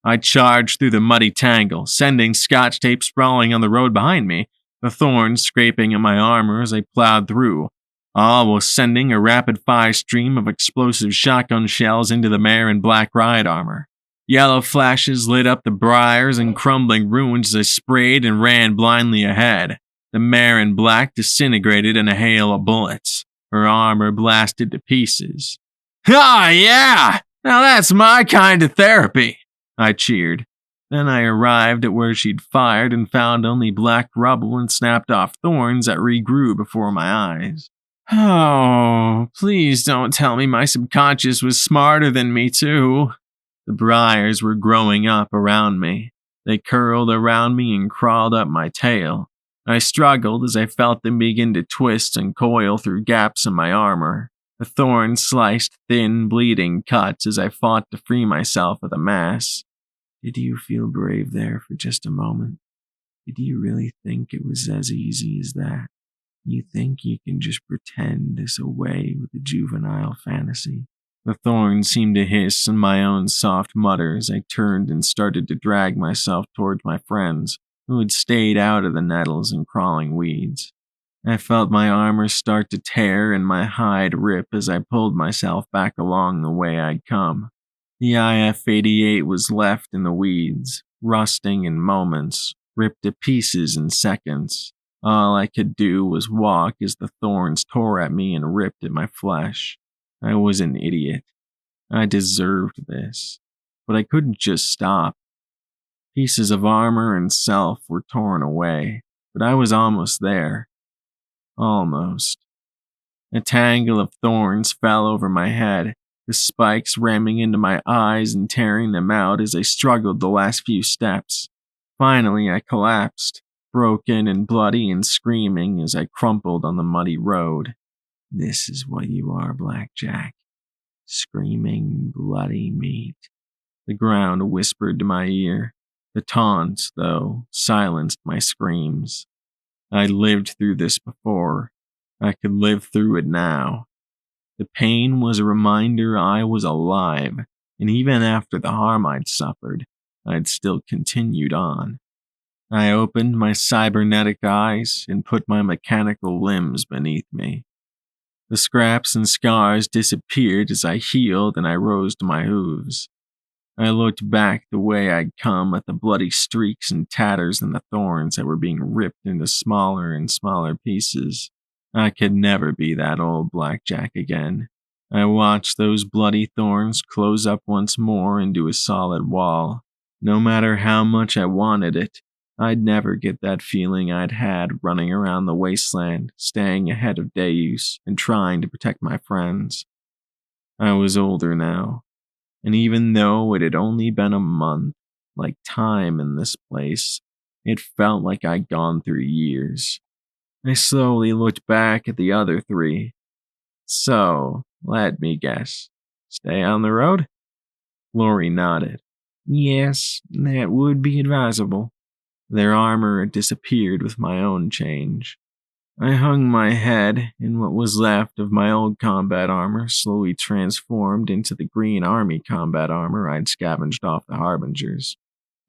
I charged through the muddy tangle, sending Scotch Tape sprawling on the road behind me, the thorns scraping at my armor as I plowed through, all while sending a rapid-fire stream of explosive shotgun shells into the mare in black ride armor. Yellow flashes lit up the briars and crumbling ruins as I sprayed and ran blindly ahead. The mare in black disintegrated in a hail of bullets, her armor blasted to pieces. Ah, yeah! Now that's my kind of therapy! I cheered. Then I arrived at where she'd fired and found only black rubble and snapped off thorns that regrew before my eyes. Oh, please don't tell me my subconscious was smarter than me too. The briars were growing up around me. They curled around me and crawled up my tail. I struggled as I felt them begin to twist and coil through gaps in my armor. The thorns sliced thin, bleeding cuts as I fought to free myself of the mass. Did you feel brave there for just a moment? Did you really think it was as easy as that? You think you can just pretend this away with a juvenile fantasy? The thorns seemed to hiss in my own soft mutter as I turned and started to drag myself towards my friends, who had stayed out of the nettles and crawling weeds. I felt my armor start to tear and my hide rip as I pulled myself back along the way I'd come. The IF-88 was left in the weeds, rusting in moments, ripped to pieces in seconds. All I could do was walk as the thorns tore at me and ripped at my flesh. I was an idiot. I deserved this. But I couldn't just stop. Pieces of armor and self were torn away, but I was almost there. Almost. A tangle of thorns fell over my head, the spikes ramming into my eyes and tearing them out as I struggled the last few steps. Finally, I collapsed, broken and bloody and screaming as I crumpled on the muddy road. This is what you are, Blackjack. Screaming, bloody meat. The ground whispered to my ear. The taunts, though, silenced my screams. I'd lived through this before. I could live through it now. The pain was a reminder I was alive, and even after the harm I'd suffered, I'd still continued on. I opened my cybernetic eyes and put my mechanical limbs beneath me. The scraps and scars disappeared as I healed and I rose to my hooves. I looked back the way I'd come at the bloody streaks and tatters and the thorns that were being ripped into smaller and smaller pieces. I could never be that old blackjack again. I watched those bloody thorns close up once more into a solid wall. No matter how much I wanted it, I'd never get that feeling I'd had running around the wasteland, staying ahead of Deus and trying to protect my friends. I was older now, and even though it had only been a month, like time in this place, it felt like I'd gone through years. I slowly looked back at the other three. So, let me guess. Stay on the road? Lori nodded. Yes, that would be advisable. Their armor had disappeared with my own change. I hung my head, and what was left of my old combat armor slowly transformed into the green army combat armor I'd scavenged off the Harbingers.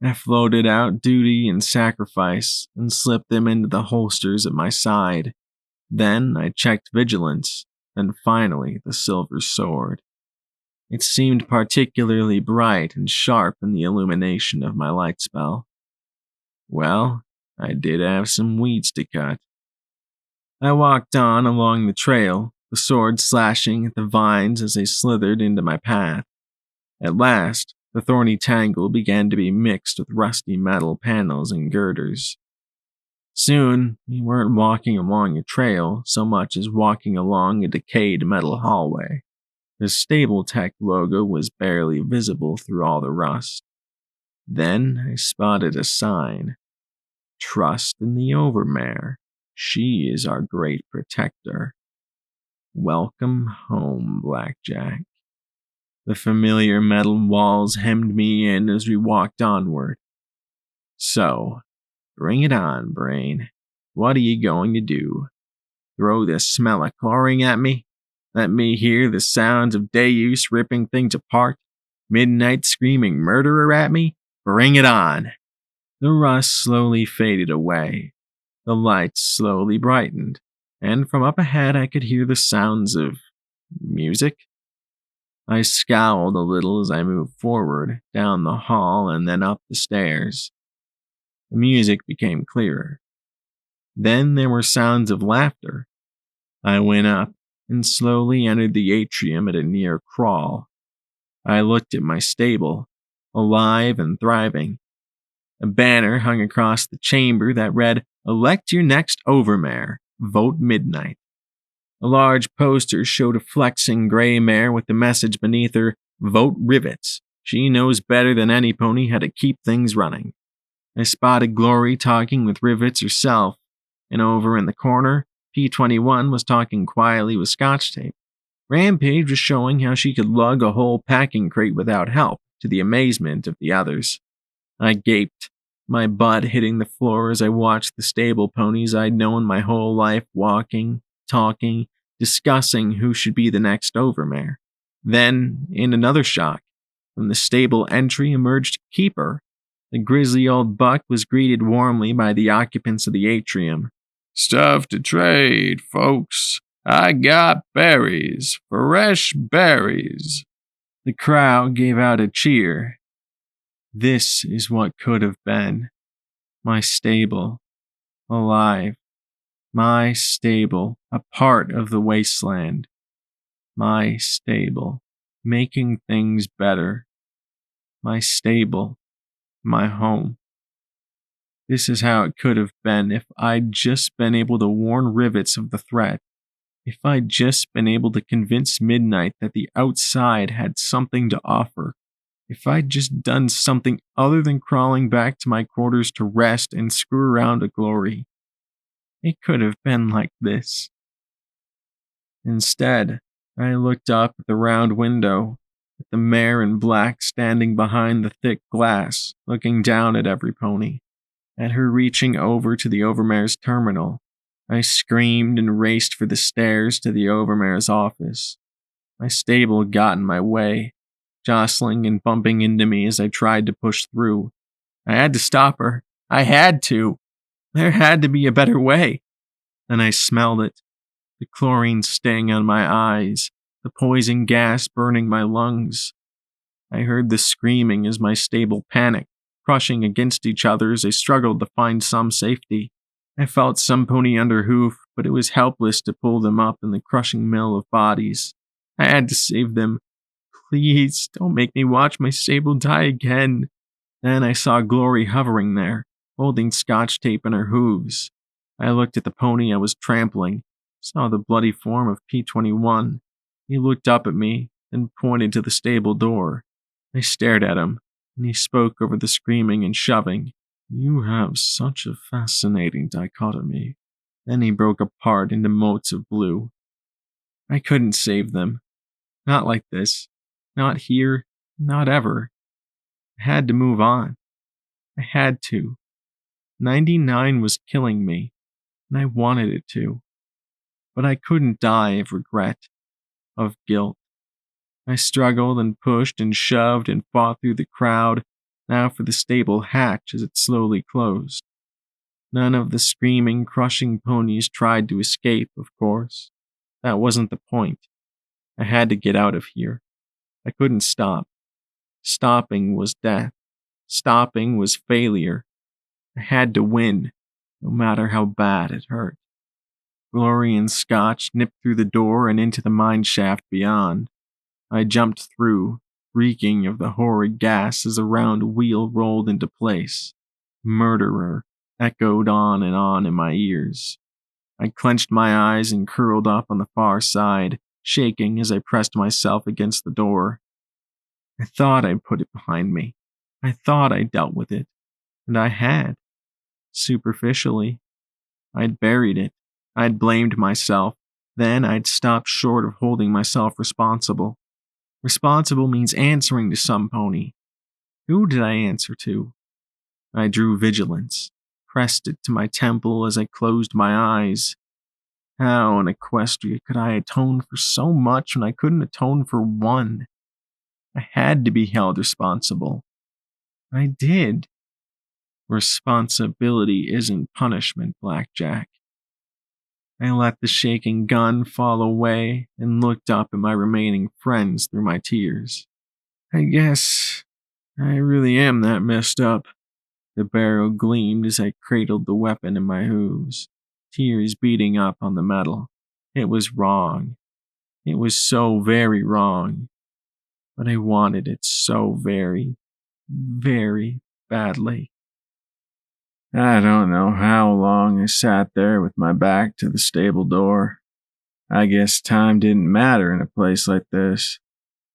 I floated out duty and sacrifice and slipped them into the holsters at my side. Then I checked vigilance, and finally the silver sword. It seemed particularly bright and sharp in the illumination of my light spell. Well, I did have some weeds to cut. I walked on along the trail, the sword slashing at the vines as they slithered into my path. At last, the thorny tangle began to be mixed with rusty metal panels and girders. Soon, we weren't walking along a trail so much as walking along a decayed metal hallway. The Stable Tech logo was barely visible through all the rust. Then I spotted a sign. Trust in the Overmare. She is our great protector. Welcome home, Blackjack. The familiar metal walls hemmed me in as we walked onward. So, bring it on, brain. What are you going to do? Throw the smell of chlorine at me? Let me hear the sounds of Deus ripping things apart? Midnight screaming murderer at me? Bring it on! The rust slowly faded away. The lights slowly brightened, and from up ahead I could hear the sounds of music. I scowled a little as I moved forward, down the hall and then up the stairs. The music became clearer. Then there were sounds of laughter. I went up and slowly entered the atrium at a near crawl. I looked at my stable, alive and thriving. A banner hung across the chamber that read, "Elect your next Overmare. Vote midnight." A large poster showed a flexing gray mare with the message beneath her, "Vote Rivets. She knows better than any pony how to keep things running." I spotted Glory talking with Rivets herself, and over in the corner, P21 was talking quietly with Scotch tape. Rampage was showing how she could lug a whole packing crate without help, to the amazement of the others. I gaped, my butt hitting the floor as I watched the stable ponies I'd known my whole life walking, talking, discussing who should be the next Overmare. Then, in another shock, from the stable entry emerged Keeper. The grizzly old buck was greeted warmly by the occupants of the atrium. Stuff to trade, folks. I got berries, fresh berries. The crowd gave out a cheer. This is what could have been. My stable. Alive. My stable. A part of the wasteland. My stable. Making things better. My stable. My home. This is how it could have been if I'd just been able to warn Rivets of the threat. If I'd just been able to convince Midnight that the outside had something to offer. If I'd just done something other than crawling back to my quarters to rest and screw around to Glory. It could have been like this. Instead, I looked up at the round window, at the mare in black standing behind the thick glass, looking down at every pony. At her reaching over to the Overmare's terminal, I screamed and raced for the stairs to the Overmare's office. My stable got in my way, jostling and bumping into me as I tried to push through. I had to stop her. I had to. There had to be a better way. Then I smelled it. the chlorine sting on my eyes, the poison gas burning my lungs. I heard the screaming as my stable panicked, crushing against each other as they struggled to find some safety. I felt some pony under hoof, but it was helpless to pull them up in the crushing mill of bodies. I had to save them. Please, don't make me watch my stable die again. Then I saw Glory hovering there, holding scotch tape in her hooves. I looked at the pony I was trampling, saw the bloody form of P-21. He looked up at me, then pointed to the stable door. I stared at him, and he spoke over the screaming and shoving. You have such a fascinating dichotomy. Then he broke apart into motes of blue. I couldn't save them. Not like this. Not here. Not ever. I had to move on. I had to. 99 was killing me, and I wanted it to. But I couldn't die of regret, of guilt. I struggled and pushed and shoved and fought through the crowd, now for the stable hatch as it slowly closed. None of the screaming, crushing ponies tried to escape, of course. That wasn't the point. I had to get out of here. I couldn't stop. Stopping was death. Stopping was failure. I had to win, no matter how bad it hurt. Glory and Scotch nipped through the door and into the mine shaft beyond. I jumped through, reeking of the horrid gas as a round wheel rolled into place. Murderer echoed on in my ears. I clenched my eyes and curled up on the far side, shaking as I pressed myself against the door. I thought I'd put it behind me. I thought I dealt with it. And I had. Superficially. I'd buried it. I'd blamed myself. Then I'd stopped short of holding myself responsible. Responsible means answering to some pony. Who did I answer to? I drew vigilance, pressed it to my temple as I closed my eyes. How in Equestria could I atone for so much when I couldn't atone for one? I had to be held responsible. I did. Responsibility isn't punishment, Blackjack. I let the shaking gun fall away and looked up at my remaining friends through my tears. I guess I really am that messed up. The barrel gleamed as I cradled the weapon in my hooves, tears beating up on the metal. It was wrong. It was so very wrong. But I wanted it so very, very badly. I don't know how long I sat there with my back to the stable door. I guess time didn't matter in a place like this.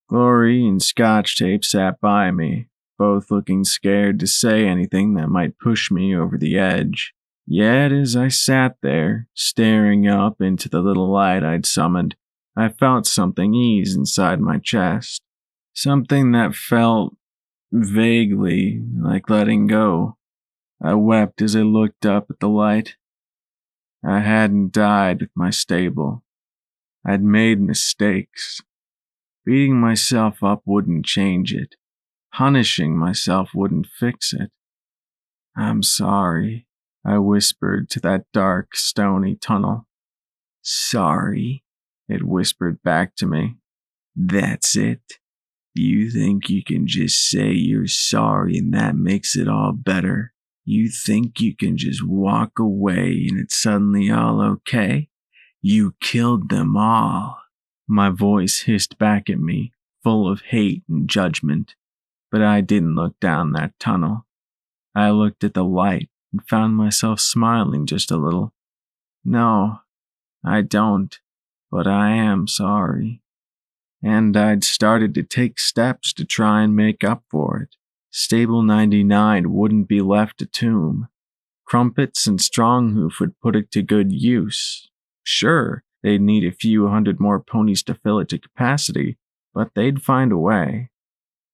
Glory and Scotch Tape sat by me, both looking scared to say anything that might push me over the edge. Yet as I sat there, staring up into the little light I'd summoned, I felt something ease inside my chest. Something that felt vaguely like letting go. I wept as I looked up at the light. I hadn't died with my stable. I'd made mistakes. Beating myself up wouldn't change it. Punishing myself wouldn't fix it. I'm sorry, I whispered to that dark, stony tunnel. Sorry, it whispered back to me. That's it. You think you can just say you're sorry and that makes it all better? You think you can just walk away and it's suddenly all okay? You killed them all. My voice hissed back at me, full of hate and judgment. But I didn't look down that tunnel. I looked at the light and found myself smiling just a little. No, I don't, but I am sorry. And I'd started to take steps to try and make up for it. Stable 99 wouldn't be left a tomb. Crumpets and Stronghoof would put it to good use. Sure, they'd need a few hundred more ponies to fill it to capacity, but they'd find a way.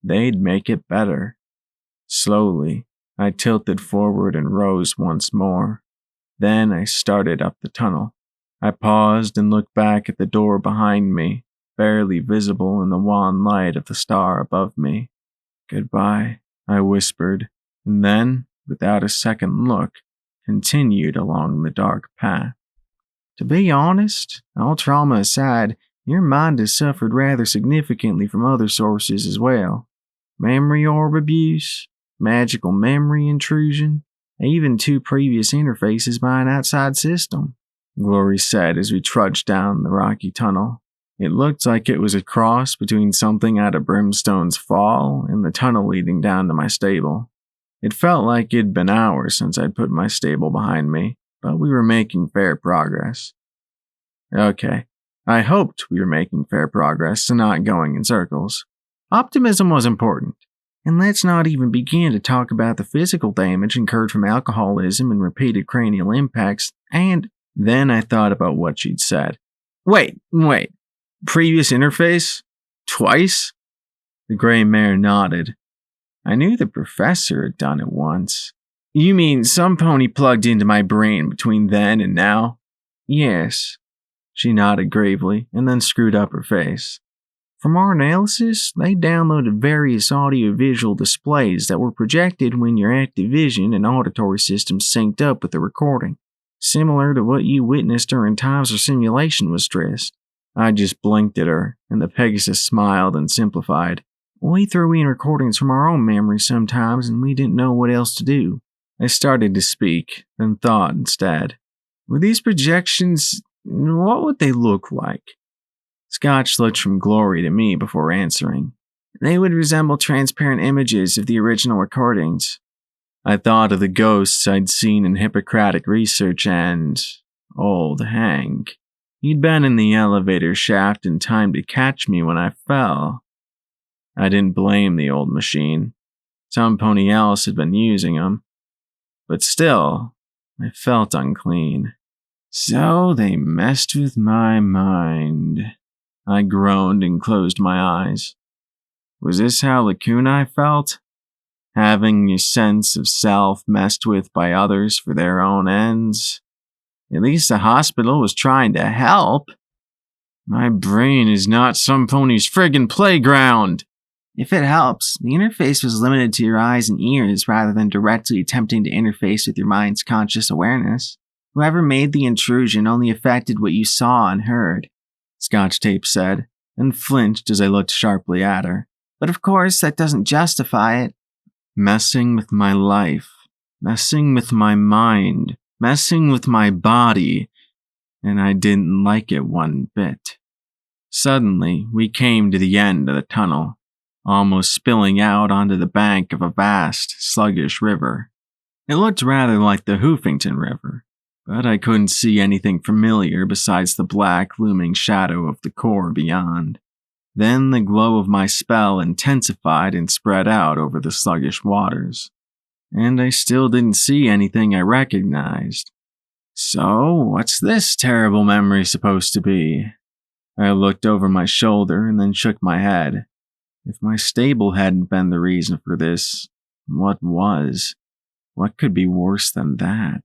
They'd make it better. Slowly, I tilted forward and rose once more. Then I started up the tunnel. I paused and looked back at the door behind me, barely visible in the wan light of the star above me. Goodbye, I whispered, and then, without a second look, continued along the dark path. To be honest, all trauma aside, your mind has suffered rather significantly from other sources as well. Memory orb abuse, magical memory intrusion, even 2 previous interfaces by an outside system, Glory said as we trudged down the rocky tunnel. It looked like it was a cross between something out of Brimstone's Fall and the tunnel leading down to my stable. It felt like it'd been hours since I'd put my stable behind me, but we were making fair progress. Okay, I hoped we were making fair progress and not going in circles. Optimism was important. And let's not even begin to talk about the physical damage incurred from alcoholism and repeated cranial impacts, and then I thought about what she'd said. Wait. Previous interface? Twice? The gray mare nodded. I knew the professor had done it once. You mean some pony plugged into my brain between then and now? Yes. She nodded gravely and then screwed up her face. From our analysis, they downloaded various audio-visual displays that were projected when your active vision and auditory systems synced up with the recording, similar to what you witnessed during times where simulation was stressed. I just blinked at her, and the Pegasus smiled and simplified. We threw in recordings from our own memories sometimes, and we didn't know what else to do. I started to speak, then thought instead. With these projections, what would they look like? Scotch looked from Glory to me before answering. They would resemble transparent images of the original recordings. I thought of the ghosts I'd seen in Hippocratic research and old Hank. He'd been in the elevator shaft in time to catch me when I fell. I didn't blame the old machine. Some pony else had been using them. But still, I felt unclean. So they messed with my mind. I groaned and closed my eyes. Was this how Lacuna felt? Having your sense of self messed with by others for their own ends? At least the hospital was trying to help. My brain is not some pony's friggin' playground. If it helps, the interface was limited to your eyes and ears rather than directly attempting to interface with your mind's conscious awareness. Whoever made the intrusion only affected what you saw and heard, Scotch Tape said, and flinched as I looked sharply at her. But of course, that doesn't justify it. Messing with my life, messing with my mind, messing with my body, and I didn't like it one bit. Suddenly, we came to the end of the tunnel, almost spilling out onto the bank of a vast, sluggish river. It looked rather like the Hoofington River, but I couldn't see anything familiar besides the black, looming shadow of the core beyond. Then the glow of my spell intensified and spread out over the sluggish waters, and I still didn't see anything I recognized. So, what's this terrible memory supposed to be? I looked over my shoulder and then shook my head. If my stable hadn't been the reason for this, what was? What could be worse than that?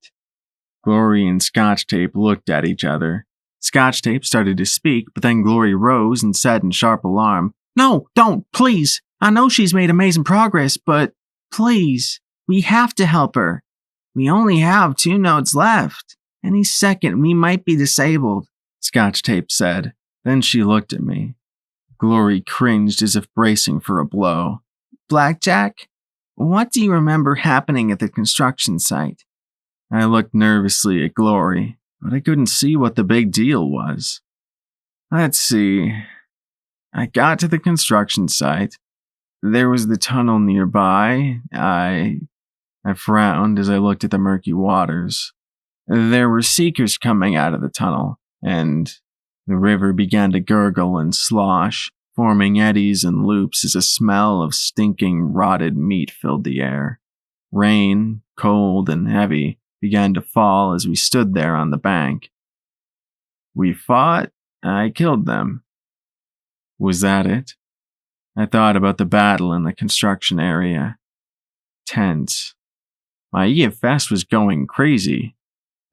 Glory and Scotch Tape looked at each other. Scotch Tape started to speak, but then Glory rose and said in sharp alarm, "No, don't, please. I know she's made amazing progress, but please, we have to help her. We only have 2 nodes left. Any second, we might be disabled," Scotch Tape said. Then she looked at me. Glory cringed as if bracing for a blow. "Blackjack, what do you remember happening at the construction site?" I looked nervously at Glory, but I couldn't see what the big deal was. Let's see. I got to the construction site. There was the tunnel nearby. I frowned as I looked at the murky waters. There were seekers coming out of the tunnel, and the river began to gurgle and slosh, forming eddies and loops as a smell of stinking, rotted meat filled the air. Rain, cold and heavy, began to fall as we stood there on the bank. We fought. I killed them. Was that it? I thought about the battle in the construction area. Tense. My EFS was going crazy.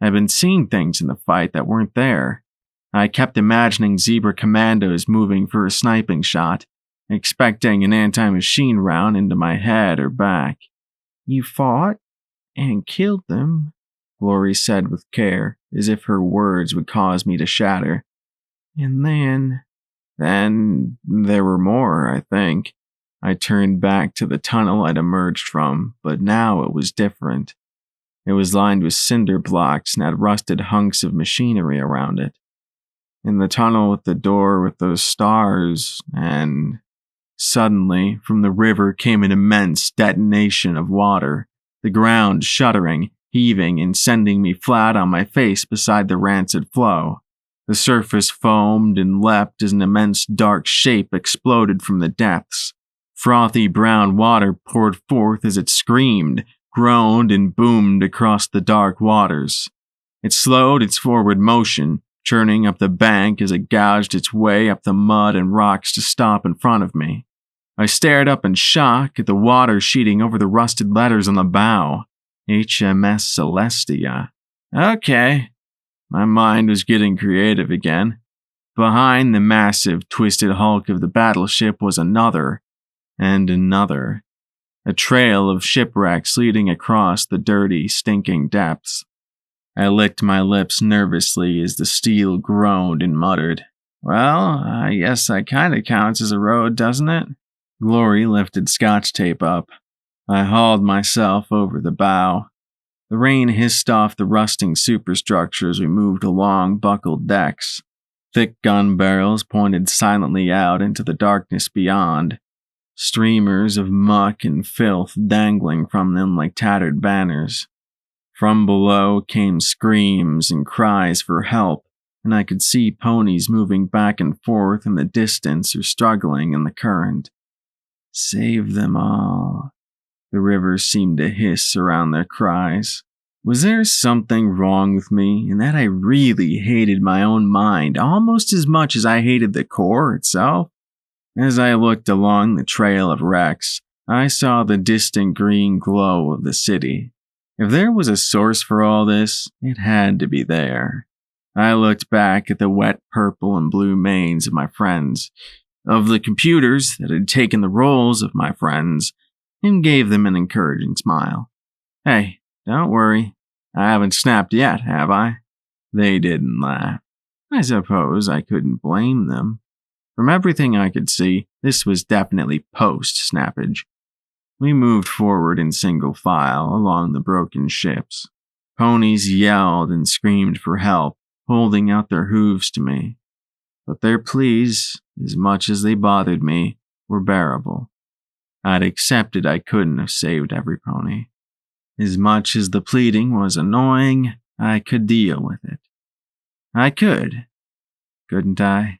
I'd been seeing things in the fight that weren't there. I kept imagining Zebra commandos moving for a sniping shot, expecting an anti-machine round into my head or back. You fought and killed them? Glory said with care, as if her words would cause me to shatter. And then there were more, I think. I turned back to the tunnel I'd emerged from, but now it was different. It was lined with cinder blocks and had rusted hunks of machinery around it. In the tunnel with the door with those stars, and suddenly, from the river came an immense detonation of water, the ground shuddering, heaving, and sending me flat on my face beside the rancid flow. The surface foamed and leapt as an immense dark shape exploded from the depths. Frothy brown water poured forth as it screamed, groaned, and boomed across the dark waters. It slowed its forward motion, churning up the bank as it gouged its way up the mud and rocks to stop in front of me. I stared up in shock at the water sheeting over the rusted letters on the bow. HMS Celestia. Okay. My mind was getting creative again. Behind the massive, twisted hulk of the battleship was another, and another. A trail of shipwrecks leading across the dirty, stinking depths. I licked my lips nervously as the steel groaned and muttered. Well, I guess that kinda counts as a road, doesn't it? Glory lifted scotch tape up. I hauled myself over the bow. The rain hissed off the rusting superstructure as we moved along buckled decks. Thick gun barrels pointed silently out into the darkness beyond, streamers of muck and filth dangling from them like tattered banners. From below came screams and cries for help, and I could see ponies moving back and forth in the distance or struggling in the current. Save them all. The river seemed to hiss around their cries. Was there something wrong with me in that I really hated my own mind almost as much as I hated the core itself? As I looked along the trail of wrecks, I saw the distant green glow of the city. If there was a source for all this, it had to be there. I looked back at the wet purple and blue manes of my friends, of the computers that had taken the roles of my friends, and gave them an encouraging smile. Hey, don't worry. I haven't snapped yet, have I? They didn't laugh. I suppose I couldn't blame them. From everything I could see, this was definitely post-snappage. We moved forward in single file along the broken ships. Ponies yelled and screamed for help, holding out their hooves to me. But their pleas, as much as they bothered me, were bearable. I'd accepted I couldn't have saved every pony. As much as the pleading was annoying, I could deal with it. I could, couldn't I?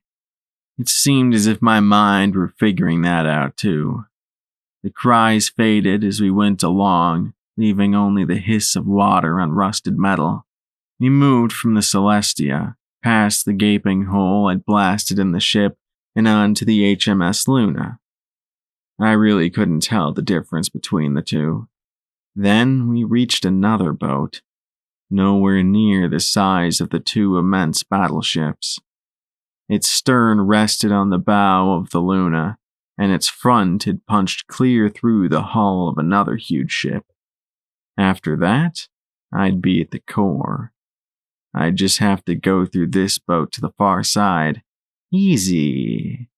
It seemed as if my mind were figuring that out too. The cries faded as we went along, leaving only the hiss of water on rusted metal. We moved from the Celestia, past the gaping hole I'd blasted in the ship, and on to the HMS Luna. I really couldn't tell the difference between the two. Then we reached another boat, nowhere near the size of the two immense battleships. Its stern rested on the bow of the Luna, and its front had punched clear through the hull of another huge ship. After that, I'd be at the core. I'd just have to go through this boat to the far side. Easy.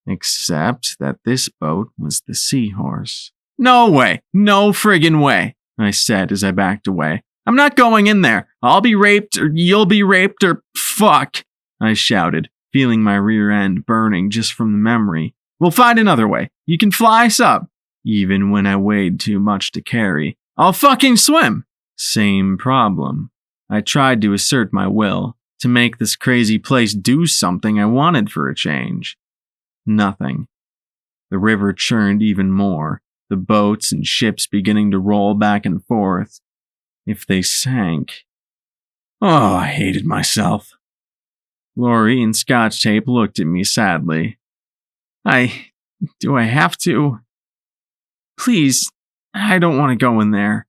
Except that this boat was the Seahorse. No way! No friggin' way! I said as I backed away. I'm not going in there! I'll be raped, or you'll be raped, or fuck! I shouted, feeling my rear end burning just from the memory. We'll find another way. You can fly us up. Even when I weighed too much to carry. I'll fucking swim! Same problem. I tried to assert my will, to make this crazy place do something I wanted for a change. Nothing. The river churned even more, the boats and ships beginning to roll back and forth. If they sank. Oh, I hated myself. Lori and Scotch Tape looked at me sadly. Do I have to? Please, I don't want to go in there.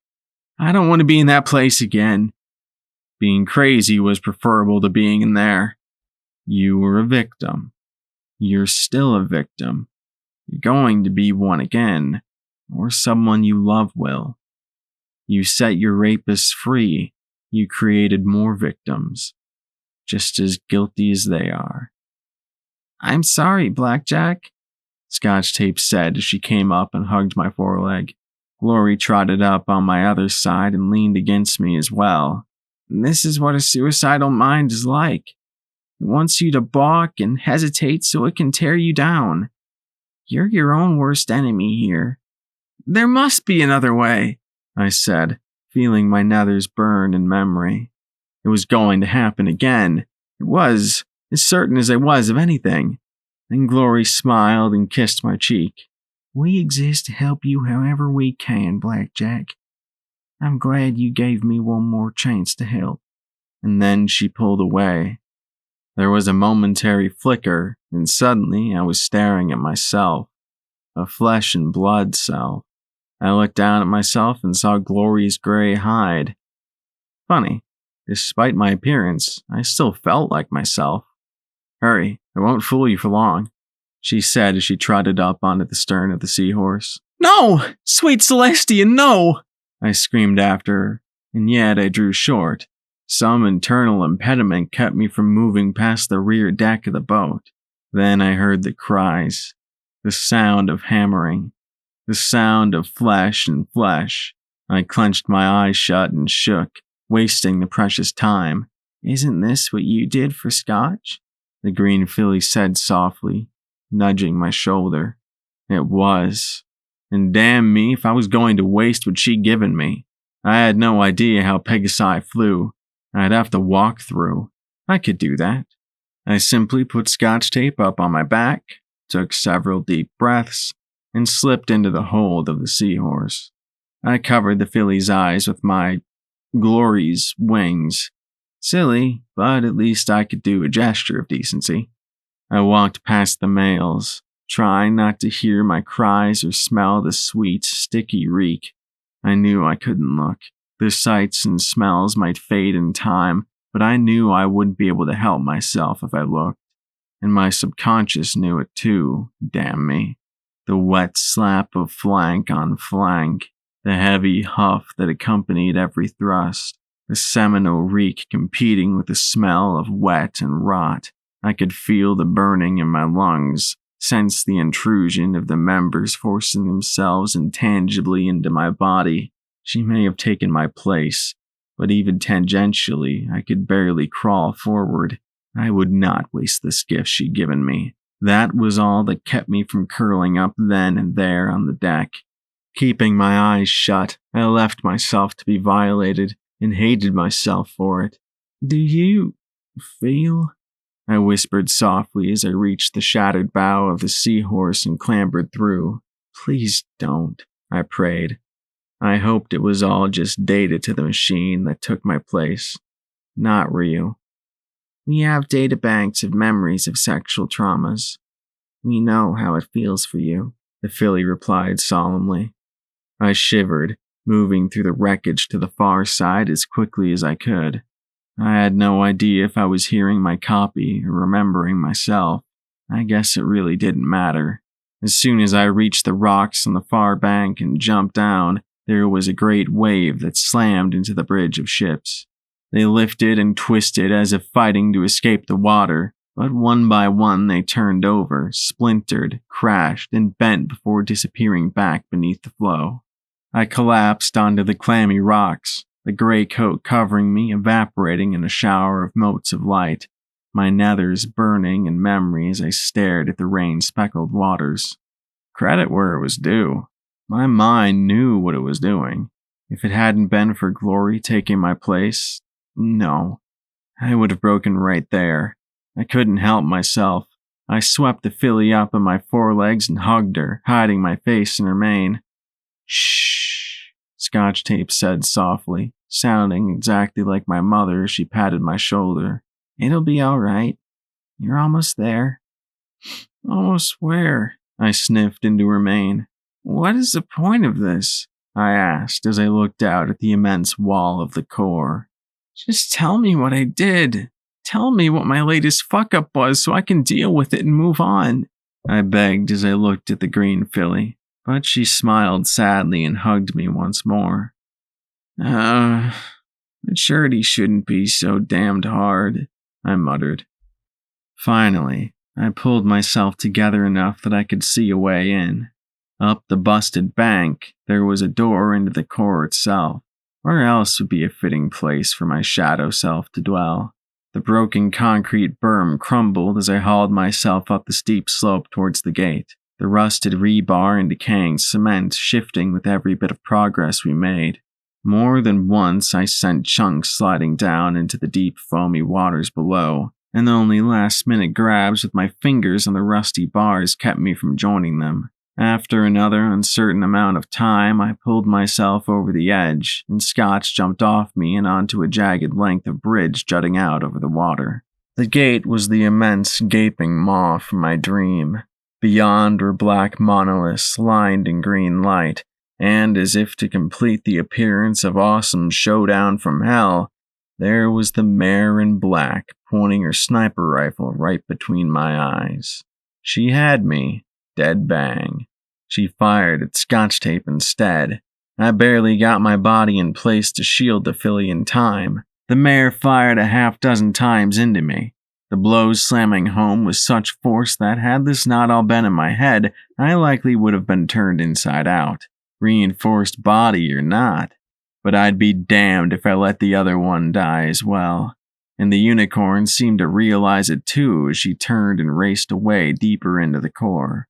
I don't want to be in that place again. Being crazy was preferable to being in there. You were a victim. You're still a victim. You're going to be one again, or someone you love will. You set your rapists free, you created more victims, just as guilty as they are. I'm sorry, Blackjack, Scotch Tape said as she came up and hugged my foreleg. Glory trotted up on my other side and leaned against me as well. This is what a suicidal mind is like. It wants you to balk and hesitate so it can tear you down. You're your own worst enemy here. There must be another way, I said, feeling my nethers burn in memory. It was going to happen again. It was, as certain as I was of anything. Then Glory smiled and kissed my cheek. We exist to help you however we can, Blackjack. I'm glad you gave me one more chance to help. And then she pulled away. There was a momentary flicker, and suddenly I was staring at myself, a flesh and blood self. I looked down at myself and saw Glory's gray hide. Funny, despite my appearance, I still felt like myself. Hurry, I won't fool you for long, she said as she trotted up onto the stern of the seahorse. No! Sweet Celestia, no! I screamed after her, and yet I drew short. Some internal impediment kept me from moving past the rear deck of the boat. Then I heard the cries, the sound of hammering, the sound of flesh and flesh. I clenched my eyes shut and shook, wasting the precious time. Isn't this what you did for Scotch? The green filly said softly, nudging my shoulder. It was. And damn me if I was going to waste what she'd given me. I had no idea how Pegasi flew. I'd have to walk through. I could do that. I simply put Scotch Tape up on my back, took several deep breaths, and slipped into the hold of the seahorse. I covered the filly's eyes with my Glory's wings. Silly, but at least I could do a gesture of decency. I walked past the males, trying not to hear my cries or smell the sweet, sticky reek. I knew I couldn't look. The sights and smells might fade in time, but I knew I wouldn't be able to help myself if I looked. And my subconscious knew it too, damn me. The wet slap of flank on flank, the heavy huff that accompanied every thrust, the seminal reek competing with the smell of wet and rot. I could feel the burning in my lungs, sense the intrusion of the members forcing themselves intangibly into my body. She may have taken my place, but even tangentially, I could barely crawl forward. I would not waste this gift she'd given me. That was all that kept me from curling up then and there on the deck. Keeping my eyes shut, I left myself to be violated and hated myself for it. Do you feel? I whispered softly as I reached the shattered bow of the seahorse and clambered through. Please don't, I prayed. I hoped it was all just data to the machine that took my place, not real. We have data banks of memories of sexual traumas. We know how it feels for you, the filly replied solemnly. I shivered, moving through the wreckage to the far side as quickly as I could. I had no idea if I was hearing my copy or remembering myself. I guess it really didn't matter. As soon as I reached the rocks on the far bank and jumped down, there was a great wave that slammed into the bridge of ships. They lifted and twisted as if fighting to escape the water, but one by one they turned over, splintered, crashed, and bent before disappearing back beneath the flow. I collapsed onto the clammy rocks, the gray coat covering me, evaporating in a shower of motes of light, my nethers burning in memory as I stared at the rain-speckled waters. Credit where it was due. My mind knew what it was doing. If it hadn't been for Glory taking my place, no. I would have broken right there. I couldn't help myself. I swept the filly up on my forelegs and hugged her, hiding my face in her mane. Shh, Scotch Tape said softly, sounding exactly like my mother as she patted my shoulder. It'll be all right. You're almost there. Almost where? I sniffed into her mane. What is the point of this? I asked as I looked out at the immense wall of the core. Just tell me what I did. Tell me what my latest fuck-up was so I can deal with it and move on, I begged as I looked at the green filly, but she smiled sadly and hugged me once more. Maturity shouldn't be so damned hard, I muttered. Finally, I pulled myself together enough that I could see a way in. Up the busted bank, there was a door into the core itself. Where else would be a fitting place for my shadow self to dwell? The broken concrete berm crumbled as I hauled myself up the steep slope towards the gate, the rusted rebar and decaying cement shifting with every bit of progress we made. More than once I sent chunks sliding down into the deep foamy waters below, and only last-minute grabs with my fingers on the rusty bars kept me from joining them. After another uncertain amount of time, I pulled myself over the edge, and Scotch jumped off me and onto a jagged length of bridge jutting out over the water. The gate was the immense gaping maw from my dream. Beyond were black monoliths lined in green light, and as if to complete the appearance of awesome showdown from hell, there was the mare in black pointing her sniper rifle right between my eyes. She had me. Dead bang. She fired at Scotch tape instead. I barely got my body in place to shield the filly in time. The mare fired a half-dozen times into me. The blows slamming home with such force that had this not all been in my head, I likely would have been turned inside out, reinforced body or not. But I'd be damned if I let the other one die as well. And the unicorn seemed to realize it too as she turned and raced away deeper into the core.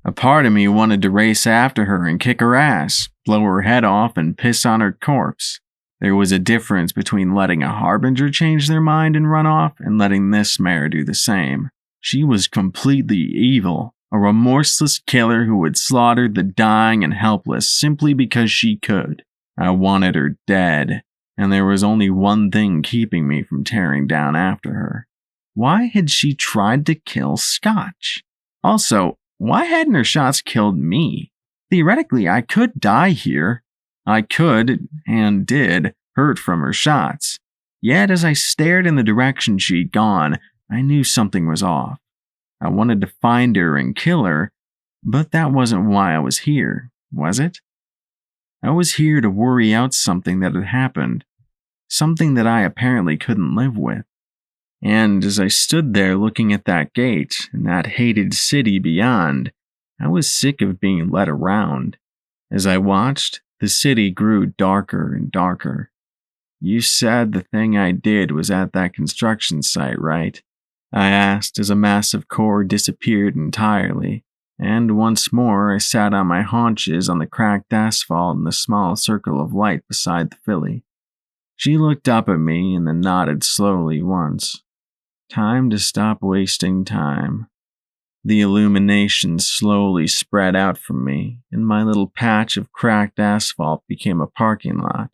A part of me wanted to race after her and kick her ass, blow her head off and piss on her corpse. There was a difference between letting a harbinger change their mind and run off and letting this mare do the same. She was completely evil, a remorseless killer who had slaughtered the dying and helpless simply because she could. I wanted her dead, and there was only one thing keeping me from tearing down after her. Why had she tried to kill Scotch? Also, why hadn't her shots killed me? Theoretically, I could die here. I could, and did, hurt from her shots. Yet as I stared in the direction she'd gone, I knew something was off. I wanted to find her and kill her, but that wasn't why I was here, was it? I was here to worry out something that had happened, something that I apparently couldn't live with. And as I stood there looking at that gate and that hated city beyond, I was sick of being led around. As I watched, the city grew darker and darker. You said the thing I did was at that construction site, right? I asked as a massive core disappeared entirely, and once more I sat on my haunches on the cracked asphalt in the small circle of light beside the filly. She looked up at me and then nodded slowly once. Time to stop wasting time. The illumination slowly spread out from me, and my little patch of cracked asphalt became a parking lot.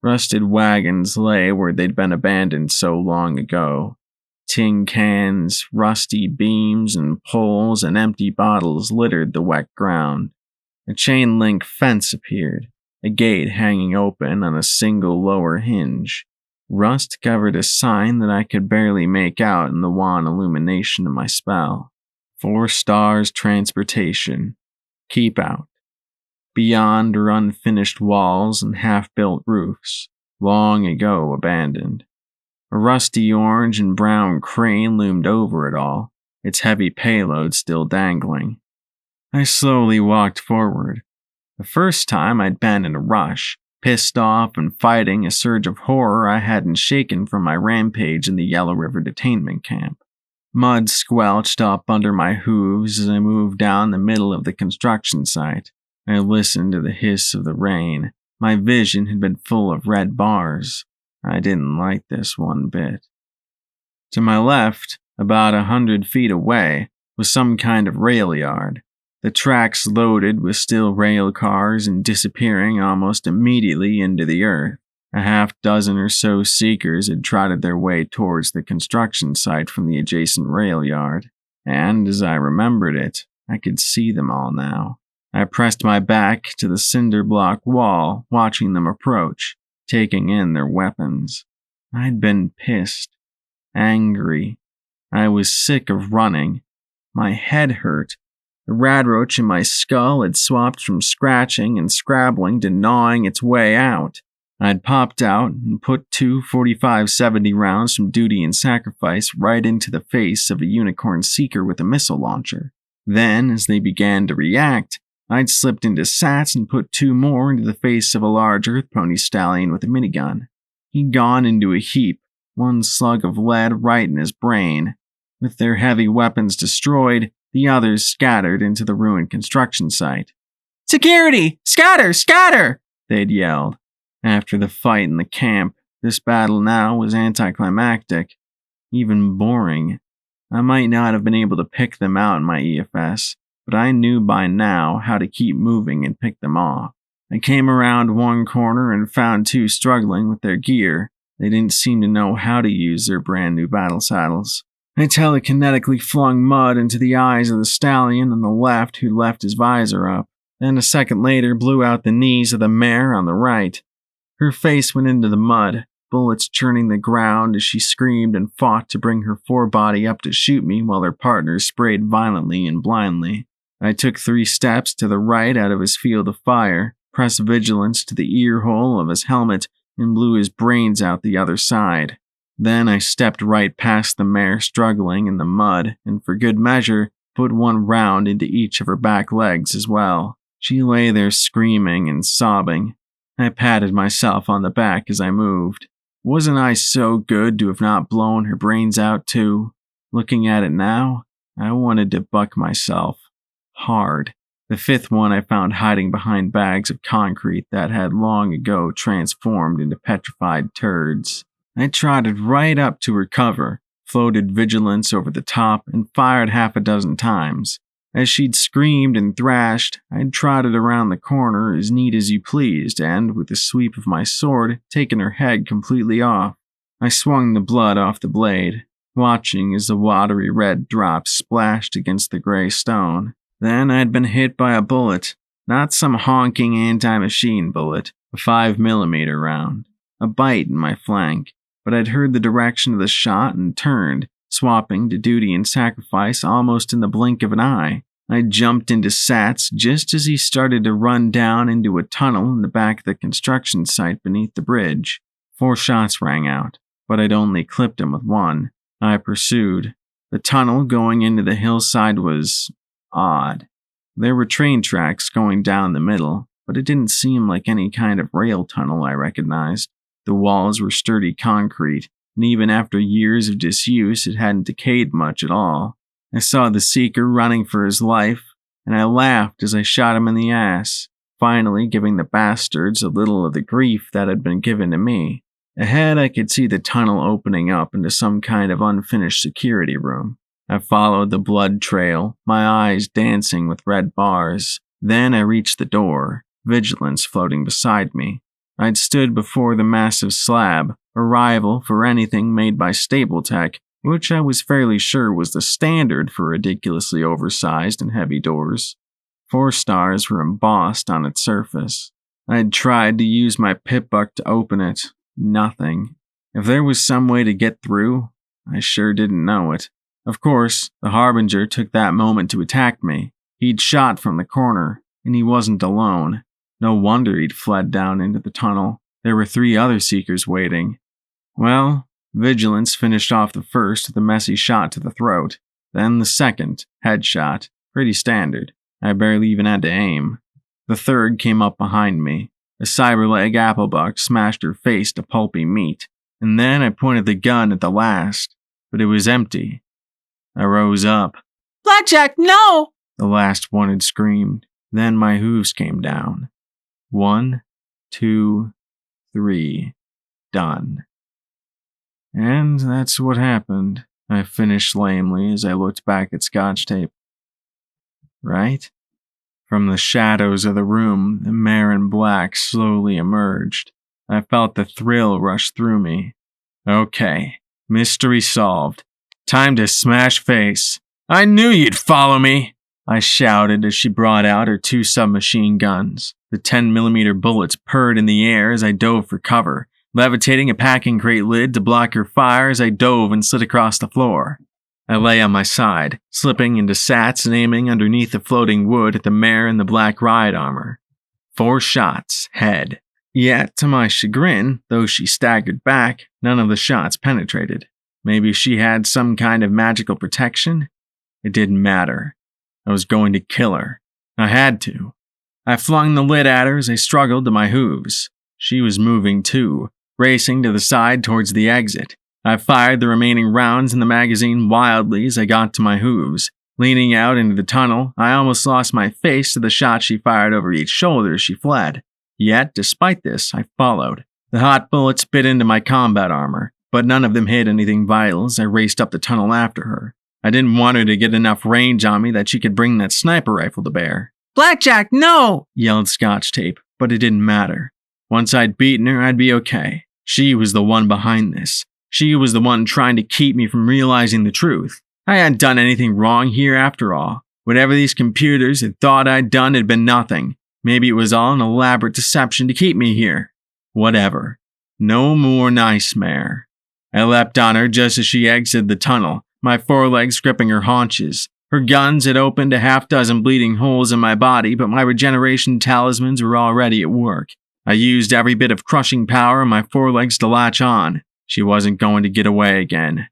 Rusted wagons lay where they'd been abandoned so long ago. Tin cans, rusty beams and poles and empty bottles littered the wet ground. A chain-link fence appeared, a gate hanging open on a single lower hinge. Rust covered a sign that I could barely make out in the wan illumination of my spell. 4 stars transportation. Keep out. Beyond are unfinished walls and half-built roofs, long ago abandoned. A rusty orange and brown crane loomed over it all, its heavy payload still dangling. I slowly walked forward. The first time I'd been in a rush, pissed off and fighting a surge of horror I hadn't shaken from my rampage in the Yellow River detainment camp. Mud squelched up under my hooves as I moved down the middle of the construction site. I listened to the hiss of the rain. My vision had been full of red bars. I didn't like this one bit. To my left, about 100 feet away, was some kind of rail yard. The tracks loaded with steel rail cars and disappearing almost immediately into the earth. A half-dozen or so seekers had trotted their way towards the construction site from the adjacent rail yard, and as I remembered it, I could see them all now. I pressed my back to the cinder block wall, watching them approach, taking in their weapons. I'd been pissed, angry. I was sick of running. My head hurt. The radroach in my skull had swapped from scratching and scrabbling to gnawing its way out. I'd popped out and put 2 45-70 rounds from duty and sacrifice right into the face of a unicorn seeker with a missile launcher. Then, as they began to react, I'd slipped into sats and put 2 more into the face of a large earth pony stallion with a minigun. He'd gone into a heap, 1 slug of lead right in his brain. With their heavy weapons destroyed, the others scattered into the ruined construction site. "Security! Scatter! Scatter!" they'd yelled. After the fight in the camp, this battle now was anticlimactic, even boring. I might not have been able to pick them out in my EFS, but I knew by now how to keep moving and pick them off. I came around one corner and found 2 struggling with their gear. They didn't seem to know how to use their brand new battle saddles. I telekinetically flung mud into the eyes of the stallion on the left who left his visor up, then a second later blew out the knees of the mare on the right. Her face went into the mud, bullets churning the ground as she screamed and fought to bring her forebody up to shoot me while her partners sprayed violently and blindly. I took 3 steps to the right out of his field of fire, pressed vigilance to the ear hole of his helmet, and blew his brains out the other side. Then I stepped right past the mare struggling in the mud, and for good measure, put 1 round into each of her back legs as well. She lay there screaming and sobbing. I patted myself on the back as I moved. Wasn't I so good to have not blown her brains out too? Looking at it now, I wanted to buck myself. Hard. The 5th one I found hiding behind bags of concrete that had long ago transformed into petrified turds. I trotted right up to her cover, floated vigilance over the top, and fired 6 times. As she'd screamed and thrashed, I'd trotted around the corner as neat as you pleased and, with a sweep of my sword, taken her head completely off. I swung the blood off the blade, watching as the watery red drops splashed against the gray stone. Then I'd been hit by a bullet, not some honking anti-machine bullet, a 5mm round, a bite in my flank, but I'd heard the direction of the shot and turned, swapping to duty and sacrifice almost in the blink of an eye. I jumped into sats just as he started to run down into a tunnel in the back of the construction site beneath the bridge. 4 shots rang out, but I'd only clipped him with 1. I pursued. The tunnel going into the hillside was odd. There were train tracks going down the middle, but it didn't seem like any kind of rail tunnel I recognized. The walls were sturdy concrete, and even after years of disuse, it hadn't decayed much at all. I saw the Seeker running for his life, and I laughed as I shot him in the ass, finally giving the bastards a little of the grief that had been given to me. Ahead, I could see the tunnel opening up into some kind of unfinished security room. I followed the blood trail, my eyes dancing with red bars. Then I reached the door, vigilance floating beside me. I'd stood before the massive slab, a rival for anything made by Stable Tech, which I was fairly sure was the standard for ridiculously oversized and heavy doors. 4 stars were embossed on its surface. I'd tried to use my pip-buck to open it. Nothing. If there was some way to get through, I sure didn't know it. Of course, the Harbinger took that moment to attack me. He'd shot from the corner, and he wasn't alone. No wonder he'd fled down into the tunnel. There were 3 other Seekers waiting. Well, vigilance finished off the first with a messy shot to the throat. Then the second, headshot. Pretty standard. I barely even had to aim. The third came up behind me. A cyberleg applebuck smashed her face to pulpy meat. And then I pointed the gun at the last, but it was empty. I rose up. "Blackjack, no!" The last one had screamed. Then my hooves came down. 1, 2, 3. Done. And that's what happened, I finished lamely as I looked back at Scotch tape. Right? From the shadows of the room, the mare in black slowly emerged. I felt the thrill rush through me. Okay, mystery solved. Time to smash face. I knew you'd follow me, I shouted as she brought out her 2 submachine guns. The 10mm bullets purred in the air as I dove for cover, levitating a packing crate lid to block her fire as I dove and slid across the floor. I lay on my side, slipping into sats and aiming underneath the floating wood at the mare in the black ride armor. 4 shots, head. Yet, to my chagrin, though she staggered back, none of the shots penetrated. Maybe she had some kind of magical protection? It didn't matter. I was going to kill her. I had to. I flung the lid at her as I struggled to my hooves. She was moving too, racing to the side towards the exit. I fired the remaining rounds in the magazine wildly as I got to my hooves. Leaning out into the tunnel, I almost lost my face to the shot she fired over each shoulder as she fled. Yet, despite this, I followed. The hot bullets bit into my combat armor, but none of them hit anything vital as I raced up the tunnel after her. I didn't want her to get enough range on me that she could bring that sniper rifle to bear. "Blackjack, no!" yelled Scotch Tape, but it didn't matter. Once I'd beaten her, I'd be okay. She was the one behind this. She was the one trying to keep me from realizing the truth. I hadn't done anything wrong here after all. Whatever these computers had thought I'd done had been nothing. Maybe it was all an elaborate deception to keep me here. Whatever. No more nightmare. I leapt on her just as she exited the tunnel, my forelegs gripping her haunches. Her guns had opened a half-dozen bleeding holes in my body, but my regeneration talismans were already at work. I used every bit of crushing power in my forelegs to latch on. She wasn't going to get away again.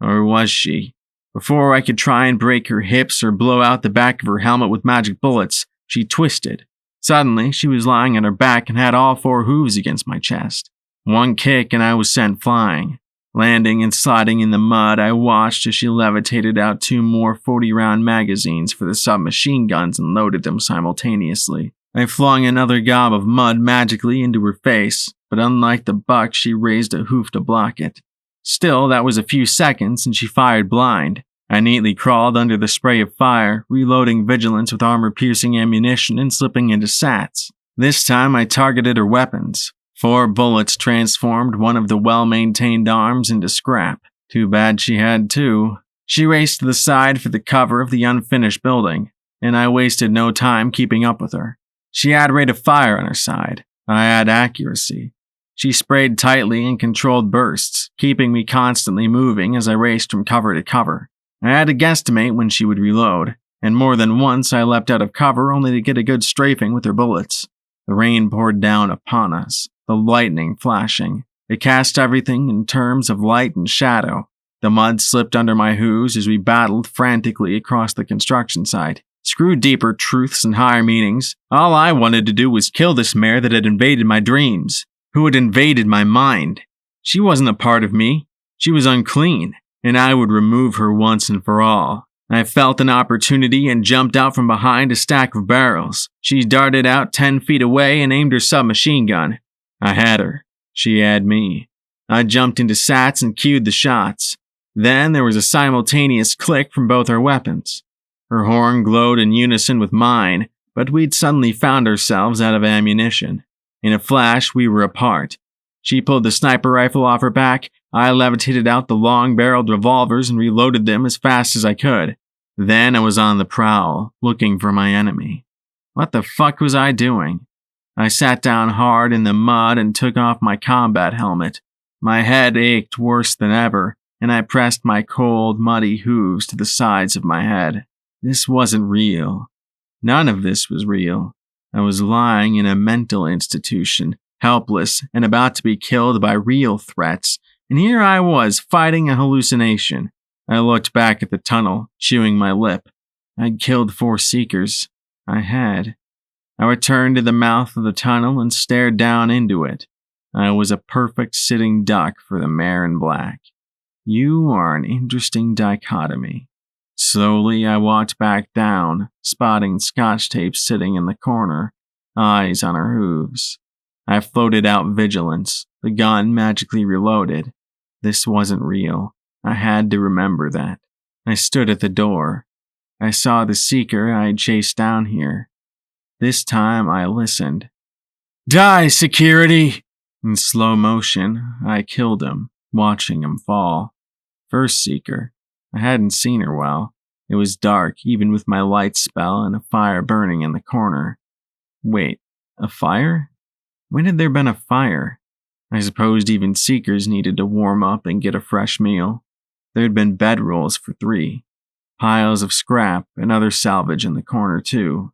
Or was she? Before I could try and break her hips or blow out the back of her helmet with magic bullets, she twisted. Suddenly, she was lying on her back and had all 4 hooves against my chest. One kick and I was sent flying. Landing and sliding in the mud, I watched as she levitated out 2 more 40-round magazines for the submachine guns and loaded them simultaneously. I flung another gob of mud magically into her face, but unlike the buck, she raised a hoof to block it. Still, that was a few seconds and she fired blind. I neatly crawled under the spray of fire, reloading Vigilance with armor-piercing ammunition and slipping into sats. This time I targeted her weapons. 4 bullets transformed one of the well-maintained arms into scrap. Too bad she had 2. She raced to the side for the cover of the unfinished building, and I wasted no time keeping up with her. She had rate of fire on her side. I had accuracy. She sprayed tightly in controlled bursts, keeping me constantly moving as I raced from cover to cover. I had to guesstimate when she would reload, and more than once I leapt out of cover only to get a good strafing with her bullets. The rain poured down upon us, the lightning flashing. It cast everything in terms of light and shadow. The mud slipped under my hooves as we battled frantically across the construction site. Screw deeper truths and higher meanings. All I wanted to do was kill this mare that had invaded my dreams, who had invaded my mind. She wasn't a part of me. She was unclean, and I would remove her once and for all. I felt an opportunity and jumped out from behind a stack of barrels. She darted out 10 feet away and aimed her submachine gun. I had her. She had me. I jumped into sats and cued the shots. Then there was a simultaneous click from both our weapons. Her horn glowed in unison with mine, but we'd suddenly found ourselves out of ammunition. In a flash, we were apart. She pulled the sniper rifle off her back. I levitated out the long-barreled revolvers and reloaded them as fast as I could. Then I was on the prowl, looking for my enemy. What the fuck was I doing? I sat down hard in the mud and took off my combat helmet. My head ached worse than ever, and I pressed my cold, muddy hooves to the sides of my head. This wasn't real. None of this was real. I was lying in a mental institution, helpless and about to be killed by real threats, and here I was fighting a hallucination. I looked back at the tunnel, chewing my lip. I'd killed 4 seekers. I had. I returned to the mouth of the tunnel and stared down into it. I was a perfect sitting duck for the mare in black. You are an interesting dichotomy. Slowly, I walked back down, spotting Scotch Tape sitting in the corner, eyes on her hooves. I floated out Vigilance, the gun magically reloaded. This wasn't real. I had to remember that. I stood at the door. I saw the seeker I had chased down here. This time I listened. Die, security! In slow motion, I killed him, watching him fall. First seeker. I hadn't seen her well. It was dark, even with my light spell and a fire burning in the corner. Wait, a fire? When had there been a fire? I supposed even seekers needed to warm up and get a fresh meal. There had been bedrolls for 3. Piles of scrap and other salvage in the corner, too.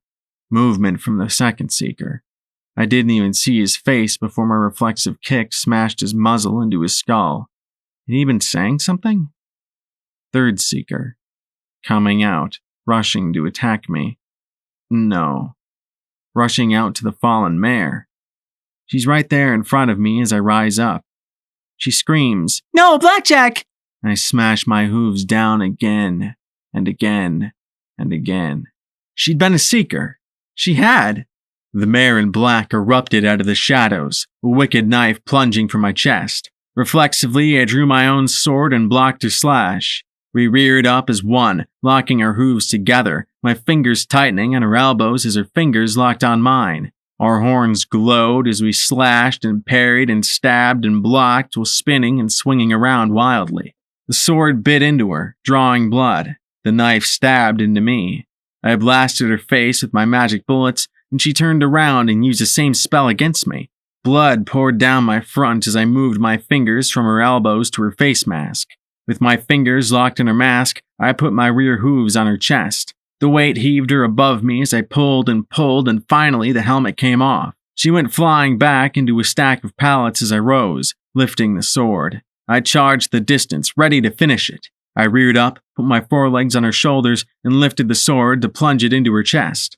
Movement from the second seeker. I didn't even see his face before my reflexive kick smashed his muzzle into his skull. Had he been saying something? Third Seeker. Coming out, rushing to attack me. No. Rushing out to the fallen mare. She's right there in front of me as I rise up. She screams, "No, Blackjack!" I smash my hooves down again, and again, and again. She'd been a seeker. She had. The mare in black erupted out of the shadows, a wicked knife plunging from my chest. Reflexively, I drew my own sword and blocked her slash. We reared up as one, locking our hooves together, my fingers tightening on her elbows as her fingers locked on mine. Our horns glowed as we slashed and parried and stabbed and blocked while spinning and swinging around wildly. The sword bit into her, drawing blood. The knife stabbed into me. I blasted her face with my magic bullets, and she turned around and used the same spell against me. Blood poured down my front as I moved my fingers from her elbows to her face mask. With my fingers locked in her mask, I put my rear hooves on her chest. The weight heaved her above me as I pulled, and finally the helmet came off. She went flying back into a stack of pallets as I rose, lifting the sword. I charged the distance, ready to finish it. I reared up, put my forelegs on her shoulders, and lifted the sword to plunge it into her chest.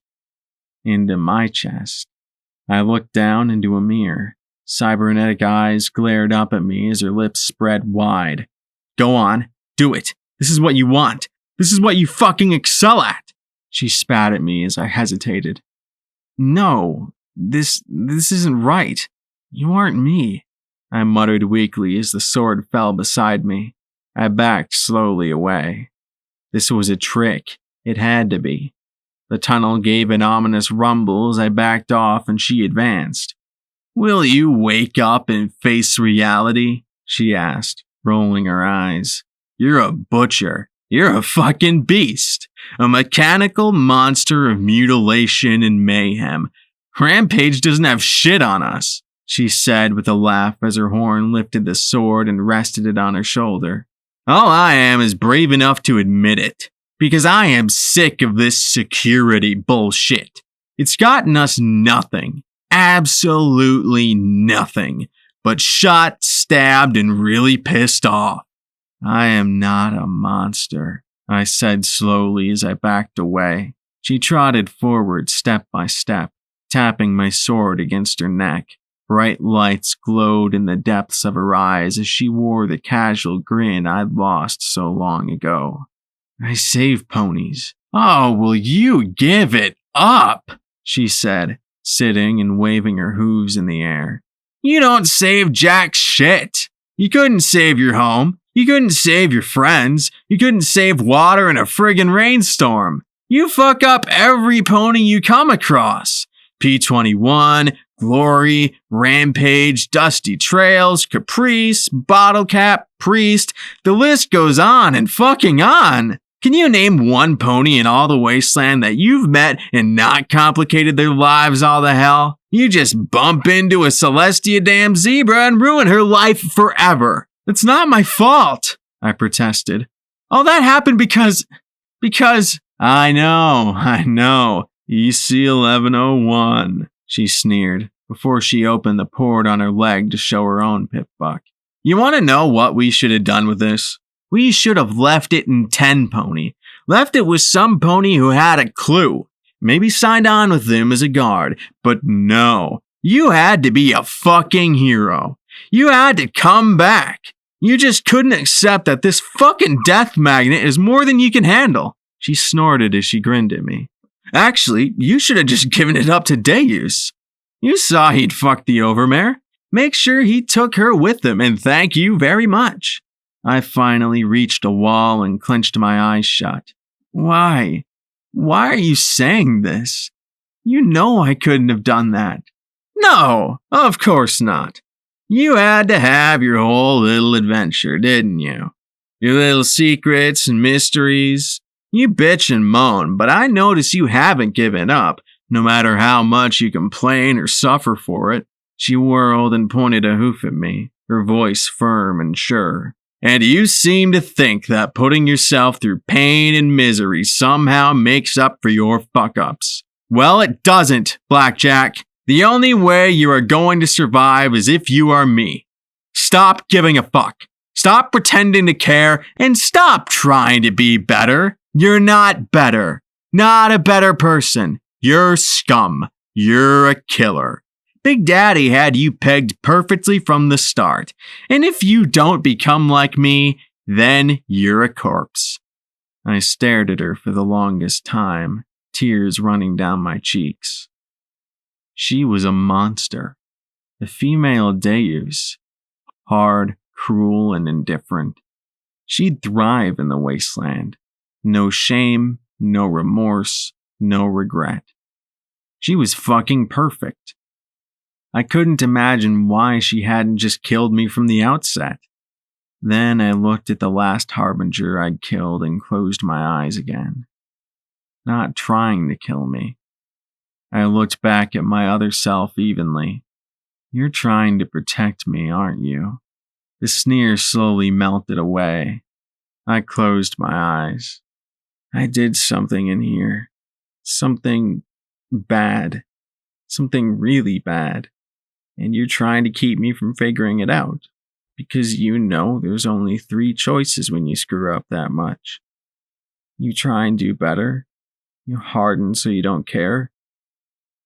Into my chest. I looked down into a mirror. Cybernetic eyes glared up at me as her lips spread wide. Go on, do it. This is what you want. This is what you fucking excel at. She spat at me as I hesitated. No, this isn't right. You aren't me. I muttered weakly as the sword fell beside me. I backed slowly away. This was a trick. It had to be. The tunnel gave an ominous rumble as I backed off and she advanced. Will you wake up and face reality? She asked, rolling her eyes. You're a butcher. You're a fucking beast. A mechanical monster of mutilation and mayhem. Rampage doesn't have shit on us, she said with a laugh as her horn lifted the sword and rested it on her shoulder. All I am is brave enough to admit it, because I am sick of this security bullshit. It's gotten us nothing, absolutely nothing, but shot, stabbed, and really pissed off. I am not a monster, I said slowly as I backed away. She trotted forward step by step, tapping my sword against her neck. Bright lights glowed in the depths of her eyes as she wore the casual grin I'd lost so long ago. I save ponies. Oh, will you give it up? She said, sitting and waving her hooves in the air. You don't save jack shit. You couldn't save your home. You couldn't save your friends. You couldn't save water in a friggin' rainstorm. You fuck up every pony you come across. P21, Glory, Rampage, Dusty Trails, Caprice, Bottle Cap, Priest. The list goes on and fucking on. Can you name one pony in all the wasteland that you've met and not complicated their lives all the hell? You just bump into a Celestia damn zebra and ruin her life forever. It's not my fault, I protested. All that happened because... I know. EC 1101, she sneered, before she opened the port on her leg to show her own pip buck. You want to know what we should have done with this? We should have left it in 10 pony. Left it with some pony who had a clue. Maybe signed on with them as a guard. But no, you had to be a fucking hero. You had to come back. You just couldn't accept that this fucking death magnet is more than you can handle. She snorted as she grinned at me. Actually, you should have just given it up to Degas. You saw he'd fucked the overmare. Make sure he took her with him, and thank you very much. I finally reached a wall and clenched my eyes shut. Why? Why are you saying this? You know I couldn't have done that. No, of course not. You had to have your whole little adventure, didn't you? Your little secrets and mysteries. You bitch and moan, but I notice you haven't given up, no matter how much you complain or suffer for it. She whirled and pointed a hoof at me, her voice firm and sure. And you seem to think that putting yourself through pain and misery somehow makes up for your fuck-ups. Well, it doesn't, Blackjack. The only way you are going to survive is if you are me. Stop giving a fuck. Stop pretending to care and stop trying to be better. You're not better. Not a better person. You're scum. You're a killer. Big Daddy had you pegged perfectly from the start. And if you don't become like me, then you're a corpse. I stared at her for the longest time, tears running down my cheeks. She was a monster. The female Deus. Hard, cruel, and indifferent. She'd thrive in the wasteland. No shame, no remorse, no regret. She was fucking perfect. I couldn't imagine why she hadn't just killed me from the outset. Then I looked at the last harbinger I'd killed and closed my eyes again. Not trying to kill me. I looked back at my other self evenly. You're trying to protect me, aren't you? The sneer slowly melted away. I closed my eyes. I did something in here. Something bad. Something really bad. And you're trying to keep me from figuring it out. Because you know there's only 3 choices when you screw up that much. You try and do better. You harden so you don't care.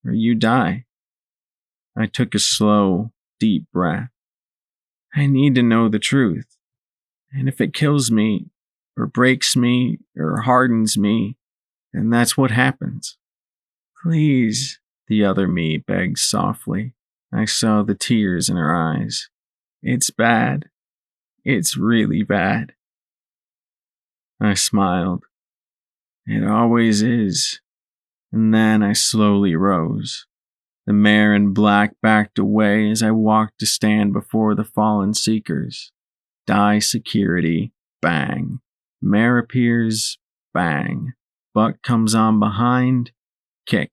Or you die. I took a slow, deep breath. I need to know the truth. And if it kills me, or breaks me, or hardens me, then that's what happens. Please, the other me begged softly. I saw the tears in her eyes. It's bad. It's really bad. I smiled. It always is. And then I slowly rose. The mare in black backed away as I walked to stand before the fallen seekers. Die security, bang. Mare appears, bang. Buck comes on behind, kick.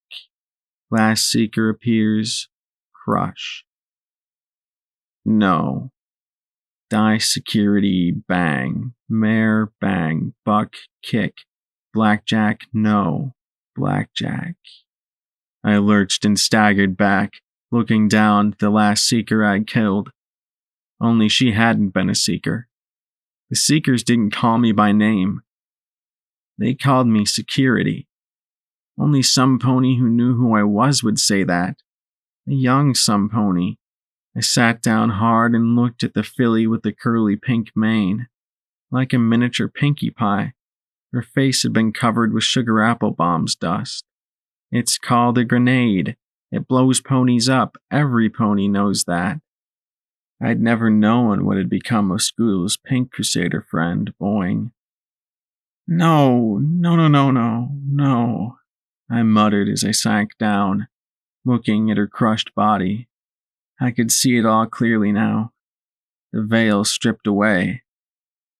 Last seeker appears, crush. No. Die security, bang. Mare, bang. Buck, kick. Blackjack, no. Blackjack. I lurched and staggered back, looking down at the last seeker I'd killed. Only she hadn't been a seeker. The seekers didn't call me by name. They called me security. Only some pony who knew who I was would say that. A young some pony. I sat down hard and looked at the filly with the curly pink mane. Like a miniature Pinkie Pie. Her face had been covered with sugar apple bombs dust. It's called a grenade. It blows ponies up. Every pony knows that. I'd never known what had become of Scoodle's pink crusader friend, Boing. No, I muttered as I sank down, looking at her crushed body. I could see it all clearly now. The veil stripped away.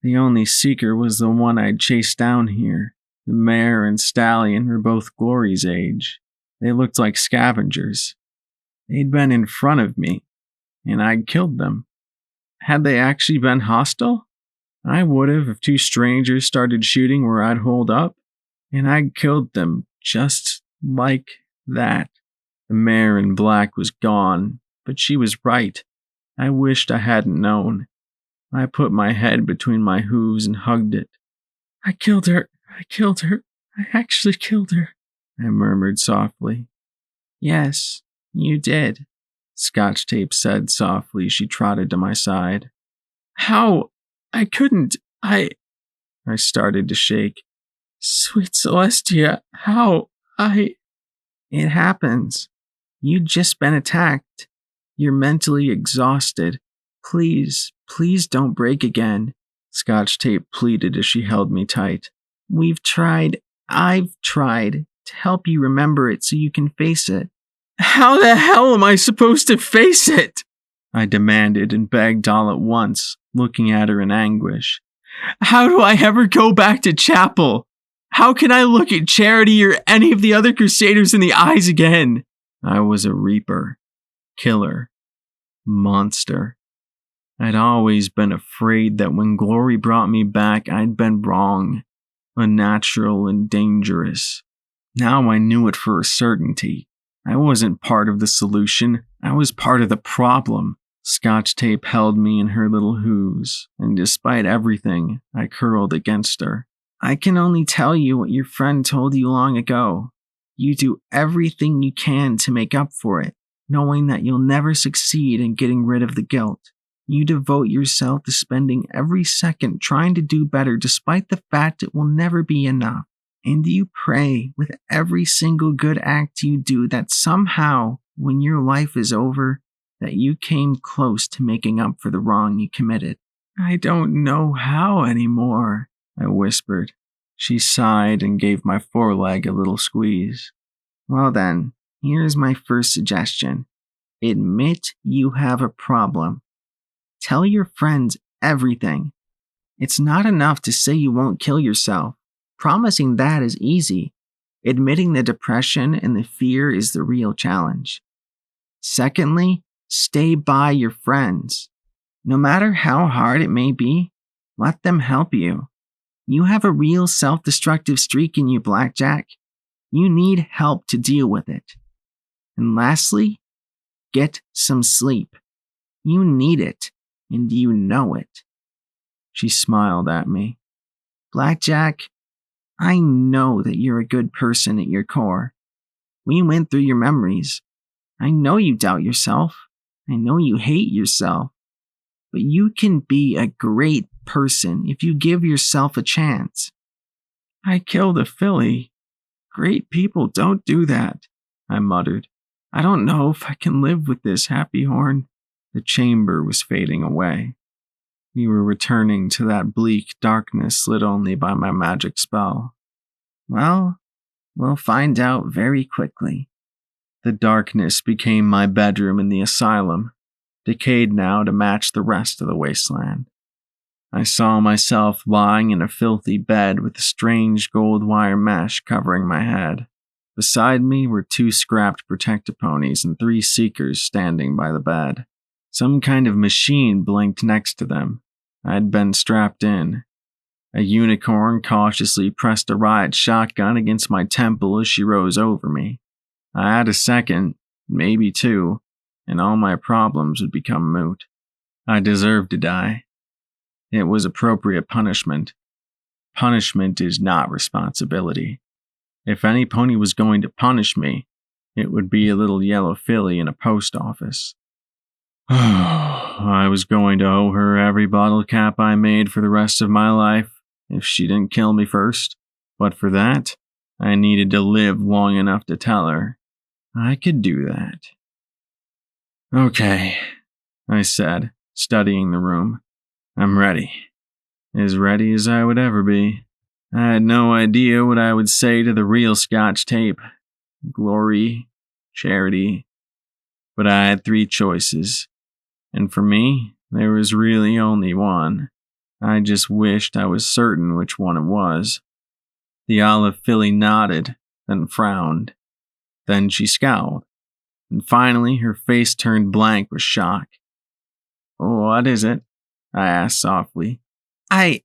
The only seeker was the one I'd chased down here. The mare and stallion were both Glory's age. They looked like scavengers. They'd been in front of me, and I'd killed them. Had they actually been hostile? I would have if 2 strangers started shooting where I'd holed up, and I'd killed them just like that. The mare in black was gone, but she was right. I wished I hadn't known. I put my head between my hooves and hugged it. I killed her. I actually killed her, I murmured softly. Yes, you did, Scotch Tape said softly as she trotted to my side. How? I couldn't. I started to shake. Sweet Celestia, how? It happens. You'd just been attacked. You're mentally exhausted. Please don't break again, Scotch Tape pleaded as she held me tight. I've tried to help you remember it so you can face it. How the hell am I supposed to face it? I demanded and begged all at once, looking at her in anguish. How do I ever go back to chapel? How can I look at Charity or any of the other Crusaders in the eyes again? I was a reaper, killer, monster. I'd always been afraid that when Glory brought me back, I'd been wrong, unnatural and dangerous. Now I knew it for a certainty. I wasn't part of the solution. I was part of the problem. Scotch tape held me in her little hooves, and despite everything, I curled against her. I can only tell you what your friend told you long ago. You do everything you can to make up for it, knowing that you'll never succeed in getting rid of the guilt. You devote yourself to spending every second trying to do better despite the fact it will never be enough. And you pray with every single good act you do that somehow, when your life is over, that you came close to making up for the wrong you committed. I don't know how anymore, I whispered. She sighed and gave my foreleg a little squeeze. Well then, here's my first suggestion. Admit you have a problem. Tell your friends everything. It's not enough to say you won't kill yourself. Promising that is easy. Admitting the depression and the fear is the real challenge. Secondly, stay by your friends. No matter how hard it may be, let them help you. You have a real self-destructive streak in you, Blackjack. You need help to deal with it. And lastly, get some sleep. You need it, and you know it. She smiled at me. Blackjack, I know that you're a good person at your core. We went through your memories. I know you doubt yourself. I know you hate yourself. But you can be a great person if you give yourself a chance. I killed a filly. Great people don't do that, I muttered. I don't know if I can live with this, Happy Horn. The chamber was fading away. We were returning to that bleak darkness lit only by my magic spell. Well, we'll find out very quickly. The darkness became my bedroom in the asylum, decayed now to match the rest of the wasteland. I saw myself lying in a filthy bed with a strange gold wire mesh covering my head. Beside me were 2 scrapped protectoponies and 3 seekers standing by the bed. Some kind of machine blinked next to them. I had been strapped in. A unicorn cautiously pressed a riot shotgun against my temple as she rose over me. I had a second, maybe 2, and all my problems would become moot. I deserved to die. It was appropriate punishment. Punishment is not responsibility. If any pony was going to punish me, it would be a little yellow filly in a post office. I was going to owe her every bottle cap I made for the rest of my life if she didn't kill me first. But for that, I needed to live long enough to tell her I could do that. Okay, I said, studying the room. I'm ready. As ready as I would ever be. I had no idea what I would say to the real Scotch tape. Glory, charity. But I had 3 choices. And for me, there was really only one. I just wished I was certain which one it was. The olive filly nodded, then frowned. Then she scowled. And finally, her face turned blank with shock. What is it? I asked softly. I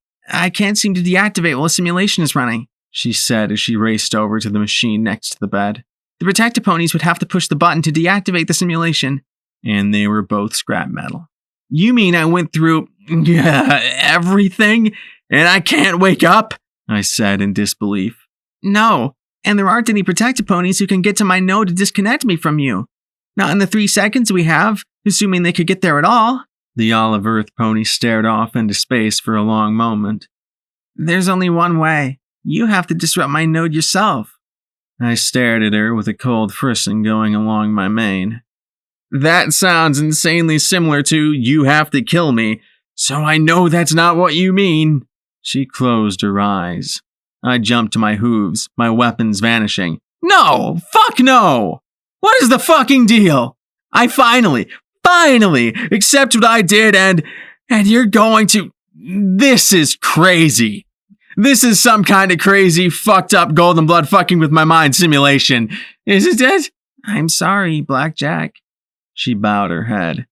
can't seem to deactivate while the simulation is running, she said as she raced over to the machine next to the bed. The protectoponies would have to push the button to deactivate the simulation. And they were both scrap metal. You mean I went through everything and I can't wake up? I said in disbelief. No, and there aren't any protectoponies who can get to my node to disconnect me from you. Not in the 3 seconds we have, assuming they could get there at all. The olive earth pony stared off into space for a long moment. There's only one way. You have to disrupt my node yourself. I stared at her with a cold frisson going along my mane. That sounds insanely similar to you have to kill me, so I know that's not what you mean. She closed her eyes. I jumped to my hooves, my weapons vanishing. No! Fuck no! What is the fucking deal? I finally accept what I did and you're going to... This is crazy. This is some kind of crazy, fucked up golden blood fucking with my mind simulation. Isn't it? I'm sorry, Blackjack. She bowed her head.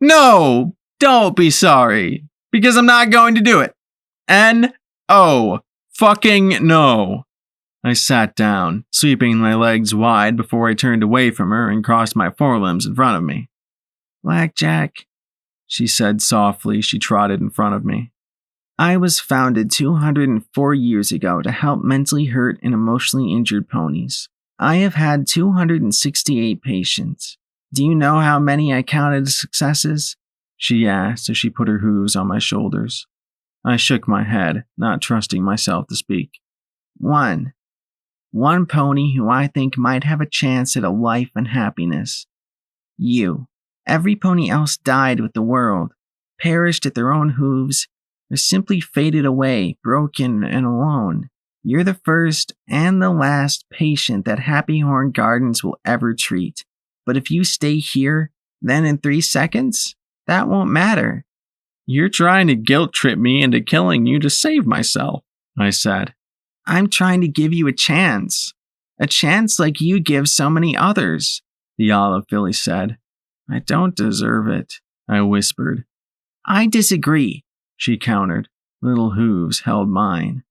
No, don't be sorry, because I'm not going to do it. N-O, fucking no. I sat down, sweeping my legs wide before I turned away from her and crossed my forelimbs in front of me. Blackjack, she said softly. She trotted in front of me. I was founded 204 years ago to help mentally hurt and emotionally injured ponies. I have had 268 patients. Do you know how many I counted as successes? She asked as she put her hooves on my shoulders. I shook my head, not trusting myself to speak. One pony who I think might have a chance at a life and happiness. You. Every pony else died with the world, perished at their own hooves, or simply faded away, broken and alone. You're the first and the last patient that Happy Horn Gardens will ever treat. But if you stay here, then in 3 seconds, that won't matter. You're trying to guilt trip me into killing you to save myself, I said. I'm trying to give you a chance like you give so many others, the olive filly said. I don't deserve it, I whispered. I disagree, she countered. Little hooves held mine.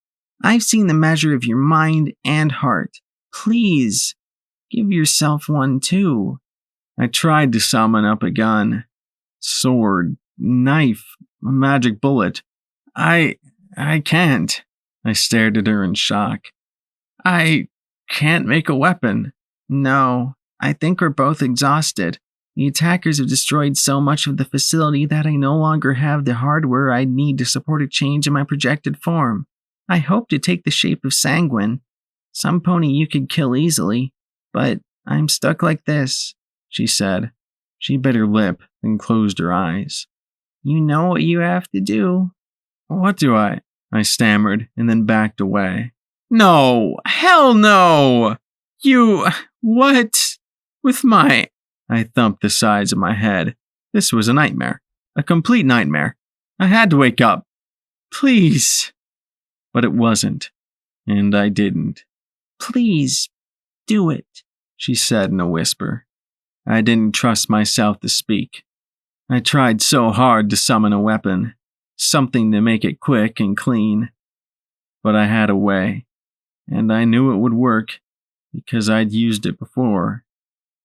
I've seen the measure of your mind and heart. Please, give yourself one too. I tried to summon up a gun. Sword, knife, a magic bullet. I can't. I stared at her in shock. I can't make a weapon. No, I think we're both exhausted. The attackers have destroyed so much of the facility that I no longer have the hardware I'd need to support a change in my projected form. I hope to take the shape of Sanguine. Some pony you could kill easily, but I'm stuck like this, she said. She bit her lip, then closed her eyes. You know what you have to do. What do I stammered, and then backed away. No! Hell no! What? With my... I thumped the sides of my head. This was a nightmare. A complete nightmare. I had to wake up. Please. But it wasn't. And I didn't. Please, do it, she said in a whisper. I didn't trust myself to speak. I tried so hard to summon a weapon. Something to make it quick and clean. But I had a way. And I knew it would work, because I'd used it before.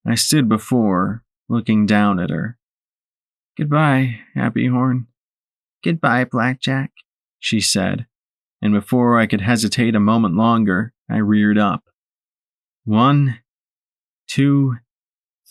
I stood before, looking down at her. Goodbye, Happy Horn. Goodbye, Blackjack, she said, and before I could hesitate a moment longer, I reared up. 1, 2,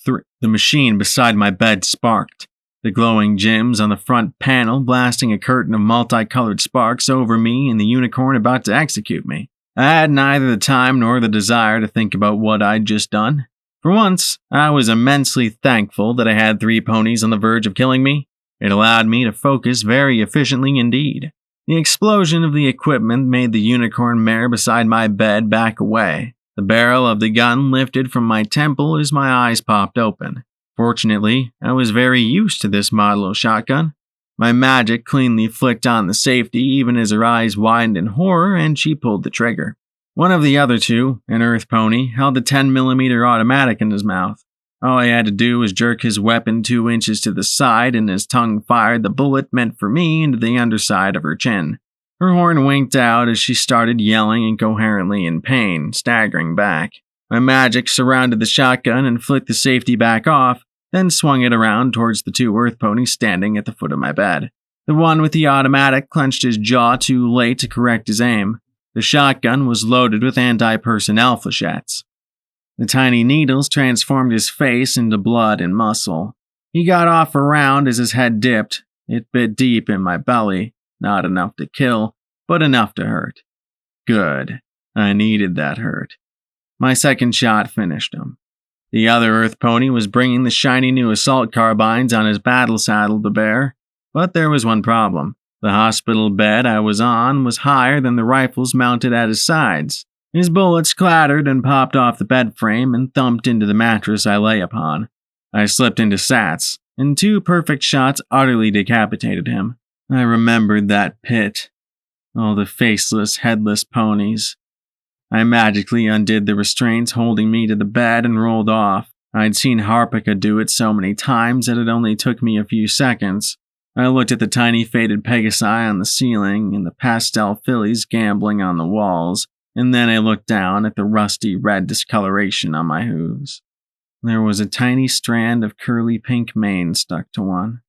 3. The machine beside my bed sparked, the glowing gems on the front panel blasting a curtain of multicolored sparks over me and the unicorn about to execute me. I had neither the time nor the desire to think about what I'd just done. For once, I was immensely thankful that I had 3 ponies on the verge of killing me. It allowed me to focus very efficiently indeed. The explosion of the equipment made the unicorn mare beside my bed back away. The barrel of the gun lifted from my temple as my eyes popped open. Fortunately, I was very used to this model of shotgun. My magic cleanly flicked on the safety even as her eyes widened in horror and she pulled the trigger. One of the other 2, an earth pony, held a 10mm automatic in his mouth. All I had to do was jerk his weapon 2 inches to the side and his tongue fired the bullet meant for me into the underside of her chin. Her horn winked out as she started yelling incoherently in pain, staggering back. My magic surrounded the shotgun and flicked the safety back off, then swung it around towards the 2 earth ponies standing at the foot of my bed. The one with the automatic clenched his jaw too late to correct his aim. The shotgun was loaded with anti-personnel flechettes. The tiny needles transformed his face into blood and muscle. He got off a round as his head dipped. It bit deep in my belly, not enough to kill, but enough to hurt. Good. I needed that hurt. My second shot finished him. The other earth pony was bringing the shiny new assault carbines on his battle saddle to bear, but there was one problem. The hospital bed I was on was higher than the rifles mounted at his sides. His bullets clattered and popped off the bed frame and thumped into the mattress I lay upon. I slipped into Sats, and 2 perfect shots utterly decapitated him. I remembered that pit. All the faceless, headless ponies. I magically undid the restraints holding me to the bed and rolled off. I'd seen Harpika do it so many times that it only took me a few seconds. I looked at the tiny faded Pegasi on the ceiling and the pastel fillies gambling on the walls, and then I looked down at the rusty red discoloration on my hooves. There was a tiny strand of curly pink mane stuck to one.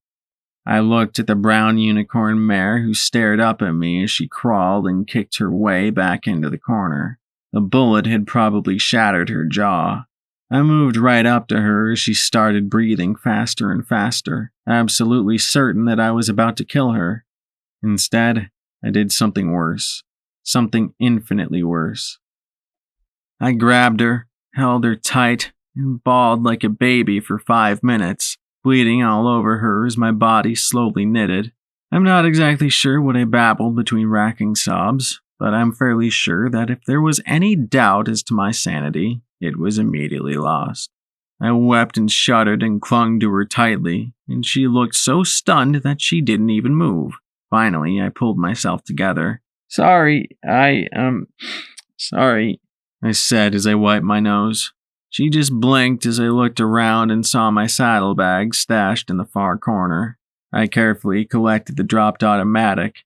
I looked at the brown unicorn mare who stared up at me as she crawled and kicked her way back into the corner. The bullet had probably shattered her jaw. I moved right up to her as she started breathing faster and faster, absolutely certain that I was about to kill her. Instead, I did something worse. Something infinitely worse. I grabbed her, held her tight, and bawled like a baby for 5 minutes, bleeding all over her as my body slowly knitted. I'm not exactly sure what I babbled between racking sobs, but I'm fairly sure that if there was any doubt as to my sanity, it was immediately lost. I wept and shuddered and clung to her tightly, and she looked so stunned that she didn't even move. Finally, I pulled myself together. Sorry, I said as I wiped my nose. She just blinked as I looked around and saw my saddlebag stashed in the far corner. I carefully collected the dropped automatic.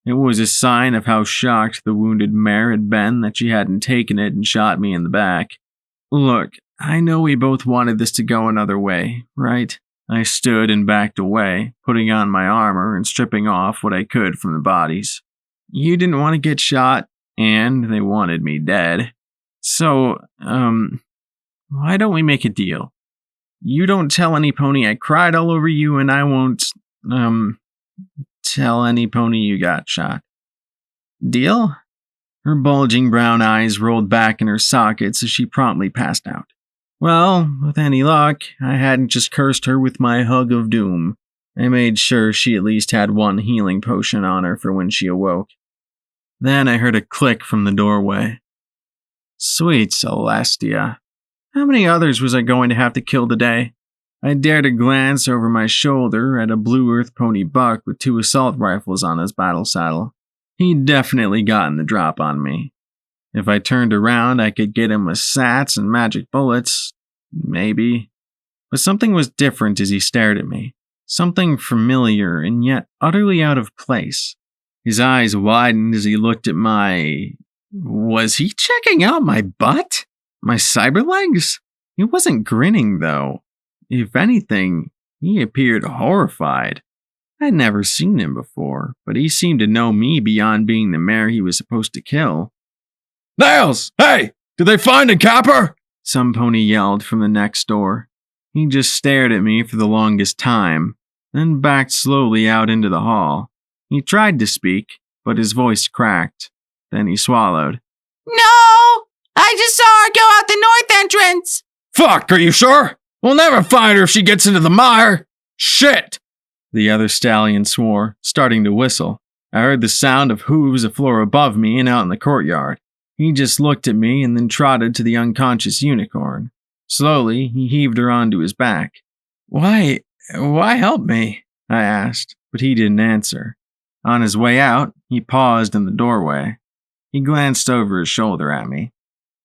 It was a sign of how shocked the wounded mare had been that she hadn't taken it and shot me in the back. Look, I know we both wanted this to go another way, right? I stood and backed away, putting on my armor and stripping off what I could from the bodies. You didn't want to get shot, and they wanted me dead. So, why don't we make a deal? You don't tell any pony I cried all over you, and I won't, tell any pony you got shot. Deal? Her bulging brown eyes rolled back in her sockets as she promptly passed out. Well, with any luck, I hadn't just cursed her with my hug of doom. I made sure she at least had one healing potion on her for when she awoke. Then I heard a click from the doorway. Sweet Celestia. How many others was I going to have to kill today? I dared to glance over my shoulder at a blue earth pony buck with 2 assault rifles on his battle saddle. He'd definitely gotten the drop on me. If I turned around, I could get him with sats and magic bullets. Maybe. But something was different as he stared at me. Something familiar and yet utterly out of place. His eyes widened as he looked at my... Was he checking out my butt? My cyberlegs? He wasn't grinning, though. If anything, he appeared horrified. I'd never seen him before, but he seemed to know me beyond being the mare he was supposed to kill. Nails! Hey! Did they find a capper? Some pony yelled from the next door. He just stared at me for the longest time, then backed slowly out into the hall. He tried to speak, but his voice cracked. Then he swallowed. No! I just saw her go out the north entrance! Fuck, are you sure? We'll never find her if she gets into the mire. Shit! The other stallion swore, starting to whistle. I heard the sound of hooves a floor above me and out in the courtyard. He just looked at me and then trotted to the unconscious unicorn. Slowly, he heaved her onto his back. Why help me? I asked, but he didn't answer. On his way out, he paused in the doorway. He glanced over his shoulder at me.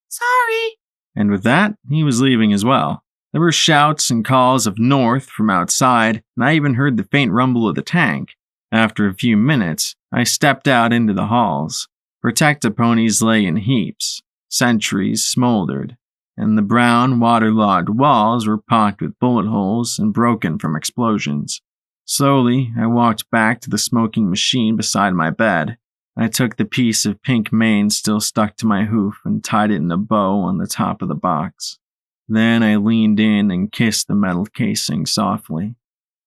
Sorry. And with that, he was leaving as well. There were shouts and calls of north from outside, and I even heard the faint rumble of the tank. After a few minutes, I stepped out into the halls. Protect-a-ponies lay in heaps. Sentries smoldered, and the brown, waterlogged walls were pocked with bullet holes and broken from explosions. Slowly, I walked back to the smoking machine beside my bed. I took the piece of pink mane still stuck to my hoof and tied it in a bow on the top of the box. Then I leaned in and kissed the metal casing softly.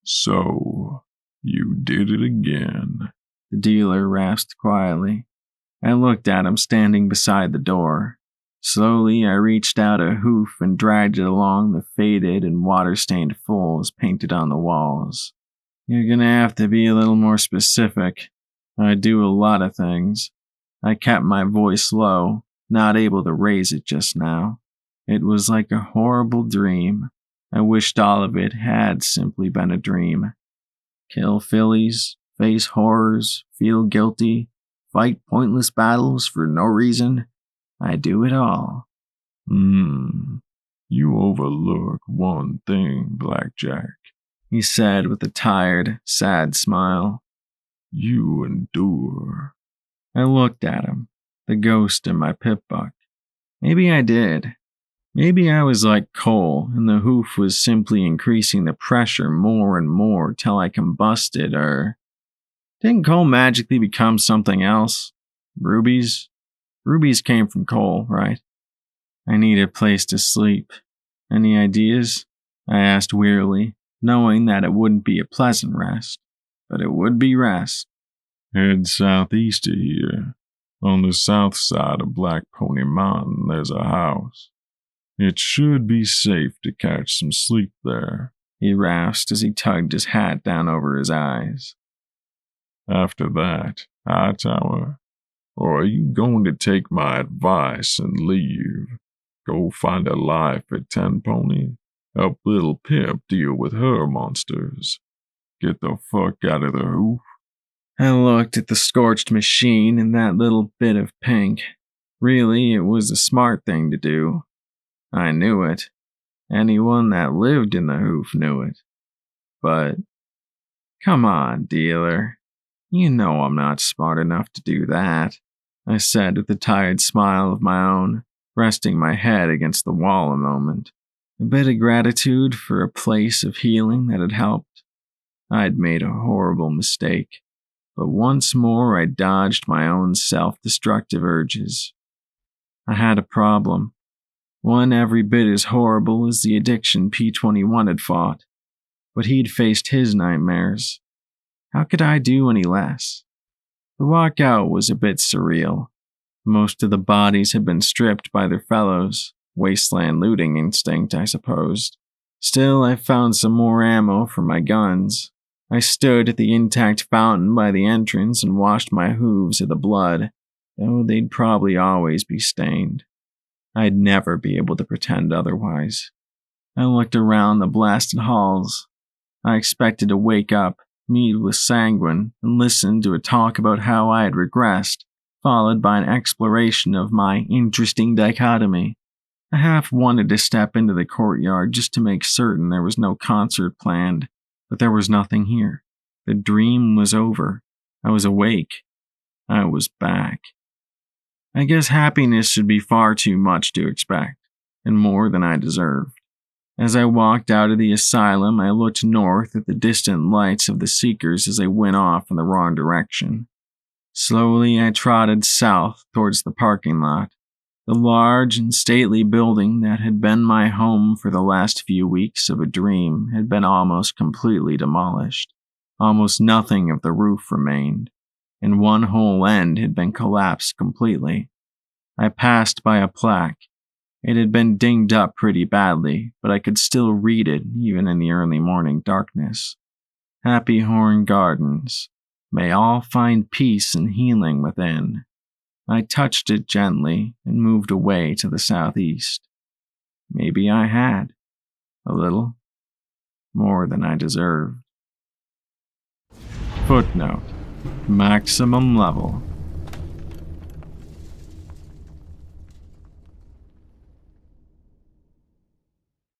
So, you did it again, the dealer rasped quietly. I looked at him standing beside the door. Slowly, I reached out a hoof and dragged it along the faded and water-stained folds painted on the walls. You're gonna have to be a little more specific. I do a lot of things. I kept my voice low, not able to raise it just now. It was like a horrible dream. I wished all of it had simply been a dream. Kill fillies, face horrors, feel guilty, fight pointless battles for no reason. I do it all. You overlook one thing, Blackjack, he said with a tired, sad smile. You endure. I looked at him. the ghost in my pip buck. Maybe I did. Maybe I was like coal, and the hoof was simply increasing the pressure more and more till I combusted, or... Didn't coal magically become something else? Rubies? Rubies came from coal, right? I need a place to sleep. Any ideas? I asked wearily, knowing that it wouldn't be a pleasant rest, but it would be rest. Head southeast of here. On the south side of Black Pony Mountain, there's a house. It should be safe to catch some sleep there, he rasped as he tugged his hat down over his eyes. After that, Hightower, or are you going to take my advice and leave? Go find a life at 10 Pony? Help little Pip deal with her monsters. Get the fuck out of the hoof. I looked at the scorched machine and that little bit of pink. Really, it was a smart thing to do. I knew it. Anyone that lived in the hoof knew it. But, come on, dealer. You know I'm not smart enough to do that, I said with a tired smile of my own, resting my head against the wall a moment. A bit of gratitude for a place of healing that had helped. I'd made a horrible mistake, but once more I dodged my own self-destructive urges. I had a problem. One every bit as horrible as the addiction P21 had fought, but he'd faced his nightmares. How could I do any less? The walkout was a bit surreal. Most of the bodies had been stripped by their fellows, wasteland looting instinct, I supposed. Still, I found some more ammo for my guns. I stood at the intact fountain by the entrance and washed my hooves of the blood, though they'd probably always be stained. I'd never be able to pretend otherwise. I looked around the blasted halls. I expected to wake up, meet with Sanguine, and listen to a talk about how I had regressed, followed by an exploration of my interesting dichotomy. I half wanted to step into the courtyard just to make certain there was no concert planned, but there was nothing here. The dream was over. I was awake. I was back. I guess happiness should be far too much to expect, and more than I deserved. As I walked out of the asylum, I looked north at the distant lights of the Seekers as they went off in the wrong direction. Slowly, I trotted south towards the parking lot. The large and stately building that had been my home for the last few weeks of a dream had been almost completely demolished. Almost nothing of the roof remained, and one whole end had been collapsed completely. I passed by a plaque. It had been dinged up pretty badly, but I could still read it even in the early morning darkness. Happy Horn Gardens. May all find peace and healing within. I touched it gently and moved away to the southeast. Maybe I had. A little. More than I deserved. Footnote. Maximum level.